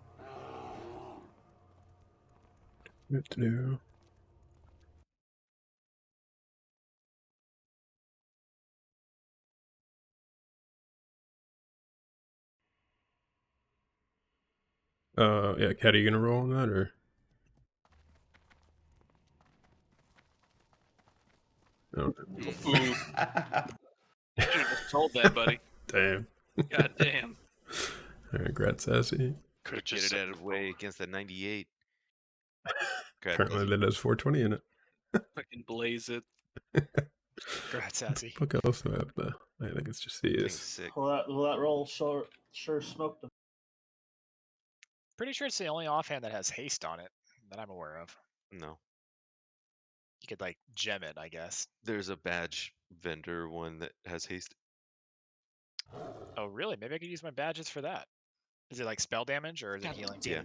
Speaker 3: What to do? Yeah, caddy, you gonna roll on that or? No.
Speaker 6: Ooh. Should've just told that, buddy.
Speaker 3: Damn.
Speaker 6: God damn.
Speaker 3: Alright, Grat Sassy.
Speaker 20: Could
Speaker 5: Get it out of the way against that 98.
Speaker 3: Currently that has 420 in it.
Speaker 6: Fucking blaze it.
Speaker 7: Congrats, Sassy.
Speaker 3: What else do I have there? I think it's just CS.
Speaker 5: Sick.
Speaker 14: Will that roll sure smoked him.
Speaker 7: Pretty sure it's the only offhand that has haste on it that I'm aware of.
Speaker 5: No.
Speaker 7: You could like gem it, I guess.
Speaker 5: There's a badge vendor one that has haste.
Speaker 7: Oh, really? Maybe I could use my badges for that. Is it like spell damage or is it
Speaker 2: God
Speaker 7: healing?
Speaker 5: Yeah.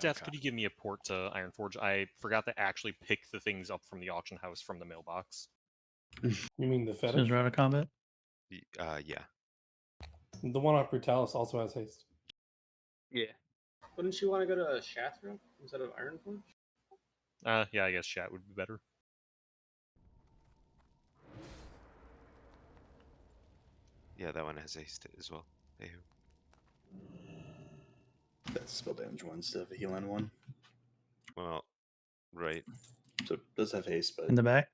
Speaker 2: Death,
Speaker 7: Okay.
Speaker 2: could you give me a port to Ironforge? I forgot to actually pick the things up from the auction house from the mailbox.
Speaker 18: You mean the
Speaker 8: Does
Speaker 18: fetish?
Speaker 8: Rata Combat?
Speaker 5: Yeah.
Speaker 18: The one off Brutalis also has haste.
Speaker 6: Yeah.
Speaker 4: Wouldn't you want to go to Shathra instead of Ironforge?
Speaker 2: Yeah, I guess chat would be better.
Speaker 5: Yeah, that one has haste as well. Hey,
Speaker 13: That's a spell damage one instead of a healing one.
Speaker 5: well, right.
Speaker 13: So it does have haste, but
Speaker 8: In the back?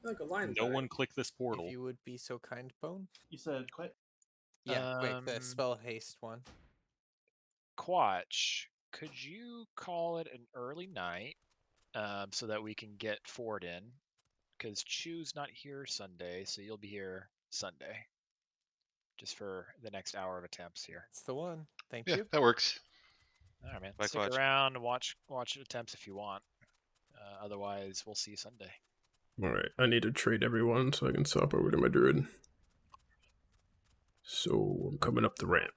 Speaker 4: Like a lion's
Speaker 2: No
Speaker 4: eye.
Speaker 2: one click this portal.
Speaker 17: If you would be so kind, Bone.
Speaker 14: You said quick?
Speaker 17: Yeah, quick. The
Speaker 7: Um,
Speaker 17: spell haste one.
Speaker 7: Quatch, could you call it an early night so that we can get Ford in? Because Chew's not here Sunday, so you'll be here Sunday. Just for the next hour of attempts here.
Speaker 17: That's the one. Thank
Speaker 15: Yeah,
Speaker 17: you.
Speaker 15: that works.
Speaker 7: All right, man.
Speaker 5: Bye,
Speaker 7: Stick
Speaker 5: Quatch.
Speaker 7: around and watch attempts if you want. Otherwise, we'll see you Sunday.
Speaker 3: Alright, I need to trade everyone so I can swap over to my druid. So I'm coming up the ramp.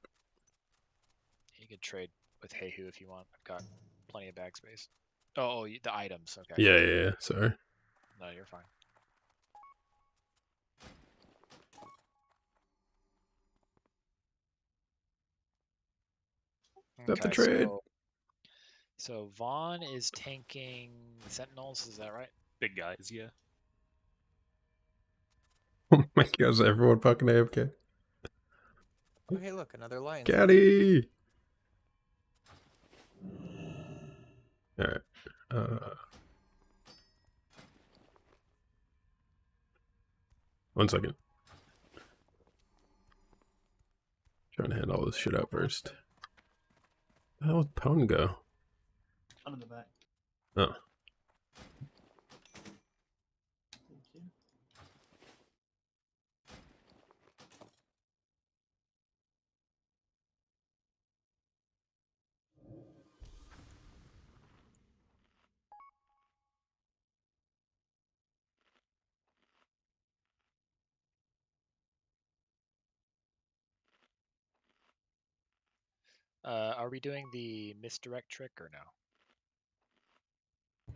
Speaker 7: You could trade with Heihu if you want. I've got plenty of bag space. Oh, the items. Okay.
Speaker 3: Yeah, sorry.
Speaker 7: No, you're fine.
Speaker 3: That's the trade.
Speaker 7: So Vaughn is tanking Sentinels, is that right?
Speaker 2: Big guys, yeah.
Speaker 3: Oh my gosh, everyone fucking AFK.
Speaker 17: Oh, hey, look, another lion.
Speaker 3: Caddy! Alright. One second. Trying to handle all this shit out first. How did Pwn go?
Speaker 14: I'm in the back.
Speaker 3: Oh.
Speaker 14: Thank you.
Speaker 7: Are we doing the misdirect trick or no?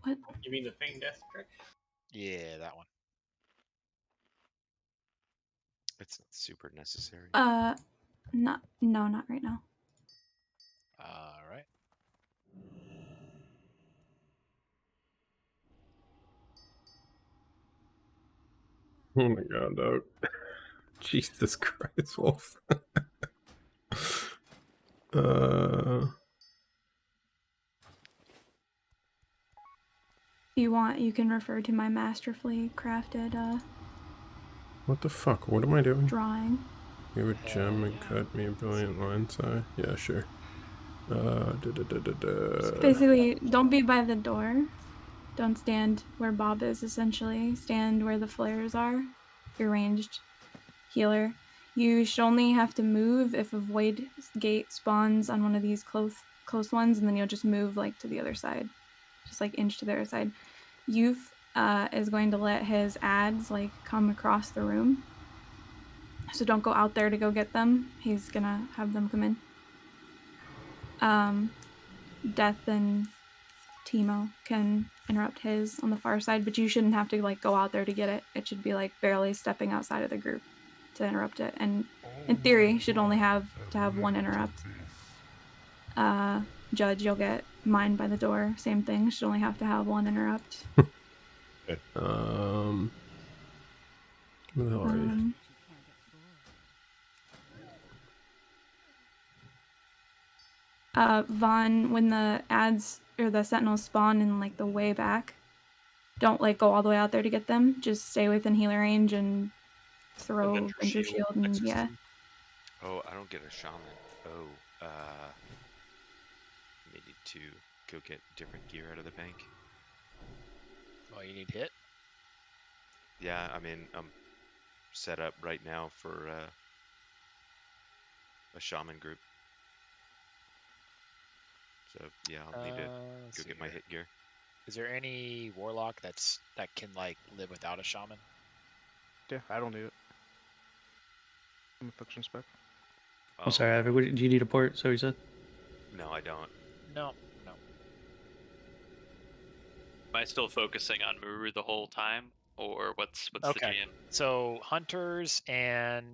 Speaker 10: What?
Speaker 4: You mean the feign death trick?
Speaker 7: Yeah, that one.
Speaker 5: It's not super necessary.
Speaker 10: No, not right now.
Speaker 7: All right.
Speaker 3: Oh my god, dog. Jesus Christ, Wolf.
Speaker 10: If you want, you can refer to my masterfully crafted
Speaker 3: What the fuck? What am I doing?
Speaker 10: drawing.
Speaker 3: Give a gem and cut me a brilliant line side. Yeah, sure.
Speaker 10: Basically, don't be by the door. Don't stand where Bob is, essentially. Stand where the flares are. Your ranged healer. You should only have to move if a void gate spawns on one of these close ones, and then you'll just move like to the other side. Just like inch to the other side. Youth is going to let his ads like come across the room. So don't go out there to go get them. He's gonna have them come in. Death and Timo can interrupt his on the far side, but you shouldn't have to like go out there to get it. It should be like barely stepping outside of the group to interrupt it. And in theory, should only have to have one interrupt. Judge, you'll get mined by the door. Same thing. Should only have to have one interrupt.
Speaker 3: Where the hell are you?
Speaker 10: Vaughn, when the ads or the sentinels spawn in like the way back, don't like go all the way out there to get them. Just stay within healer range and throw Avenger Shield and yeah.
Speaker 5: Oh, I don't get a shaman. Oh, may need to go get different gear out of the bank.
Speaker 7: Oh, you need hit?
Speaker 5: Yeah, I mean, I'm set up right now for a shaman group. So yeah, I'll need to go get my hit gear.
Speaker 7: Is there any warlock that can like live without a shaman?
Speaker 11: Yeah, I don't need it. I'm a fiction spec.
Speaker 8: I'm sorry, Ivy. Do you need a port? So you said?
Speaker 5: No, I don't.
Speaker 7: No.
Speaker 6: Am I still focusing on Muru the whole time, or what's the
Speaker 7: Okay.
Speaker 6: jam?
Speaker 7: So hunters and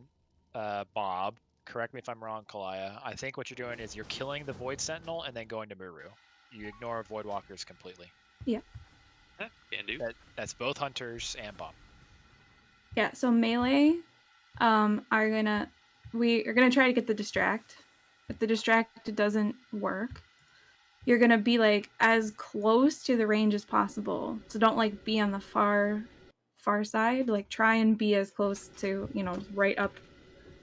Speaker 7: Bob, correct me if I'm wrong, Kalaya. I think what you're doing is you're killing the Void Sentinel and then going to Muru. You ignore Void Walkers completely.
Speaker 10: Yeah.
Speaker 6: Can do.
Speaker 7: That's both hunters and Bob.
Speaker 10: Yeah, so melee we're gonna try to get the distract. If the distract doesn't work, you're gonna be like as close to the range as possible. So don't like be on the far side. Like try and be as close to, right up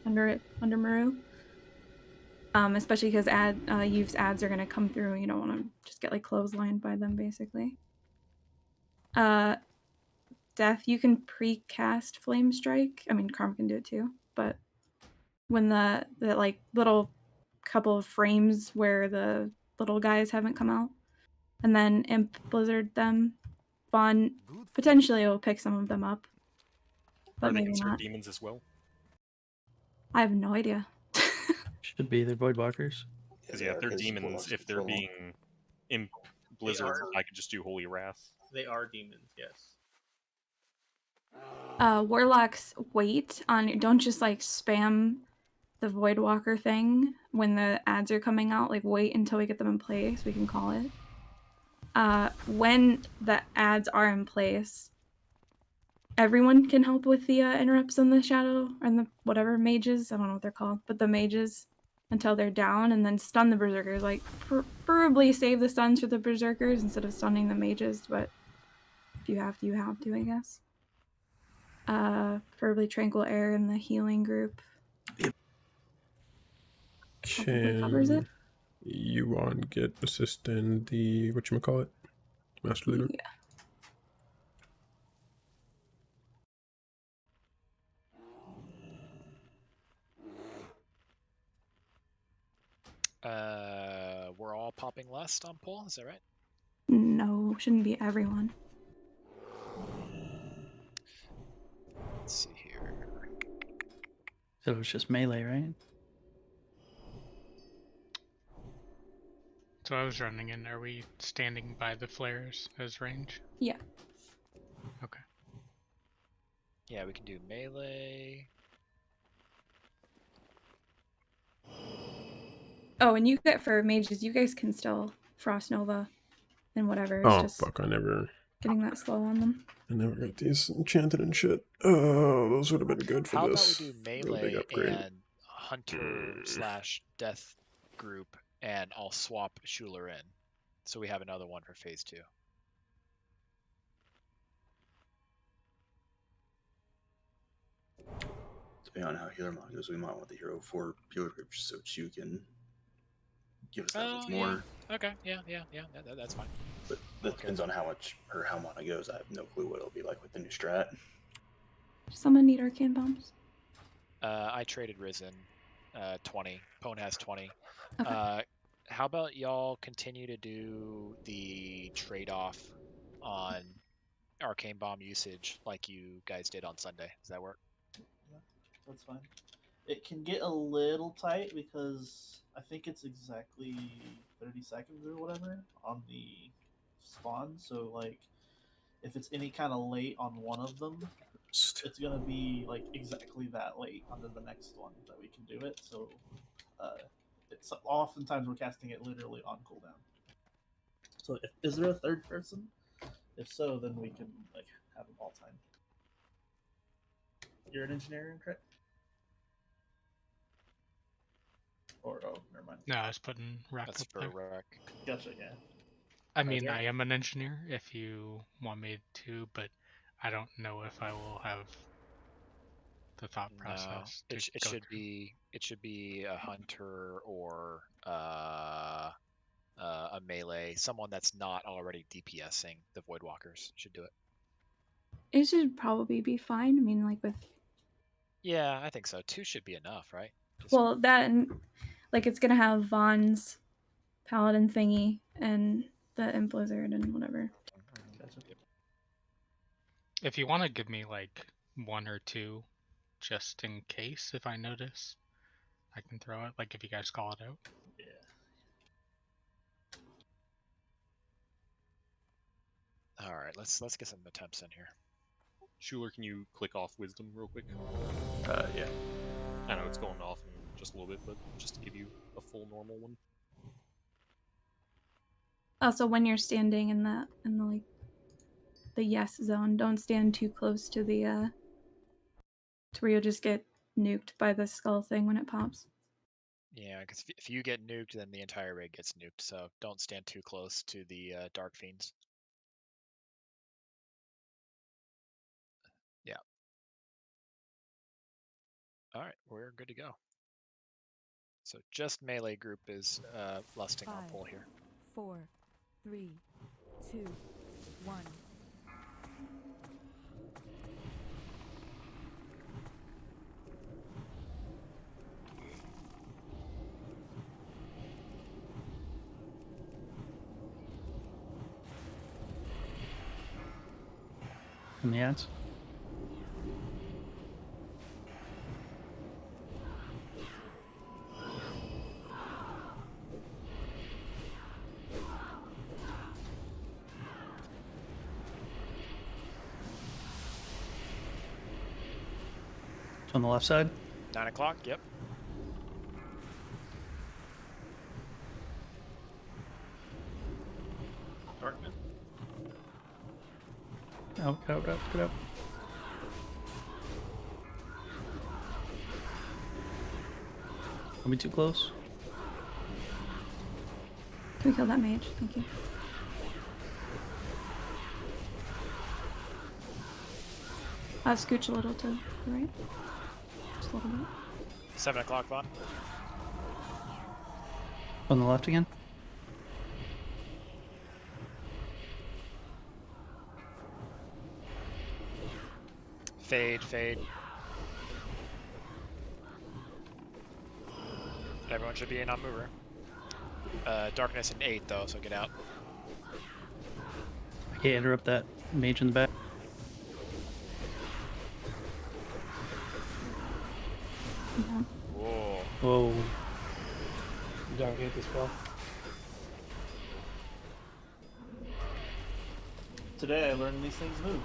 Speaker 10: under Maru. Especially because Youth's ads are gonna come through. You don't want to just get like clotheslined by them, basically. Death, you can pre-cast Flame Strike. I mean, Karm can do it too, but when the like little couple of frames where the little guys haven't come out, and then Imp Blizzard them, Vaughn potentially will pick some of them up, but
Speaker 2: Are they
Speaker 10: maybe
Speaker 2: considered
Speaker 10: not.
Speaker 2: demons as well?
Speaker 10: I have no idea.
Speaker 8: Should be. They're void walkers.
Speaker 2: Because yeah, if they're demons, if they're being imp blizzard, I could just do holy wrath.
Speaker 4: They are demons, yes.
Speaker 10: Warlocks wait on. Don't just like spam the Voidwalker thing when the ads are coming out. Like, wait until we get them in place. We can call it. When the ads are in place, everyone can help with the interrupts on the shadow and the whatever mages. I don't know what they're called, but the mages until they're down, and then stun the berserkers. Like, preferably save the stuns for the berserkers instead of stunning the mages. But if you have to, you have to, I guess. Preferably tranquil air in the healing group. Probably covers it.
Speaker 3: Can Yuan get assist in the whatchamacallit? Master leader?
Speaker 10: Yeah.
Speaker 7: We're all popping lust on pull, is that right?
Speaker 10: No, shouldn't be everyone.
Speaker 7: Let's see here.
Speaker 8: So it's just melee, right?
Speaker 1: So I was running in. Are we standing by the flares as range?
Speaker 10: Yeah.
Speaker 1: Okay.
Speaker 7: Yeah, we can do melee.
Speaker 10: Oh, and you get for mages, you guys can still Frost Nova and whatever. It's
Speaker 3: Oh
Speaker 10: just
Speaker 3: fuck! I never
Speaker 10: getting that slow on them.
Speaker 3: got these enchanted and shit. Oh, those would have been good for
Speaker 7: How
Speaker 3: this.
Speaker 7: about we do
Speaker 3: Real big
Speaker 7: melee
Speaker 3: upgrade.
Speaker 7: and hunter / death group, and I'll swap Schuler in, so we have another one for phase 2.
Speaker 13: Depending on how healer mod goes, we might want the hero for healer group just so Chu can give us that much more.
Speaker 7: Yeah. Okay. Yeah. That's fine.
Speaker 13: But that depends on how much or how mana goes. I have no clue what it'll be like with the new strat.
Speaker 10: Someone need arcane bombs.
Speaker 7: I traded Risen, 20. Pone has 20.
Speaker 10: Okay.
Speaker 7: How about y'all continue to do the trade-off on arcane bomb usage like you guys did on Sunday? Does that work?
Speaker 14: Yeah, that's fine. It can get a little tight because I think it's exactly 30 seconds or whatever on the spawn. So like, if it's any kind of late on one of them, it's gonna be like exactly that late on the next one that we can do it. So it's oftentimes we're casting it literally on cooldown. So is there a third person? If so, then we can like have them all time. You're an engineer, correct? Or oh, never mind.
Speaker 1: No, I was putting Rack
Speaker 7: That's
Speaker 1: up
Speaker 7: for
Speaker 1: there.
Speaker 7: Rack.
Speaker 14: Gotcha, yeah.
Speaker 1: I mean, I am an engineer if you want me to, but I don't know if I will have the thought process.
Speaker 7: No, it should be a hunter or a melee, someone that's not already DPSing the Voidwalkers should do it.
Speaker 10: It should probably be fine. I mean, like with.
Speaker 7: Yeah, I think so. 2 should be enough, right?
Speaker 10: Well, that and like it's gonna have Vaughn's paladin thingy and the imp lizard and whatever.
Speaker 14: Gotcha.
Speaker 1: If you want to give me like 1 or 2, just in case if I notice, I can throw it. Like if you guys call it out.
Speaker 14: Yeah.
Speaker 7: All right, let's get some attempts in here.
Speaker 2: Schuler, can you click off wisdom real quick?
Speaker 16: Yeah.
Speaker 2: I know it's going off in just a little bit, but just to give you a full normal one.
Speaker 10: Also, when you're standing in the like the yes zone, don't stand too close to the to where you'll just get nuked by the skull thing when it pops.
Speaker 7: Yeah, because if you get nuked, then the entire rig gets nuked. So don't stand too close to the Dark Fiends. Yeah. All right, we're good to go. So just melee group is lusting on pull here.
Speaker 12: 4, 3, 2, 1.
Speaker 8: And the ads? On the left side?
Speaker 7: 9 o'clock. Yep.
Speaker 8: Out, get out, get out. Are we too close?
Speaker 10: Can we kill that mage? Thank you. Scooch a little to the right. Just a little bit.
Speaker 7: 7 o'clock, Vaughn.
Speaker 8: On the left again?
Speaker 7: Fade, fade. Everyone should be a non-mover. Darkness in 8 though, so get out.
Speaker 8: I can't interrupt that mage in the back.
Speaker 10: Yeah.
Speaker 7: Whoa.
Speaker 8: Whoa.
Speaker 18: Dark hit as well.
Speaker 14: Today I learned these things move.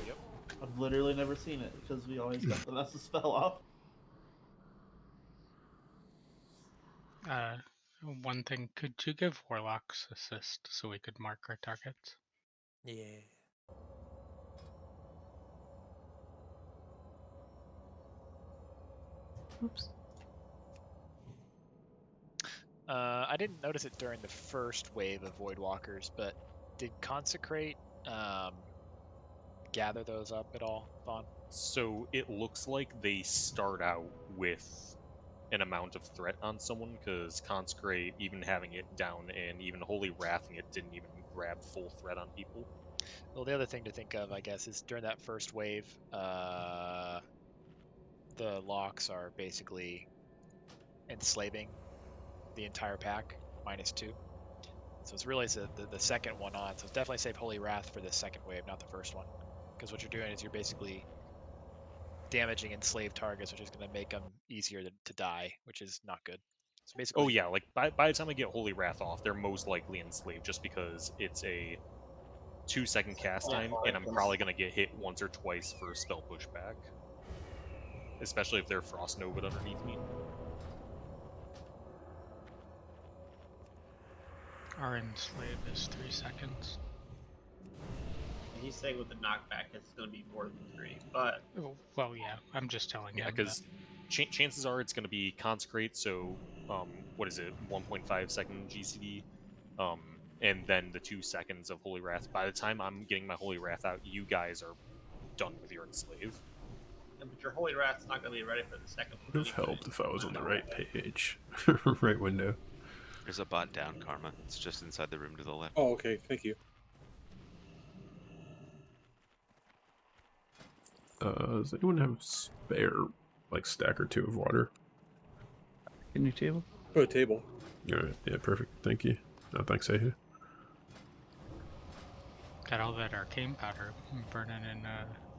Speaker 7: Yep.
Speaker 14: I've literally never seen it because we always got the master spell off.
Speaker 1: One thing, could you give Warlocks assist so we could mark our targets?
Speaker 17: Yeah.
Speaker 10: Oops.
Speaker 7: I didn't notice it during the first wave of Voidwalkers, but did Consecrate gather those up at all, Vaughn?
Speaker 2: So it looks like they start out with an amount of threat on someone, because Consecrate, even having it down and even Holy Wrathing it, didn't even grab full threat on people.
Speaker 7: Well, the other thing to think of, I guess, is during that first wave, the locks are basically enslaving the entire pack, -2. So it's really the second one on. So it's definitely save Holy Wrath for the second wave, not the first one. Because what you're doing is you're basically damaging enslaved targets, which is going to make them easier to die, which is not good. So basically,
Speaker 2: Oh yeah, like by the time I get Holy Wrath off, they're most likely enslaved, just because it's a 2-second cast time, and I'm probably going to get hit once or twice for spell pushback. Especially if they're Frost Nova underneath me.
Speaker 1: Our enslave is 3 seconds.
Speaker 4: He's saying with the knockback, it's going to be more than 3, but...
Speaker 1: Well, yeah, I'm just telling
Speaker 2: Yeah,
Speaker 1: him
Speaker 2: because chances are it's going to be Consecrate, so, what is it, 1.5 second GCD, and then the 2 seconds of Holy Wrath. By the time I'm getting my Holy Wrath out, you guys are done with your enslave.
Speaker 4: Yeah, but your Holy Wrath's not going to be ready for the second
Speaker 3: It would have helped if I was on the right page. Right window.
Speaker 5: There's a bot down, Karma. It's just inside the room to the left.
Speaker 9: Oh, okay. Thank you.
Speaker 3: Does anyone have a spare, like, stack or 2 of water?
Speaker 8: In your table?
Speaker 9: Put a table.
Speaker 3: Alright, yeah, perfect. Thank you. No, thanks, Ahu.
Speaker 1: Got all that arcane powder burning in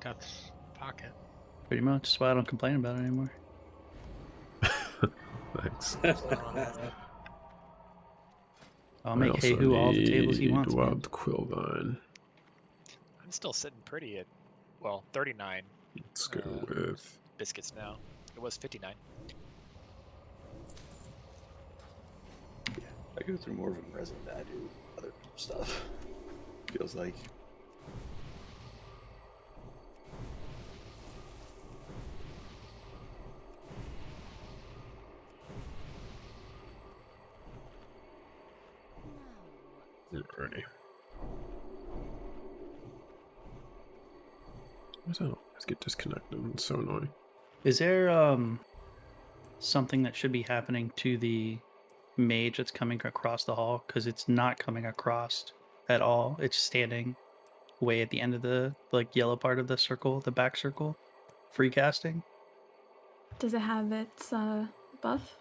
Speaker 1: Death's pocket.
Speaker 8: Pretty much. That's why I don't complain about it anymore.
Speaker 3: Thanks.
Speaker 8: I'll make Hehu all the tables he wants.
Speaker 3: Wild Quill Vine.
Speaker 7: I'm still sitting pretty at, well, 39.
Speaker 3: Let's go with
Speaker 7: biscuits now. It was 59.
Speaker 13: I go through more of them resin than I do other stuff. Feels like.
Speaker 3: Alrighty. Why's that always get disconnected? It's so annoying.
Speaker 8: Is there something that should be happening to the mage that's coming across the hall? Because it's not coming across at all. It's standing way at the end of the yellow part of the circle, the back circle, free casting.
Speaker 10: Does it have its buff?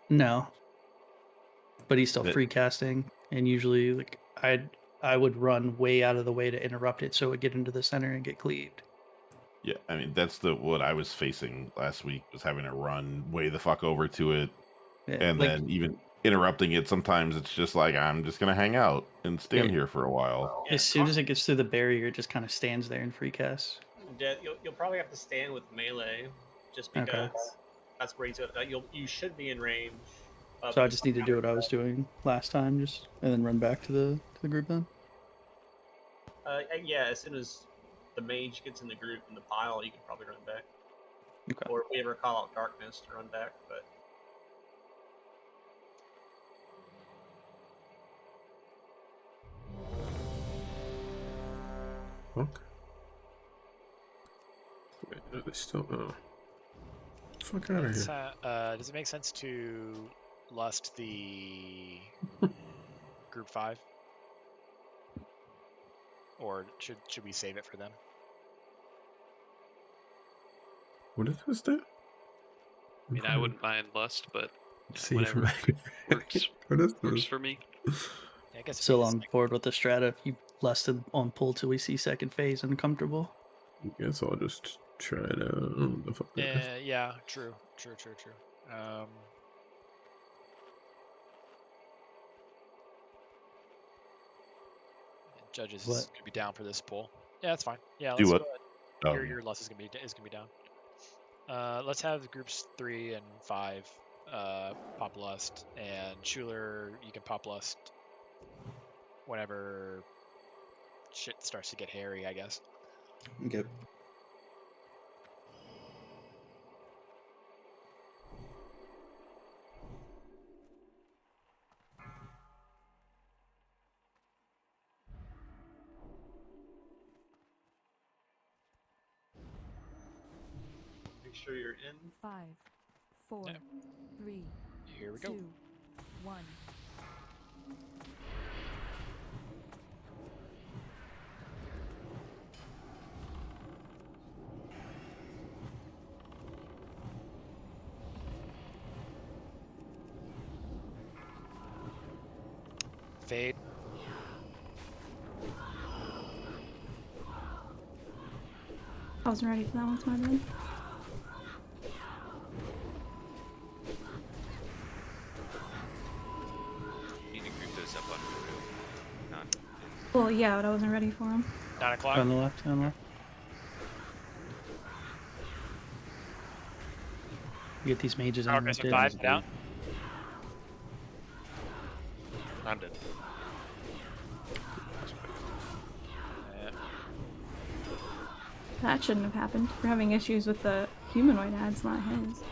Speaker 8: No, but he's still free casting, and usually I would run way out of the way to interrupt it so it would get into the center and get cleaved.
Speaker 16: Yeah, I mean that's what I was facing last week, was having to run way the fuck over to it, and then even interrupting it. Sometimes it's just like I'm just gonna hang out and stand here for a while.
Speaker 8: As soon as it gets through the barrier, it just kind of stands there and free casts.
Speaker 4: You'll probably have to stand with melee, just because that's where you should be in range.
Speaker 8: So I just need to do what I was doing last time, and then run back to the group then.
Speaker 4: Yeah, as soon as the mage gets in the group in the pile, you can probably run back.
Speaker 8: Okay.
Speaker 4: Or if we ever call out darkness to run back, but
Speaker 3: Fuck. Wait, are they still? Oh. Fuck out of here.
Speaker 7: Does it make sense to lust the group 5? Or should we save it for them?
Speaker 3: What is this do?
Speaker 6: I mean, I wouldn't mind lust, but
Speaker 3: See
Speaker 6: whatever works.
Speaker 3: What is
Speaker 6: Works
Speaker 3: this?
Speaker 6: for me.
Speaker 7: Yeah, I guess
Speaker 8: Still on board with the strata. If you lusted on pull till we see second phase and comfortable.
Speaker 3: I guess I'll just try to. I don't know what the fuck that is.
Speaker 7: Yeah, true. Judges
Speaker 8: What?
Speaker 7: could be down for this pull. Yeah, that's fine. Yeah,
Speaker 16: Do
Speaker 7: let's
Speaker 16: what?
Speaker 7: go ahead.
Speaker 16: Oh.
Speaker 7: Your lust is gonna be down. Let's have groups 3 and 5 pop lust, and Schuler, you can pop lust whenever shit starts to get hairy, I guess.
Speaker 13: Okay.
Speaker 4: make sure you're in.
Speaker 12: 5, 4, 3,
Speaker 7: Here we go.
Speaker 12: 2, 1.
Speaker 7: Fade.
Speaker 10: I wasn't ready for that one, it's my bad.
Speaker 5: You need to group those up on Voodoo. Not
Speaker 10: Well, yeah, but I wasn't ready for him.
Speaker 7: 9 o'clock.
Speaker 8: On the left, on the left. You get these mages on
Speaker 7: Progress
Speaker 8: right
Speaker 7: of
Speaker 8: there.
Speaker 7: 5 down.
Speaker 2: I'm dead.
Speaker 10: That shouldn't have happened. We're having issues with the humanoid ads, not his.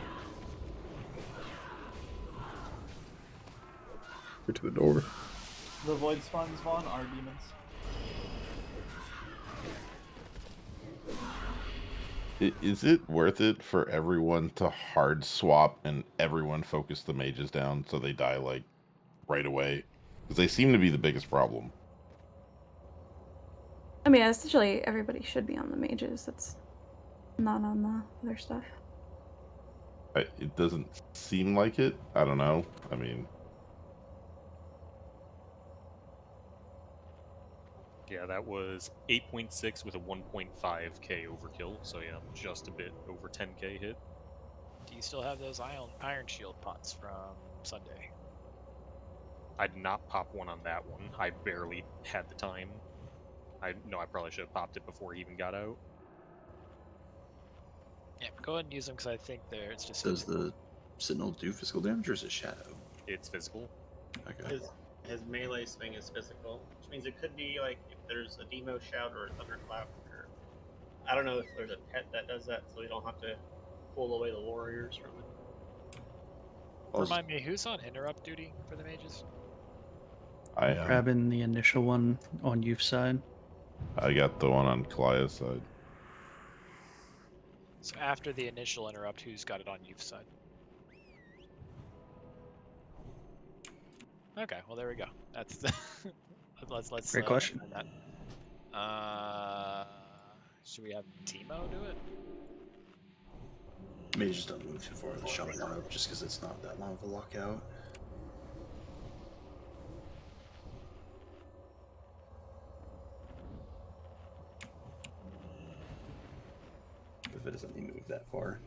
Speaker 3: Get to the door.
Speaker 14: The void spawns, Vaughn, are demons.
Speaker 16: Is it worth it for everyone to hard swap and everyone focus the mages down so they die like right away? Because they seem to be the biggest problem.
Speaker 10: I mean, essentially everybody should be on the mages. That's not on the other stuff.
Speaker 16: It doesn't seem like it. I don't know. I mean,
Speaker 2: Yeah, that was 8.6 with a 1.5k overkill. So yeah, just a bit over 10k hit.
Speaker 7: Do you still have those iron shield pots from Sunday?
Speaker 2: I did not pop one on that one. I barely had the time. I probably should have popped it before he even got out.
Speaker 7: Yeah, go ahead and use them because I think it's just.
Speaker 13: Does the Sentinel do physical damage or is it shadow?
Speaker 2: It's physical.
Speaker 13: Okay.
Speaker 4: His melee swing is physical, which means it could be like if there's a demo shout or a thunderclap, or I don't know if there's a pet that does that, so we don't have to pull away the warriors from it.
Speaker 7: Remind me, who's on interrupt duty for the mages?
Speaker 16: I am.
Speaker 8: Grabbing the initial one on youth side.
Speaker 16: I got the one on Kalia's side.
Speaker 7: So after the initial interrupt, who's got it on youth side? Okay, well there we go. That's the let's
Speaker 8: Great question.
Speaker 7: find that. Should we have Timo do it?
Speaker 13: Maybe just don't move too far with the shaman one up just because it's not that long of a lockout. If it doesn't need to move that far.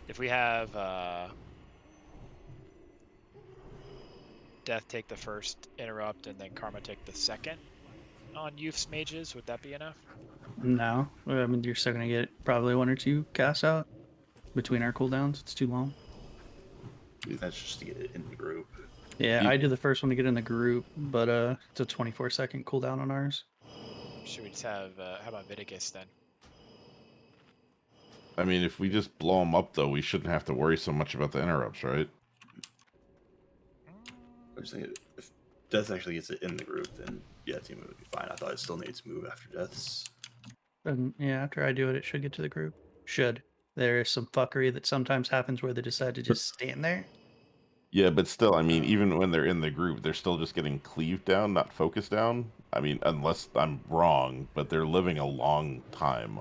Speaker 7: If we have Death take the first interrupt and then Karma take the second, on youth's mages? Would that be enough?
Speaker 8: No, I mean you're still gonna get probably 1 or 2 casts out between our cooldowns. It's too long.
Speaker 13: That's just to get it in the group.
Speaker 8: Yeah, I did the first one to get in the group, but it's a 24-second cooldown on ours.
Speaker 7: Should we just have how about Viticus then?
Speaker 16: I mean, if we just blow them up, though, we shouldn't have to worry so much about the interrupts, right?
Speaker 13: I'm just saying, if Death actually gets it in the group, then yeah, team would be fine. I thought it still needs to move after Death's.
Speaker 8: And yeah, after I do it, it should get to the group. Should. There is some fuckery that sometimes happens where they decide to just stand there.
Speaker 16: Yeah, but still, I mean, even when they're in the group, they're still just getting cleaved down, not focused down. I mean, unless I'm wrong, but they're living a long time.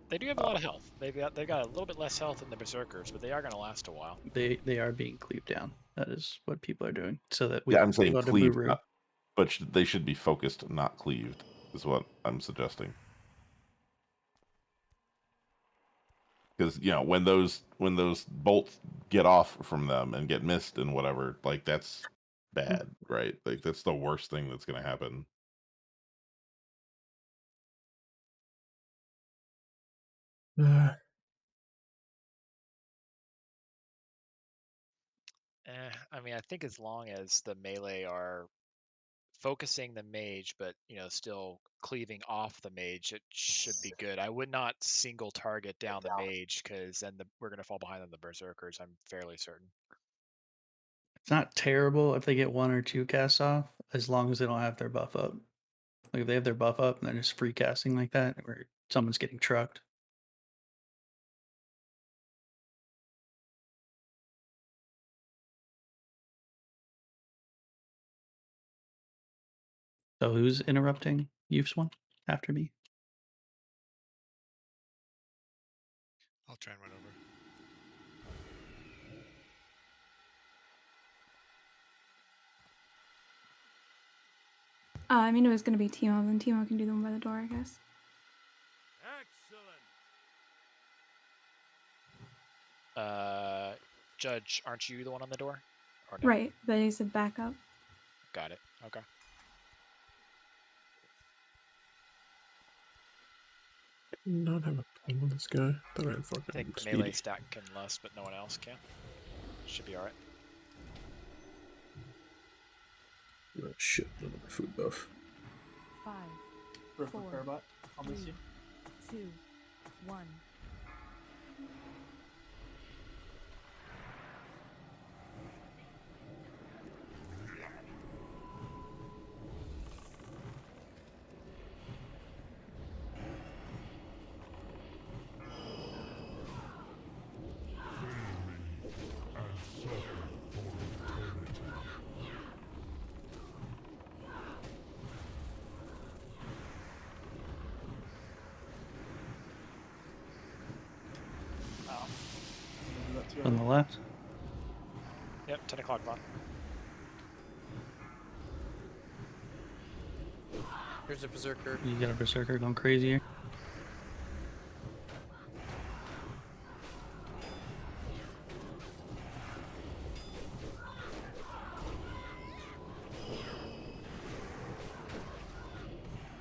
Speaker 7: They do have a lot of health. They've got a little bit less health than the berserkers, but they are going to last a while.
Speaker 8: They are being cleaved down. That is what people are doing, so that we
Speaker 16: Yeah,
Speaker 8: can
Speaker 16: I'm saying
Speaker 8: go to
Speaker 16: cleaved,
Speaker 8: Muru.
Speaker 16: but they should be focused, not cleaved, is what I'm suggesting. Because when those bolts get off from them and get missed and whatever, like that's bad, right? Like that's the worst thing that's going to happen.
Speaker 7: I mean, I think as long as the melee are focusing the mage, but still cleaving off the mage, it should be good. I would not single target down the mage because then we're going to fall behind on the berserkers. I'm fairly certain.
Speaker 8: It's not terrible if they get 1 or 2 casts off, as long as they don't have their buff up. Like if they have their buff up and they're just free casting like that, where someone's getting trucked. So who's interrupting Youth's one after me?
Speaker 21: I'll try and run over.
Speaker 10: I mean, it was going to be Timo, then Timo can do the one by the door, I guess.
Speaker 7: Judge, aren't you the one on the door? Or no?
Speaker 10: Right, but he said back up.
Speaker 7: Got it. Okay.
Speaker 3: Not have a plan with this guy. Thought I had
Speaker 7: I
Speaker 3: fucking
Speaker 7: think
Speaker 3: speedy.
Speaker 7: melee stack can less, but no one else can. Should be alright.
Speaker 3: Oh shit, another food buff.
Speaker 12: 5,
Speaker 14: Peripheral
Speaker 12: 4,
Speaker 14: Parabot, I'll miss
Speaker 12: 3,
Speaker 14: you.
Speaker 12: 2, 1.
Speaker 8: On the left.
Speaker 7: Yep, 10 o'clock bot.
Speaker 17: Here's a berserker.
Speaker 8: You got a berserker going crazy here.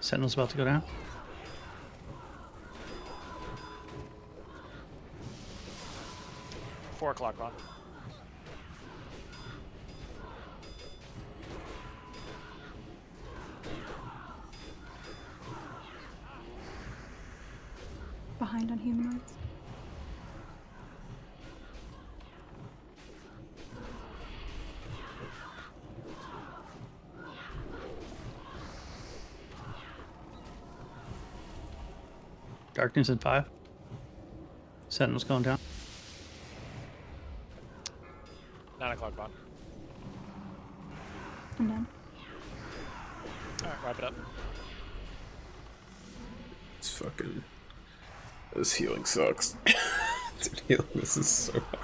Speaker 8: Sentinel's about to go down.
Speaker 7: Four o'clock bot.
Speaker 10: Behind on humanoids.
Speaker 8: Darkness in 5. Sentinel's going down.
Speaker 7: 9 o'clock bot.
Speaker 10: I'm done.
Speaker 7: Alright, wrap it up.
Speaker 3: It's fucking. This healing sucks. Dude, healing, this is so hard.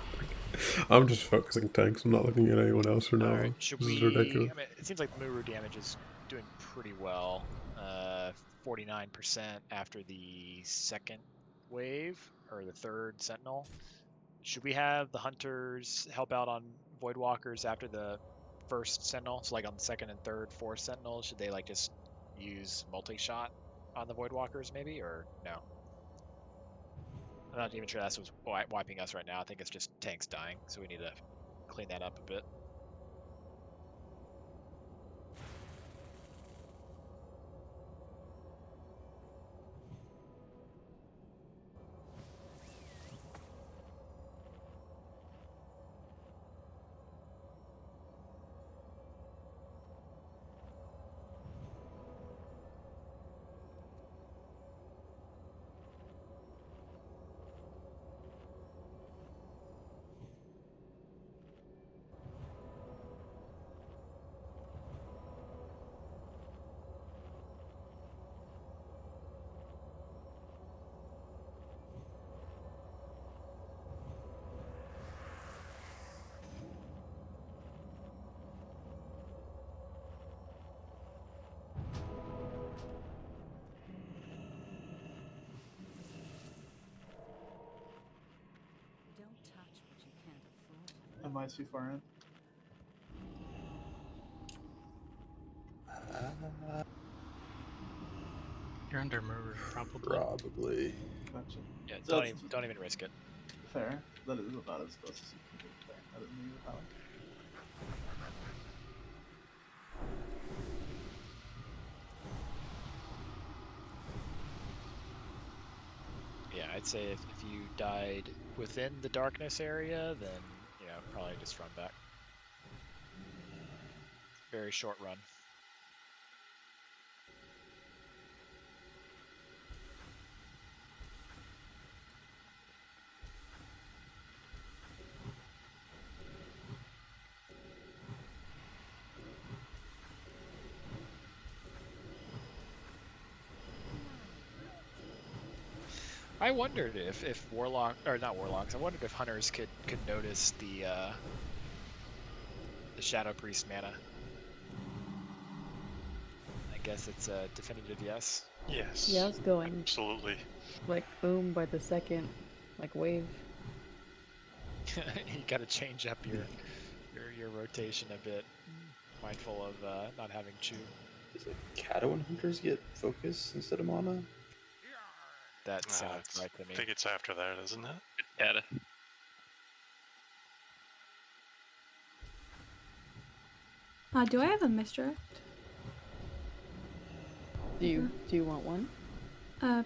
Speaker 3: I'm just focusing tanks. I'm not looking at anyone else for now.
Speaker 7: Alright, should
Speaker 3: This
Speaker 7: we...
Speaker 3: is ridiculous.
Speaker 7: I mean, it seems like Muru damage is doing pretty well. 49% after the second wave, or the third sentinel. Should we have the hunters help out on Voidwalkers after the first sentinel? So like on the second and third, fourth sentinel, should they like just, use multi-shot on the Voidwalkers, maybe, or no? I'm not even sure that's what's wiping us right now. I think it's just tanks dying, so we need to clean that up a bit.
Speaker 19: Don't touch what you can't afford.
Speaker 14: Am I too far in?
Speaker 1: You're under murder, probably.
Speaker 13: Probably.
Speaker 14: Gotcha.
Speaker 7: Yeah,
Speaker 14: So
Speaker 7: don't even risk it.
Speaker 14: Fair. That is about as close as you can get. Fair. I didn't mean it that way.
Speaker 7: Yeah, I'd say if you died within the darkness area, then probably just run back. Very short run. I wondered if warlock or not warlocks. I wondered if hunters could notice the Shadow Priest mana. I guess it's a definitive yes.
Speaker 20: Yes.
Speaker 22: Yeah, it's going
Speaker 20: Absolutely.
Speaker 22: like boom by the second, like wave.
Speaker 7: You got to change up your rotation a bit, mindful of not having chew.
Speaker 13: Is it Kato and Hunters get focus instead of mana?
Speaker 7: That sounds right to me.
Speaker 20: I think it's after that, isn't it?
Speaker 6: Yeah.
Speaker 10: Do I have a misdirect?
Speaker 22: Do you want one?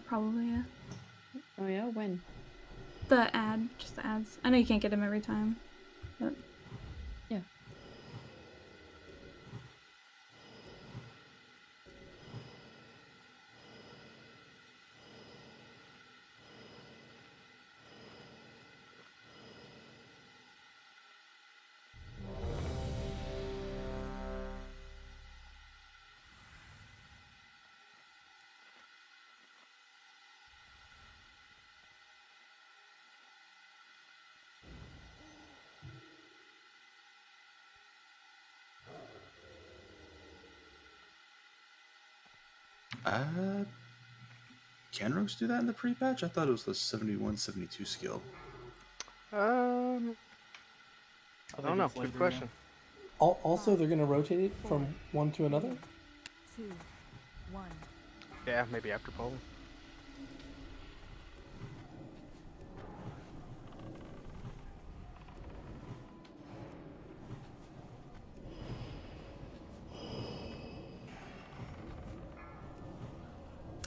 Speaker 10: Probably, yeah.
Speaker 22: Oh yeah, when?
Speaker 10: The ad, just the ads. I know you can't get them every time, but
Speaker 22: yeah.
Speaker 13: Can Rogues do that in the pre-patch? I thought it was the 71, 72 skill.
Speaker 11: I don't know. Good question.
Speaker 18: Also, they're going to rotate it from one to another?
Speaker 19: 2, 1.
Speaker 11: Yeah, maybe after Poland.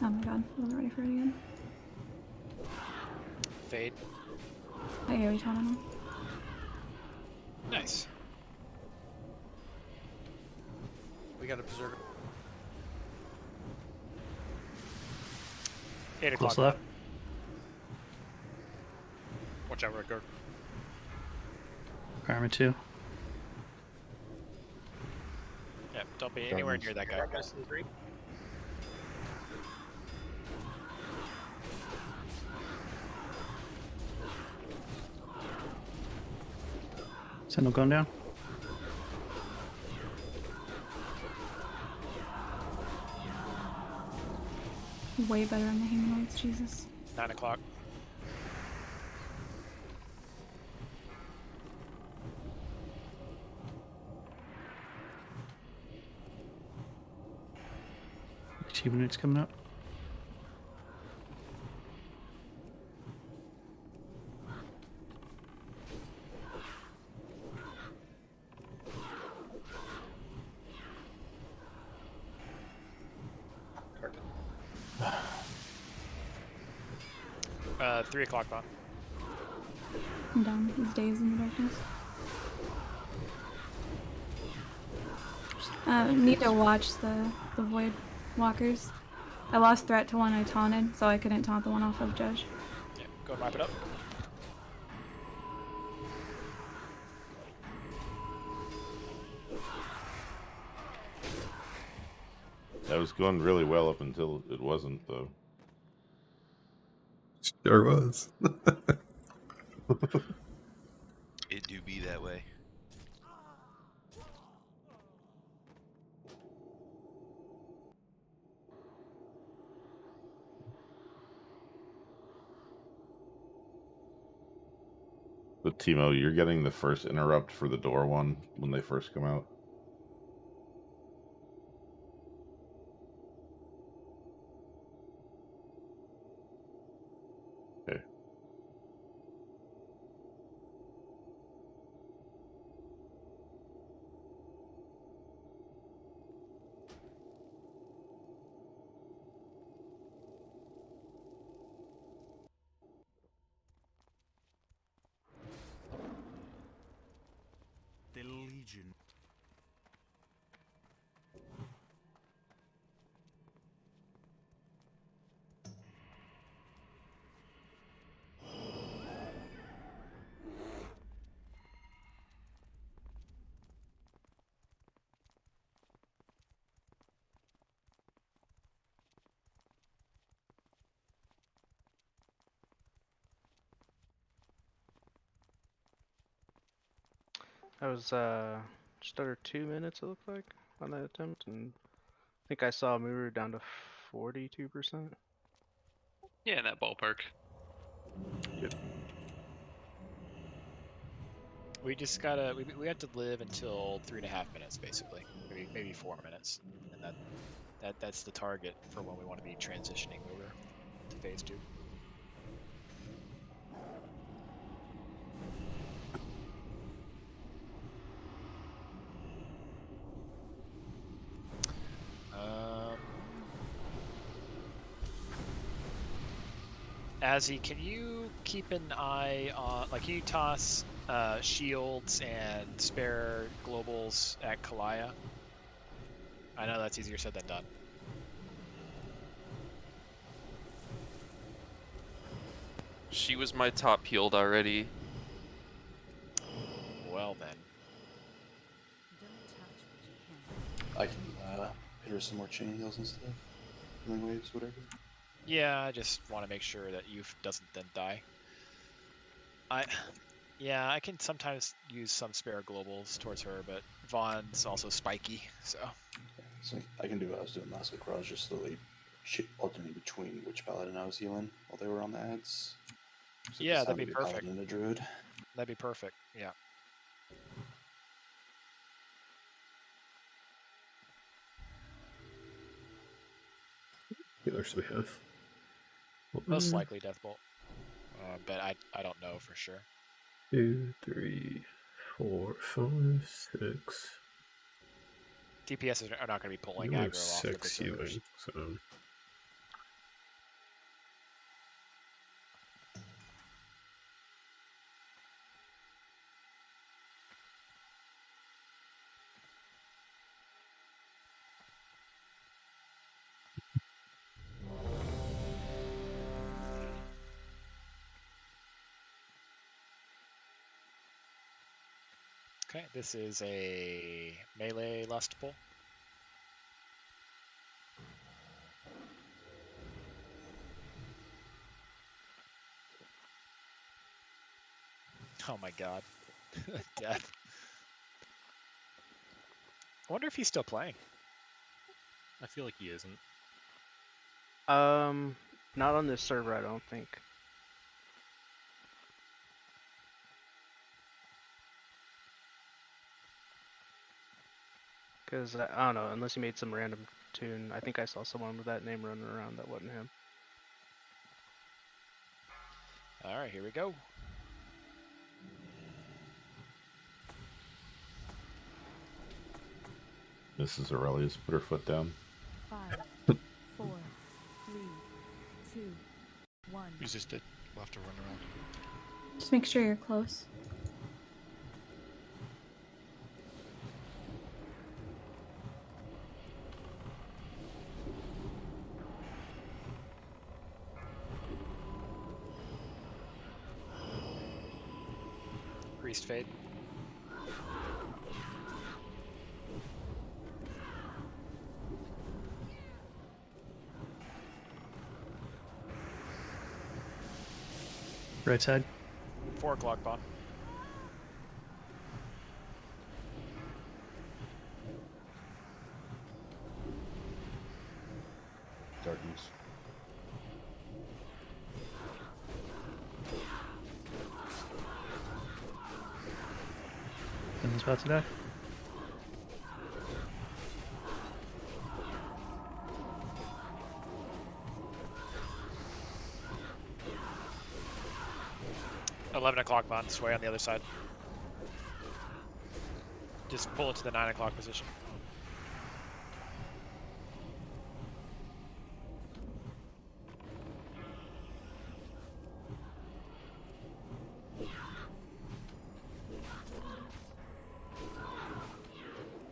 Speaker 10: oh my god, I wasn't ready for it again.
Speaker 7: Fade.
Speaker 10: I hear you telling him.
Speaker 7: Nice.
Speaker 17: We got a berserker.
Speaker 7: 8 o'clock.
Speaker 8: Close left.
Speaker 2: Watch out, Redguard.
Speaker 8: Requirement 2.
Speaker 7: Yeah, don't be anywhere near that guy.
Speaker 8: Sentinel going down.
Speaker 10: Way better on the humanoids, Jesus.
Speaker 7: 9 o'clock.
Speaker 8: 2 minutes coming up.
Speaker 7: Uh, 3 o'clock bot.
Speaker 10: I'm down. These days in the darkness. Need to watch the void walkers. I lost threat to one I taunted, so I couldn't taunt the one off of Judge.
Speaker 7: Yeah, go and wrap it up.
Speaker 16: That was going really well up until it wasn't, though.
Speaker 3: Sure was.
Speaker 5: It do be that way.
Speaker 16: But Timo, you're getting the first interrupt for the door one when they first come out. Okay.
Speaker 9: The Legion.
Speaker 11: That was just under 2 minutes, it looked like, on that attempt, and I think I saw Muru down to 42%.
Speaker 6: Yeah, in that ballpark.
Speaker 11: Yep.
Speaker 7: We just gotta we have to live until 3.5 minutes basically, maybe 4 minutes, and that's the target for when we want to be transitioning over to phase 2. Azzy, can you keep an eye on, like, can you toss shields and spare globals at Kalaya? I know that's easier said than done.
Speaker 15: She was my top healed already.
Speaker 7: Well then.
Speaker 13: I can hit her some more chain heals and stuff. Healing waves, whatever.
Speaker 7: Yeah, I just want to make sure that Youth doesn't then die. Yeah, I can sometimes use some spare globals towards her, but Vaughn's also spiky, so.
Speaker 13: So I can do what I was doing last week, where I was just slowly alternating between which paladin I was healing while they were on the ads. So
Speaker 7: Yeah,
Speaker 13: this
Speaker 7: that'd
Speaker 13: time
Speaker 7: be
Speaker 13: a
Speaker 7: perfect.
Speaker 13: paladin and a druid.
Speaker 7: That'd be perfect, yeah.
Speaker 3: Healers we have.
Speaker 7: Most likely Deathbolt, but I don't know for sure.
Speaker 3: 2, 3, 4, 5, 6.
Speaker 7: DPS are not going to be pulling
Speaker 3: We only have
Speaker 7: aggro off the
Speaker 3: 6
Speaker 7: berserkers.
Speaker 3: healing, so.
Speaker 7: Okay, this is a melee lust pull. Oh my god. Death. I wonder if he's still playing.
Speaker 2: I feel like he isn't.
Speaker 11: Not on this server, I don't think. Because, I don't know, unless he made some random platoon. I think I saw someone with that name running around. That wasn't him.
Speaker 7: All right, here we go.
Speaker 16: Mrs. Aurelius put her foot down.
Speaker 19: 5, 4, 3, 2, 1.
Speaker 21: Resisted. We'll have to run around.
Speaker 10: Just make sure you're close.
Speaker 7: Priest fade.
Speaker 8: Right side.
Speaker 7: 4 o'clock bomb.
Speaker 13: Darkness.
Speaker 8: Someone's about to die.
Speaker 7: At 11 o'clock bomb. Sway on the other side. Just pull it to the 9 o'clock position.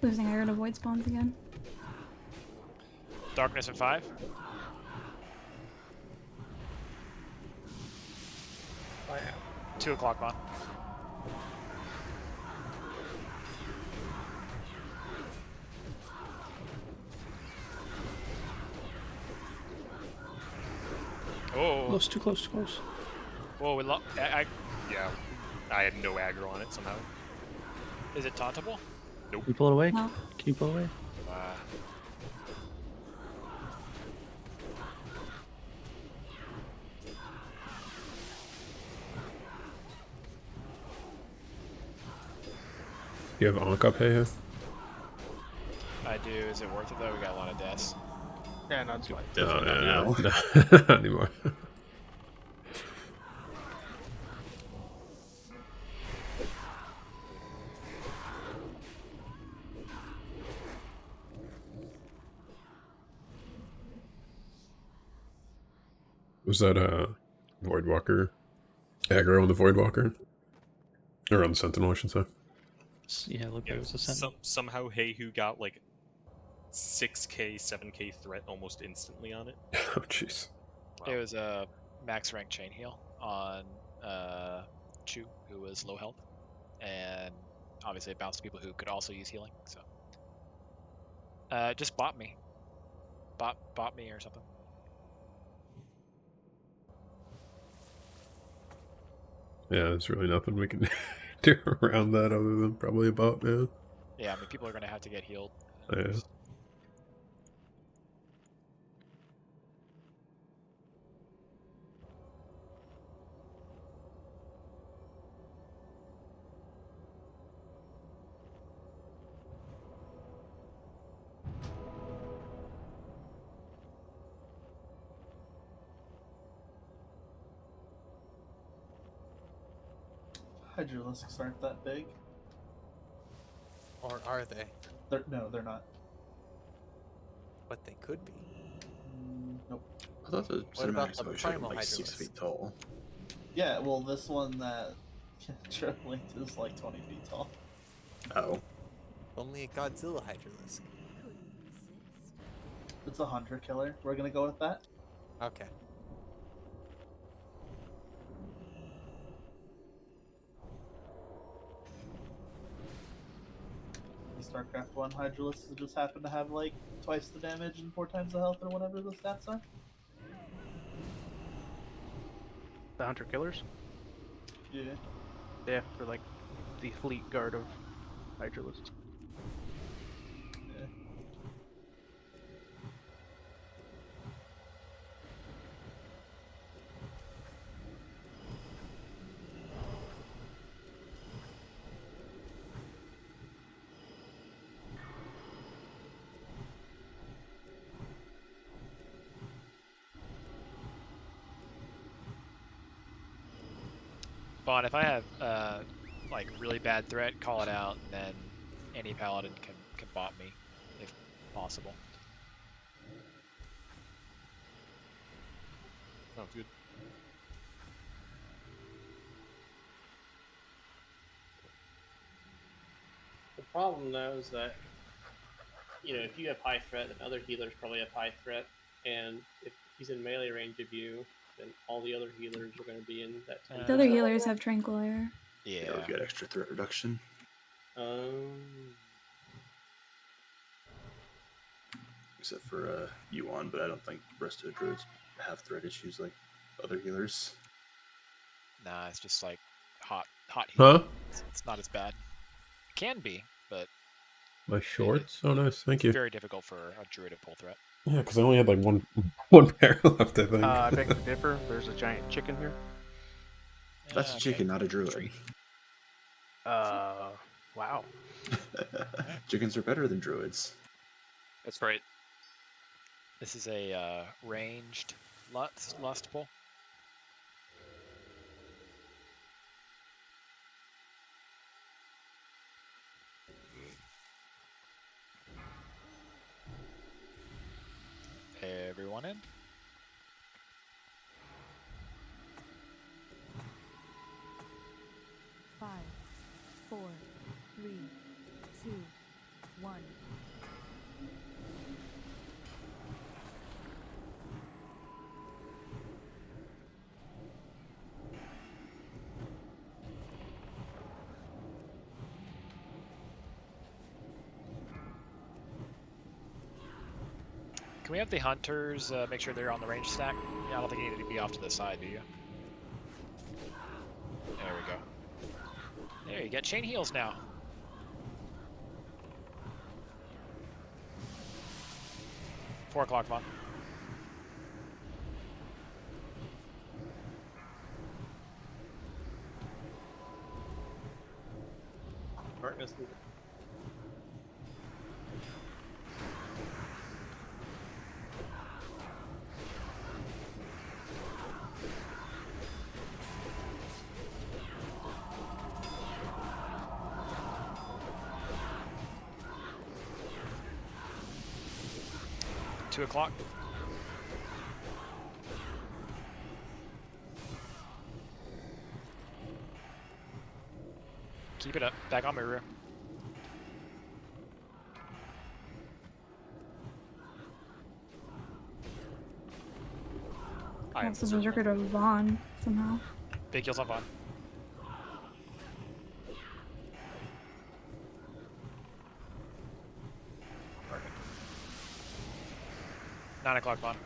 Speaker 10: Losing, I gotta avoid spawns again.
Speaker 7: Darkness in 5.
Speaker 11: Oh, yeah.
Speaker 7: 2 o'clock bomb. Oh.
Speaker 8: Close, too close, too close.
Speaker 7: Whoa, we lost.
Speaker 2: Yeah, I had no aggro on it somehow.
Speaker 7: Is it tauntable?
Speaker 2: Nope.
Speaker 8: Can you pull it away?
Speaker 10: No.
Speaker 8: Can you pull it away?
Speaker 3: You have Ankh up here?
Speaker 7: I do. Is it worth it though? We got a lot of deaths.
Speaker 11: Yeah, no, it's fine.
Speaker 3: No, not anymore. Was that Voidwalker aggro on the Voidwalker? Or on the Sentinel, I should say.
Speaker 8: Yeah, look, there was a Sentinel.
Speaker 2: Somehow Heihu got like 6k, 7k threat almost instantly on it.
Speaker 3: Oh, jeez.
Speaker 7: It was a max rank chain heal on Chu, who was low health, and obviously it bounced people who could also use healing. So, just bot me, bot me or something.
Speaker 3: Yeah, there's really nothing we can do around that other than probably a bot, man.
Speaker 7: Yeah, I mean people are gonna have to get healed.
Speaker 3: Yeah.
Speaker 14: Hydralisks aren't that big.
Speaker 17: Or are they?
Speaker 14: No, they're not.
Speaker 17: But they could be.
Speaker 14: Nope.
Speaker 13: I thought the
Speaker 17: What about
Speaker 13: cinematics
Speaker 17: the
Speaker 13: always showed them
Speaker 17: primal
Speaker 13: like 6
Speaker 17: Hydralisk?
Speaker 13: feet tall.
Speaker 14: Yeah, well, this one that trip length is like 20 feet tall.
Speaker 13: Oh.
Speaker 17: Only a Godzilla Hydralisk.
Speaker 14: It's a hunter killer. We're gonna go with that.
Speaker 17: Okay.
Speaker 14: The StarCraft 1 Hydralisks just happen to have like twice the damage and 4 times the health or whatever the stats are.
Speaker 11: The hunter killers?
Speaker 14: Yeah.
Speaker 11: Yeah, they're like the fleet guard of Hydralisks.
Speaker 14: Yeah.
Speaker 7: Bon, if I have like really bad threat, call it out, and then any paladin can bot me if possible.
Speaker 2: Sounds good.
Speaker 4: The problem though is that, you know, if you have high threat, then other healers probably have high threat, and if he's in melee range of you, then all the other healers are going to be in that.
Speaker 10: The other healers have Tranquilizer.
Speaker 7: Yeah.
Speaker 13: Yeah, we got extra threat reduction. Except for Yuan, but I don't think the rest of the druids have threat issues like other healers.
Speaker 7: Nah, it's just like hot heat.
Speaker 3: Huh?
Speaker 7: It's not as bad. It can be, but
Speaker 3: My shorts? Oh, nice. Thank you.
Speaker 7: very difficult for a druid to pull threat.
Speaker 3: Yeah, because I only had like one pair left, I think.
Speaker 11: I beg to differ. There's a giant chicken here.
Speaker 13: That's a chicken, not a druid.
Speaker 11: Wow.
Speaker 13: Chickens are better than druids.
Speaker 6: That's right.
Speaker 7: This is a ranged lust pull. Everyone in?
Speaker 19: Five, 4, 3, 2, 1.
Speaker 7: Can we have the hunters make sure they're on the range stack? Yeah, I don't think you need to be off to the side, do you? There we go. There, you get chain heals now. Four o'clock, Vaughn.
Speaker 4: Darkness.
Speaker 7: 2 o'clock. Keep it up. Back on my rear.
Speaker 10: Also Berserker to Vaughn somehow.
Speaker 7: Big heals on Vaughn. Perfect. 9 o'clock, Vaughn.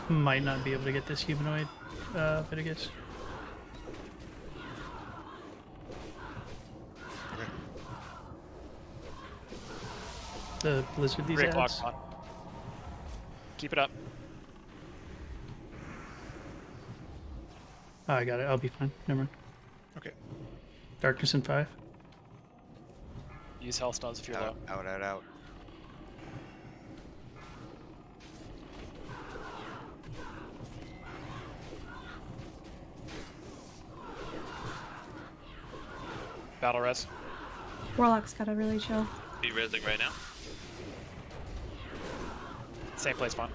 Speaker 8: Might not be able to get this humanoid, Vitigus. The blizzard these
Speaker 7: 3 o'clock,
Speaker 8: ads.
Speaker 7: Vaughn. Keep it up.
Speaker 8: Oh, I got it. I'll be fine. Never mind.
Speaker 21: Okay.
Speaker 8: Darkness in 5.
Speaker 7: Use Hellstones if you're low.
Speaker 5: Out.
Speaker 7: Battle res.
Speaker 10: Warlock's gotta really chill.
Speaker 6: Be resing right now.
Speaker 7: Same place, Vaughn.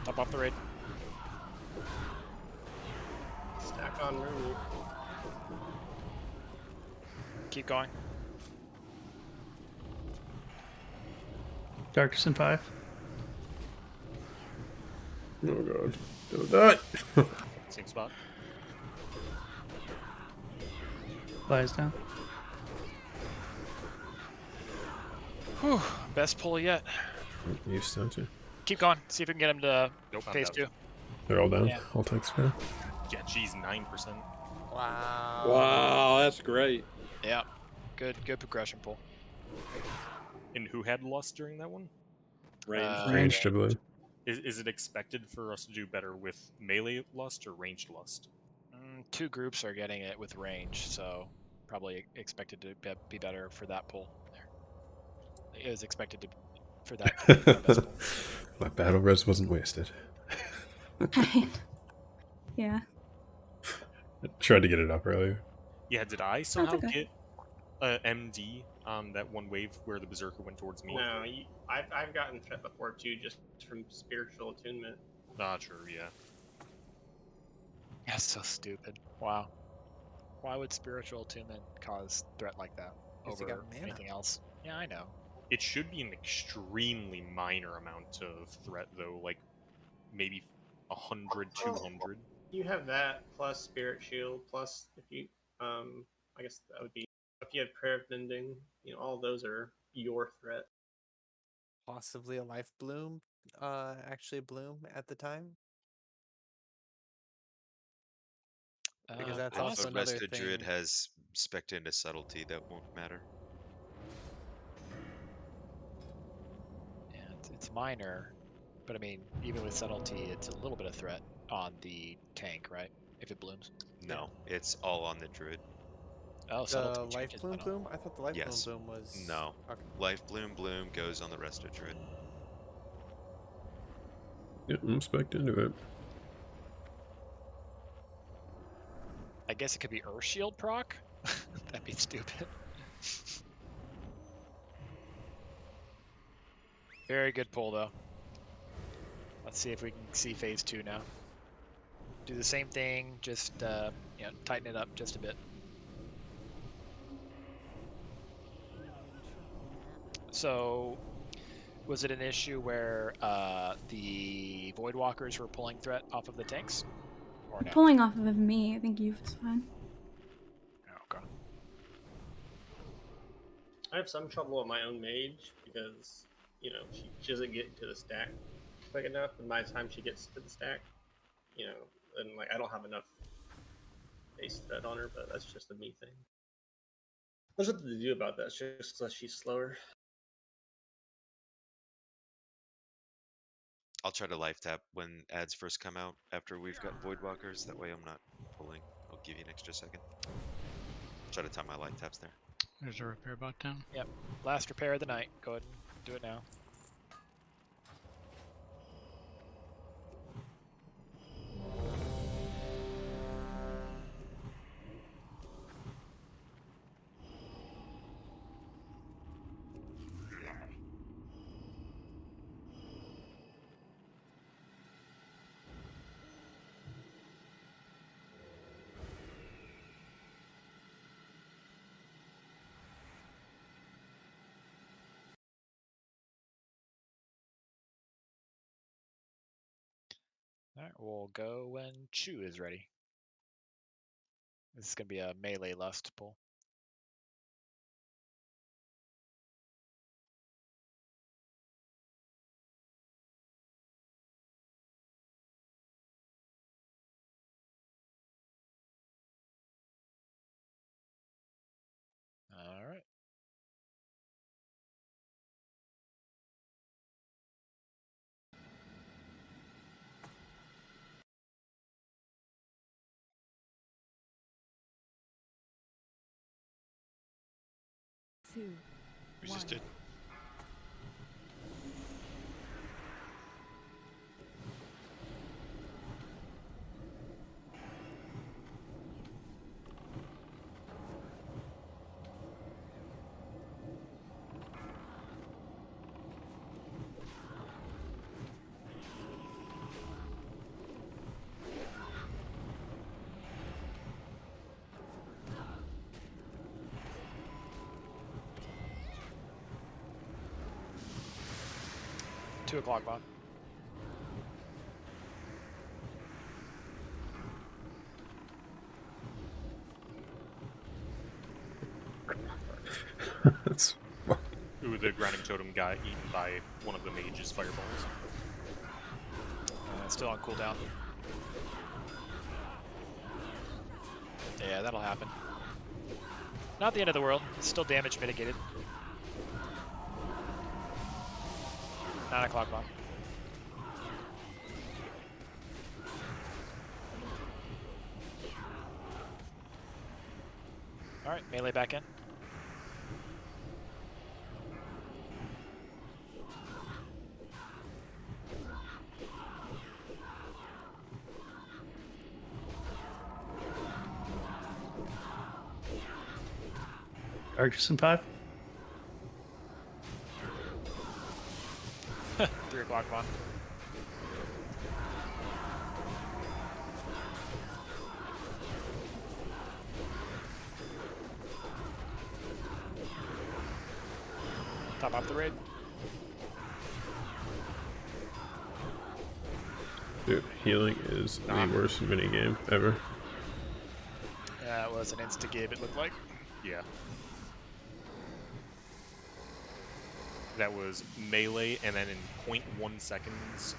Speaker 7: Top off the raid.
Speaker 4: Stack on room.
Speaker 7: Keep going.
Speaker 8: Darkness in 5.
Speaker 3: Oh god. Don't die.
Speaker 2: Same spot.
Speaker 8: Flies down.
Speaker 7: Whew. Best pull yet.
Speaker 3: You still too.
Speaker 7: Keep going. See if we can get him to
Speaker 2: Nope, I'm
Speaker 7: phase
Speaker 2: down.
Speaker 7: 2.
Speaker 3: They're all down.
Speaker 7: Yeah.
Speaker 3: All tanks fair.
Speaker 2: Yeah, geez, 9%.
Speaker 17: Wow.
Speaker 9: Wow, that's great.
Speaker 7: Yeah. Good progression pull.
Speaker 2: And who had lust during that one?
Speaker 3: Ranged, I believe.
Speaker 2: Is it expected for us to do better with melee lust or ranged lust?
Speaker 7: Two groups are getting it with range, so probably expected to be better for that pull there. It was expected to for that to be our best pull.
Speaker 3: My battle res wasn't wasted.
Speaker 10: Yeah.
Speaker 3: I tried to get it up earlier.
Speaker 2: Yeah, did I somehow
Speaker 10: okay.
Speaker 2: get MD on that one wave where the berserker went towards me?
Speaker 4: No, I've gotten threat before too, just from spiritual attunement.
Speaker 2: Not sure, yeah.
Speaker 7: That's so stupid. Wow. Why would spiritual attunement cause threat like that
Speaker 17: 'Cause you got
Speaker 7: over
Speaker 17: mana.
Speaker 7: anything else? Yeah, I know.
Speaker 2: It should be an extremely minor amount of threat, though, like maybe 100, 200.
Speaker 4: You have that plus spirit shield plus if you I guess that would be if you have prayer of mending, all those are your threat.
Speaker 17: Possibly a life bloom, actually bloom at the time. Because that's
Speaker 5: If
Speaker 17: also
Speaker 5: a
Speaker 17: another
Speaker 5: Resto
Speaker 17: thing.
Speaker 5: Druid has spec into subtlety, that won't matter.
Speaker 7: Yeah, it's minor, but I mean, even with subtlety, it's a little bit of threat on the tank, right? If it blooms.
Speaker 5: No, it's all on the Druid.
Speaker 7: Oh,
Speaker 17: The
Speaker 7: subtlety
Speaker 17: life
Speaker 7: changes
Speaker 17: bloom
Speaker 7: that.
Speaker 17: bloom? I thought the life
Speaker 5: Yes.
Speaker 17: bloom bloom was
Speaker 5: No.
Speaker 17: okay.
Speaker 5: Life bloom goes on the Resto Druid.
Speaker 3: Yep, I'm spec'd into it.
Speaker 7: I guess it could be Earth Shield proc? That'd be stupid. Very good pull, though. Let's see if we can see phase 2 now. Do the same thing, just tighten it up just a bit. So, was it an issue where the Voidwalkers were pulling threat off of the tanks? Or no?
Speaker 10: Pulling off of me, I think you've is fine.
Speaker 7: Okay.
Speaker 4: I have some trouble with my own mage because she doesn't get into the stack quick enough, and by the time she gets to the stack, and like I don't have enough base threat on her, but that's just a me thing. There's nothing to do about that. It's just that she's slower.
Speaker 5: I'll try to life tap when ads first come out after we've gotten Voidwalkers. That way I'm not pulling. I'll give you an extra second. Try to time my life taps there.
Speaker 1: There's a repair bot down.
Speaker 7: Yep. Last repair of the night. Go ahead and do it now. Alright, we'll go when Chu is ready. This is going to be a melee lust pull. Alright.
Speaker 20: Resisted.
Speaker 7: Two o'clock bot.
Speaker 3: That's
Speaker 2: Ooh, the grounding totem got eaten by one of the mage's fireballs.
Speaker 7: Still on cooldown. Yeah, that'll happen. Not the end of the world. It's still damage mitigated. 9 o'clock bomb. Alright, melee back in.
Speaker 8: Argus in 5.
Speaker 7: 3 o'clock bomb. Top off the raid.
Speaker 3: Dude, healing is the worst minigame ever.
Speaker 7: Yeah, it was an insta-give, it looked like.
Speaker 2: Yeah. That was melee, and then in 0.1 seconds,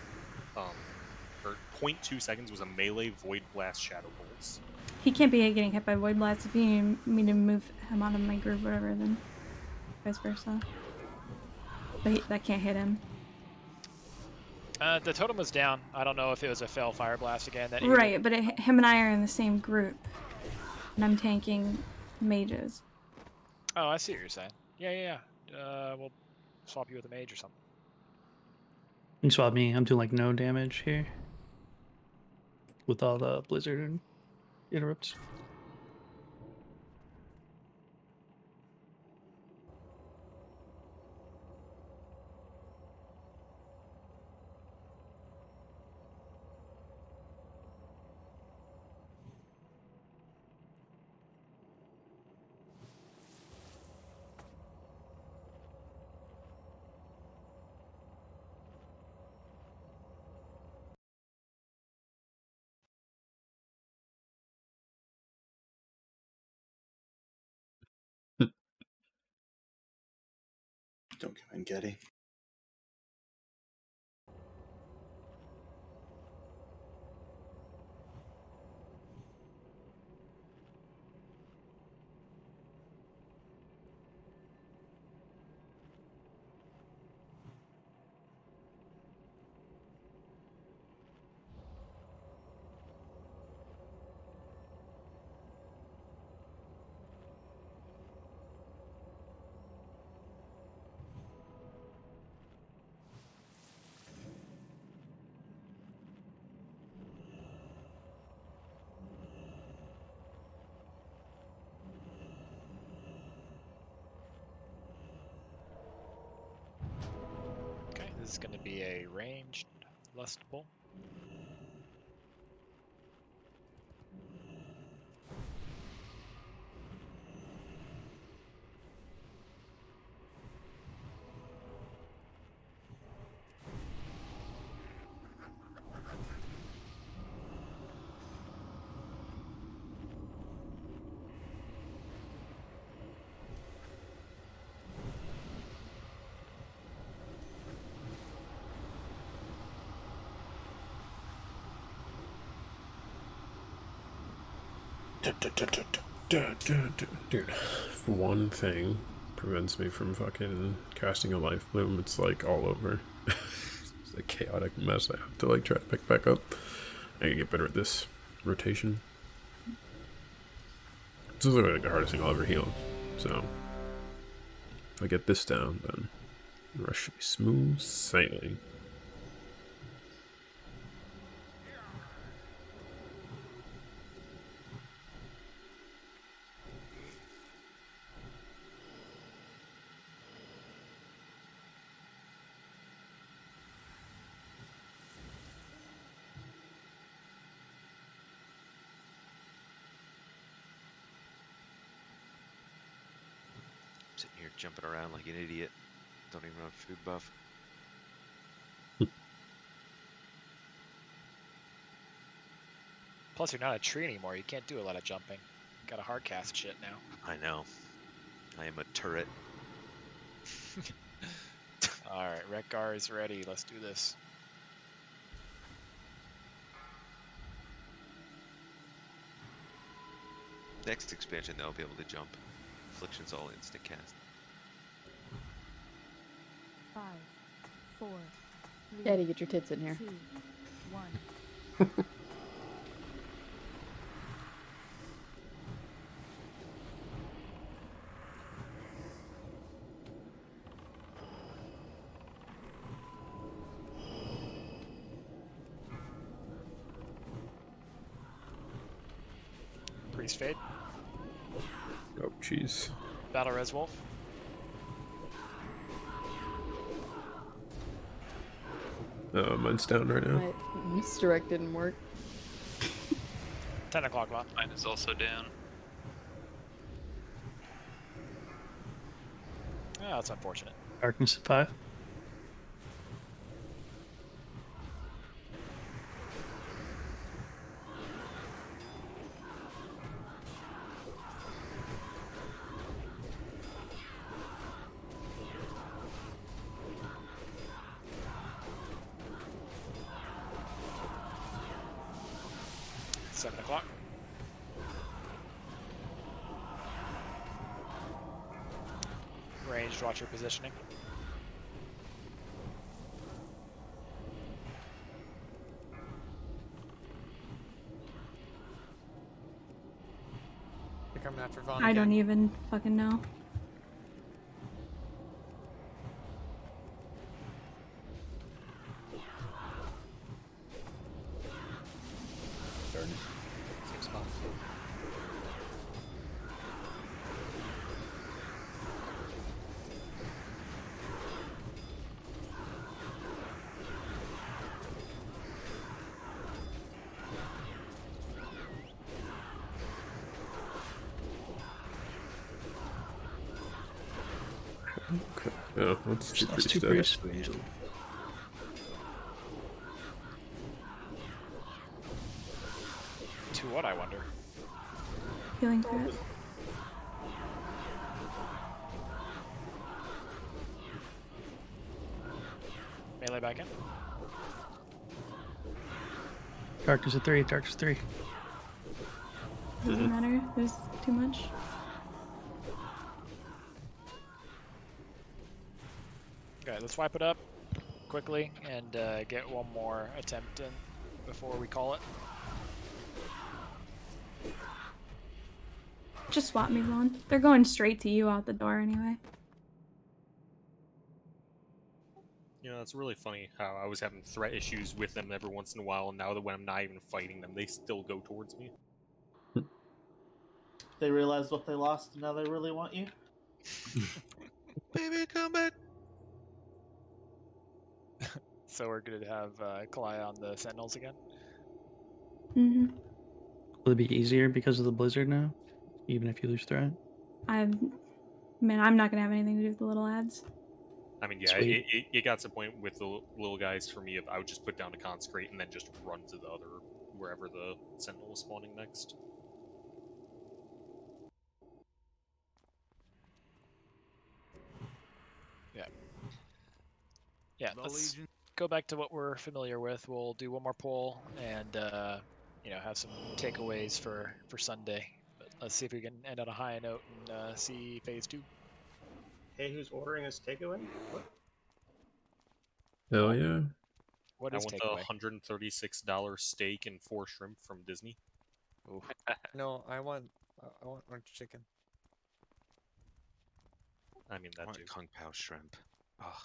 Speaker 2: or 0.2 seconds was a melee Void Blast Shadow Pulse.
Speaker 10: He can't be getting hit by Void Blast. If you need me to move him out of my group, whatever, then vice versa. But that can't hit him.
Speaker 7: The totem was down. I don't know if it was a fail fire blast again. That
Speaker 10: Right, but him and I are in the same group. And I'm tanking mages.
Speaker 7: Oh, I see what you're saying. Yeah. We'll swap you with a mage or something.
Speaker 8: You swap me. I'm doing like no damage here. With all the blizzard and interrupts.
Speaker 13: Don't come in, Getty.
Speaker 7: Okay, this is going to be a ranged lust pull.
Speaker 3: Dude, if one thing prevents me from fucking casting a life bloom, it's like all over. It's a chaotic mess I have to like try to pick back up. I gotta get better at this rotation. This is like the hardest thing I'll ever heal. So if I get this down, then the rest should be smooth sailing.
Speaker 5: Sitting here jumping around like an idiot. Don't even have food buff.
Speaker 7: Plus, you're not a tree anymore. You can't do a lot of jumping. You got a hard cast shit now.
Speaker 5: I know. I am a turret.
Speaker 7: Alright, Rekgar is ready. Let's do this.
Speaker 5: Next expansion, they'll be able to jump. Affliction's all instant cast.
Speaker 19: 5, 4, 3,
Speaker 22: Daddy, get your tits in here.
Speaker 19: 2, 1.
Speaker 7: Priest Fade.
Speaker 3: Oh, jeez.
Speaker 7: Battle Res Wolf.
Speaker 3: Mine's down right now.
Speaker 22: My misdirect didn't work.
Speaker 7: 10 o'clock one.
Speaker 6: Mine is also down.
Speaker 7: Oh, that's unfortunate.
Speaker 8: Darkness at 5.
Speaker 7: Seven o'clock. Ranged, watch your positioning.
Speaker 17: They're coming after Vaughn
Speaker 10: I
Speaker 17: again.
Speaker 10: don't even fucking know.
Speaker 13: Darn.
Speaker 17: 6 spots.
Speaker 3: Okay. Yeah, that's two
Speaker 8: That's
Speaker 3: pretty
Speaker 8: two
Speaker 3: stats.
Speaker 8: priests.
Speaker 7: To what, I wonder?
Speaker 10: Healing through it.
Speaker 7: Melee back in.
Speaker 8: Darkness at 3. Darkness 3.
Speaker 10: Doesn't matter. There's too much.
Speaker 7: Okay, let's wipe it up quickly and get one more attempt in before we call it.
Speaker 10: Just swap me, Vaughn. They're going straight to you out the door anyway.
Speaker 2: You know, it's really funny how I was having threat issues with them every once in a while, and now that when I'm not even fighting them, they still go towards me.
Speaker 14: They realized what they lost, and now they really want you.
Speaker 5: Baby, come back.
Speaker 7: So we're going to have Kalaya on the Sentinels again.
Speaker 10: Mm-hmm.
Speaker 8: Will it be easier because of the blizzard now? Even if you lose threat?
Speaker 10: I'm not gonna have anything to do with the little ads.
Speaker 2: I mean, yeah,
Speaker 8: Sweet.
Speaker 2: it got to the point with the little guys for me of I would just put down a consecrate and then just run to the other, wherever the sentinel was spawning next.
Speaker 7: Yeah. Yeah, let's go back to what we're familiar with. We'll do one more poll and, have some takeaways for Sunday. But let's see if we can end on a high note and see phase 2.
Speaker 4: Hey, who's ordering us takeaway? What?
Speaker 3: Hell yeah.
Speaker 7: What
Speaker 2: I
Speaker 7: is
Speaker 2: want
Speaker 7: takeaway?
Speaker 2: the $136 steak and 4 shrimp from Disney.
Speaker 7: Oof.
Speaker 17: No, I want orange chicken.
Speaker 2: I mean,
Speaker 5: I
Speaker 2: that
Speaker 5: want
Speaker 2: too.
Speaker 5: Kung Pao shrimp. Oh,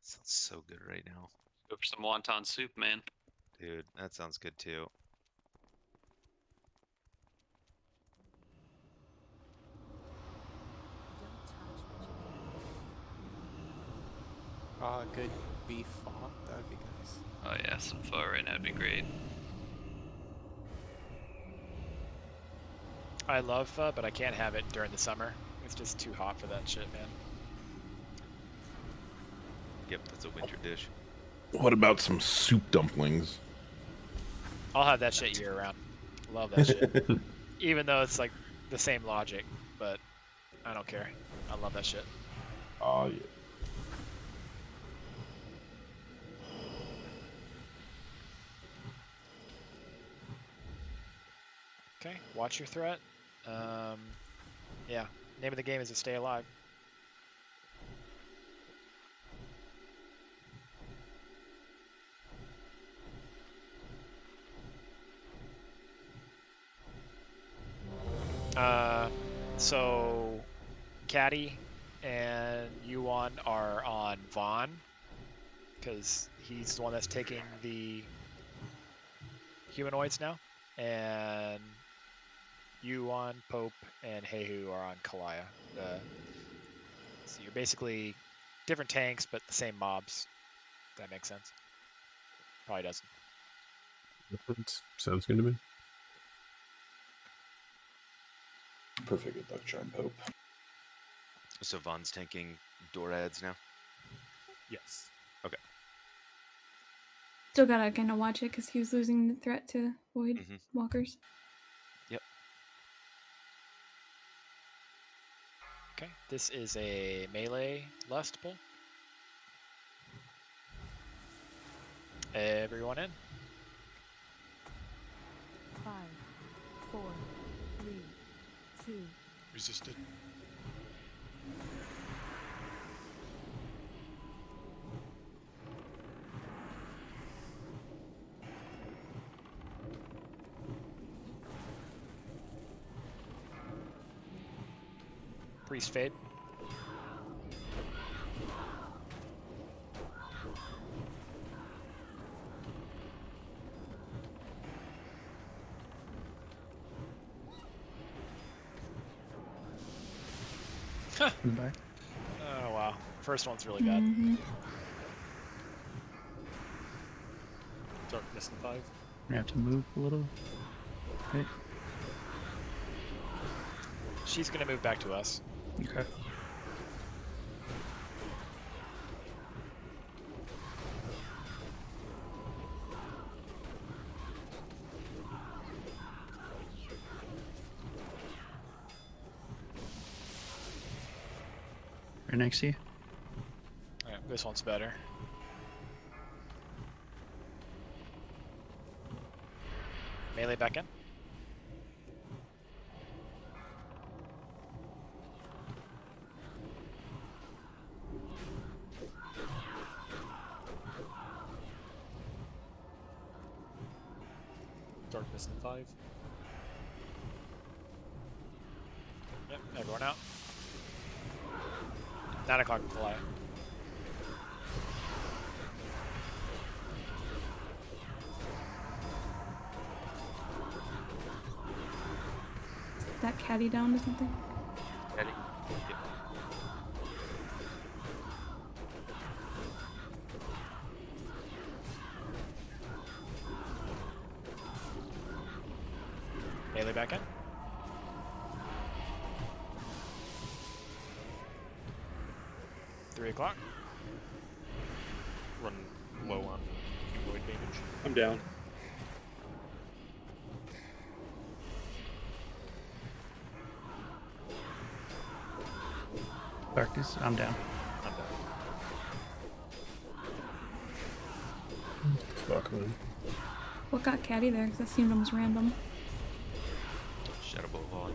Speaker 5: sounds so good right now.
Speaker 6: Go for some wonton soup, man.
Speaker 5: Dude, that sounds good too.
Speaker 17: Good beef pho. That would be nice.
Speaker 6: Oh yeah, some pho right now would be great.
Speaker 7: I love pho, but I can't have it during the summer. It's just too hot for that shit, man.
Speaker 5: Yep, that's a winter dish.
Speaker 16: What about some soup dumplings?
Speaker 7: I'll have that shit year round. Love that shit. Even though it's like the same logic, but I don't care. I love that shit.
Speaker 16: Oh, yeah.
Speaker 7: Okay, watch your threat. Yeah, name of the game is to stay alive. So Caddy and Yuan are on Vaughn because he's the one that's taking the humanoids now, and Yuan, Pope, and Heihu are on Kalaya. So you're basically different tanks, but the same mobs. If that makes sense. Probably doesn't.
Speaker 3: Sounds good to me.
Speaker 13: Perfect with Duck Charm Pope.
Speaker 5: So Vaughn's tanking door ads now?
Speaker 2: Yes.
Speaker 5: Okay.
Speaker 10: Still gotta kind of watch it because he was losing the threat to Void Walkers.
Speaker 5: Yep.
Speaker 7: Okay, this is a melee lust pull. Everyone in.
Speaker 19: 5, 4, 3, 2.
Speaker 21: Resisted.
Speaker 7: Priest fade.
Speaker 8: Back.
Speaker 7: Oh wow, first one's really bad.
Speaker 2: Darkness in 5.
Speaker 8: We have to move a little. Okay.
Speaker 7: She's gonna move back to us.
Speaker 8: Okay. Right next to you.
Speaker 7: Alright, this one's better. Melee back in.
Speaker 2: Darkness in 5.
Speaker 7: Yep, everyone out. 9 o'clock in Kalaya.
Speaker 10: That caddy down or something?
Speaker 5: Ready? Yep.
Speaker 7: Melee back in. Three o'clock.
Speaker 2: Run low on humanoid damage.
Speaker 4: I'm down.
Speaker 8: Darkness. I'm down.
Speaker 2: I'm down.
Speaker 3: Fuck, man.
Speaker 10: What got caddy there? Because that seemed almost random.
Speaker 5: Shadow Bolt Vaughn.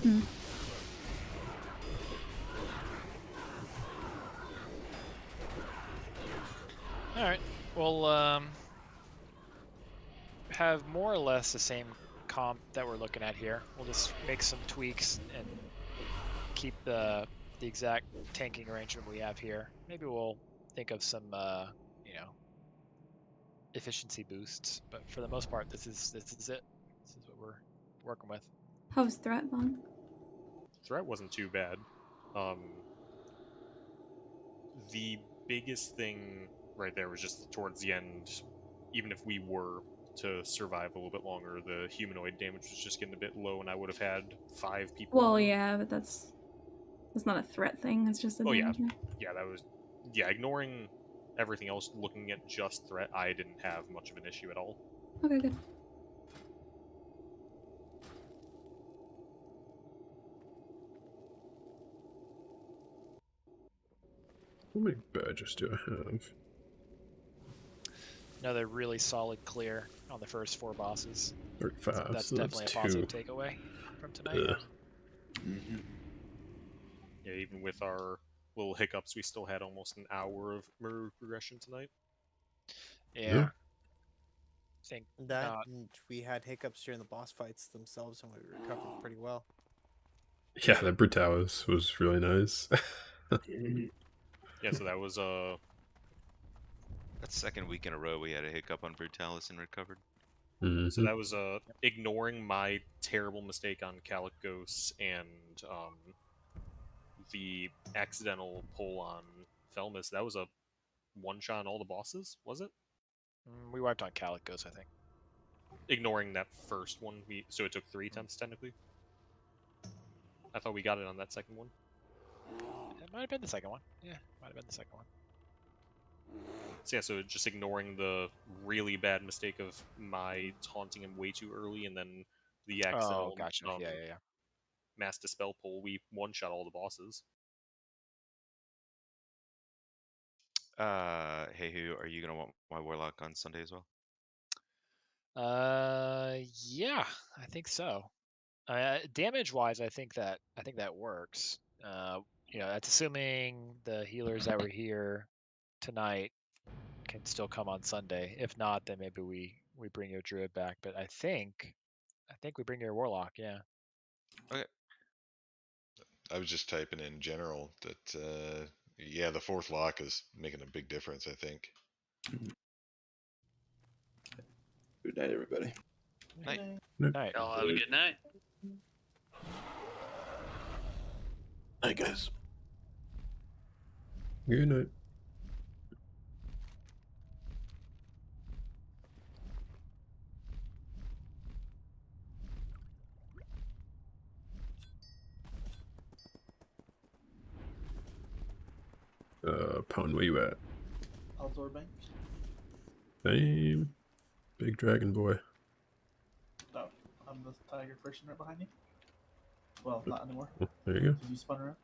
Speaker 10: Hmm.
Speaker 7: Alright, we'll have more or less the same comp that we're looking at here. We'll just make some tweaks and keep the exact tanking arrangement we have here. Maybe we'll think of some you know, efficiency boosts, but for the most part this is it. This is what we're working with.
Speaker 10: How's threat long?
Speaker 2: Threat wasn't too bad. The biggest thing right there was just towards the end, even if we were to survive a little bit longer, the humanoid damage was just getting a bit low, and I would have had 5 people.
Speaker 10: Well, yeah, but that's not a threat thing. It's just a damage.
Speaker 2: Yeah, that was ignoring everything else, looking at just threat, I didn't have much of an issue at all.
Speaker 10: Okay, good.
Speaker 3: How many badges do I have?
Speaker 7: Another really solid clear on the first 4 bosses.
Speaker 3: 35.
Speaker 7: That's
Speaker 3: so
Speaker 7: definitely
Speaker 3: that's
Speaker 7: a positive
Speaker 3: 2.
Speaker 7: takeaway from tonight.
Speaker 2: Yeah, even with our little hiccups, we still had almost an hour of murder progression tonight.
Speaker 7: Yeah. think
Speaker 17: That
Speaker 7: not.
Speaker 17: and we had hiccups during the boss fights themselves, and we recovered pretty well.
Speaker 3: Yeah, that Brutalis was really nice.
Speaker 2: Yeah, so that was
Speaker 5: That second week in a row, we had a hiccup on Brutalis and recovered.
Speaker 2: so that was ignoring my terrible mistake on Calicos and the accidental pull on Felmus. That was a one shot on all the bosses, was it?
Speaker 7: We wiped on Calicos, I think.
Speaker 2: Ignoring that first one, so it took 3 attempts technically. I thought we got it on that second one.
Speaker 7: It might have been the second one. Yeah, might have been the second one.
Speaker 2: So yeah, so just ignoring the really bad mistake of my taunting him way too early, and then the accidental
Speaker 7: gotcha. Yeah.
Speaker 2: mass dispel pull, we one shot all the bosses.
Speaker 5: Hey, who are you gonna want my warlock on Sunday as well?
Speaker 7: Yeah, I think so. Damage wise, I think that works. That's assuming the healers that were here tonight can still come on Sunday. If not, then maybe we bring your druid back. But I think we bring your warlock. Yeah.
Speaker 5: Okay.
Speaker 9: I was just typing in general that yeah, the 4th lock is making a big difference, I think.
Speaker 13: Good night, everybody.
Speaker 5: Night.
Speaker 7: Night.
Speaker 6: Y'all have a good night.
Speaker 13: Night, guys.
Speaker 3: Good night. Pound, where you at?
Speaker 14: Outdoor bank.
Speaker 3: Same. Big dragon boy.
Speaker 14: No, I'm the tiger person right behind you. Well, not anymore.
Speaker 3: Oh, there you go.
Speaker 14: Did you spun around?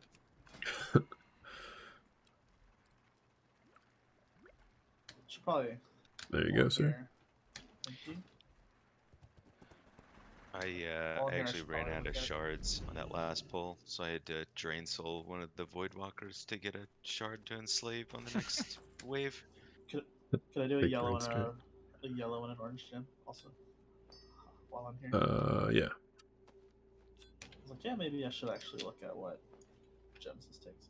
Speaker 14: Should probably.
Speaker 3: There you go, sir.
Speaker 14: Thank you.
Speaker 5: I actually ran out of shards on that last pull, so I had to drain soul one of the Voidwalkers to get a shard to enslave on the next wave.
Speaker 14: Could I do a
Speaker 3: Big
Speaker 14: yellow
Speaker 3: brain
Speaker 14: and
Speaker 3: strat.
Speaker 14: a yellow and an orange gem also? While I'm here.
Speaker 3: Yeah.
Speaker 14: I was like, yeah, maybe I should actually look at what gems this takes.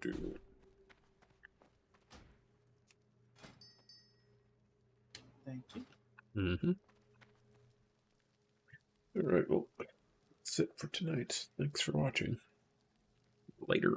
Speaker 3: Do.
Speaker 14: Thank you.
Speaker 3: Mm-hmm. All right, well, that's it for tonight. Thanks for watching. Later.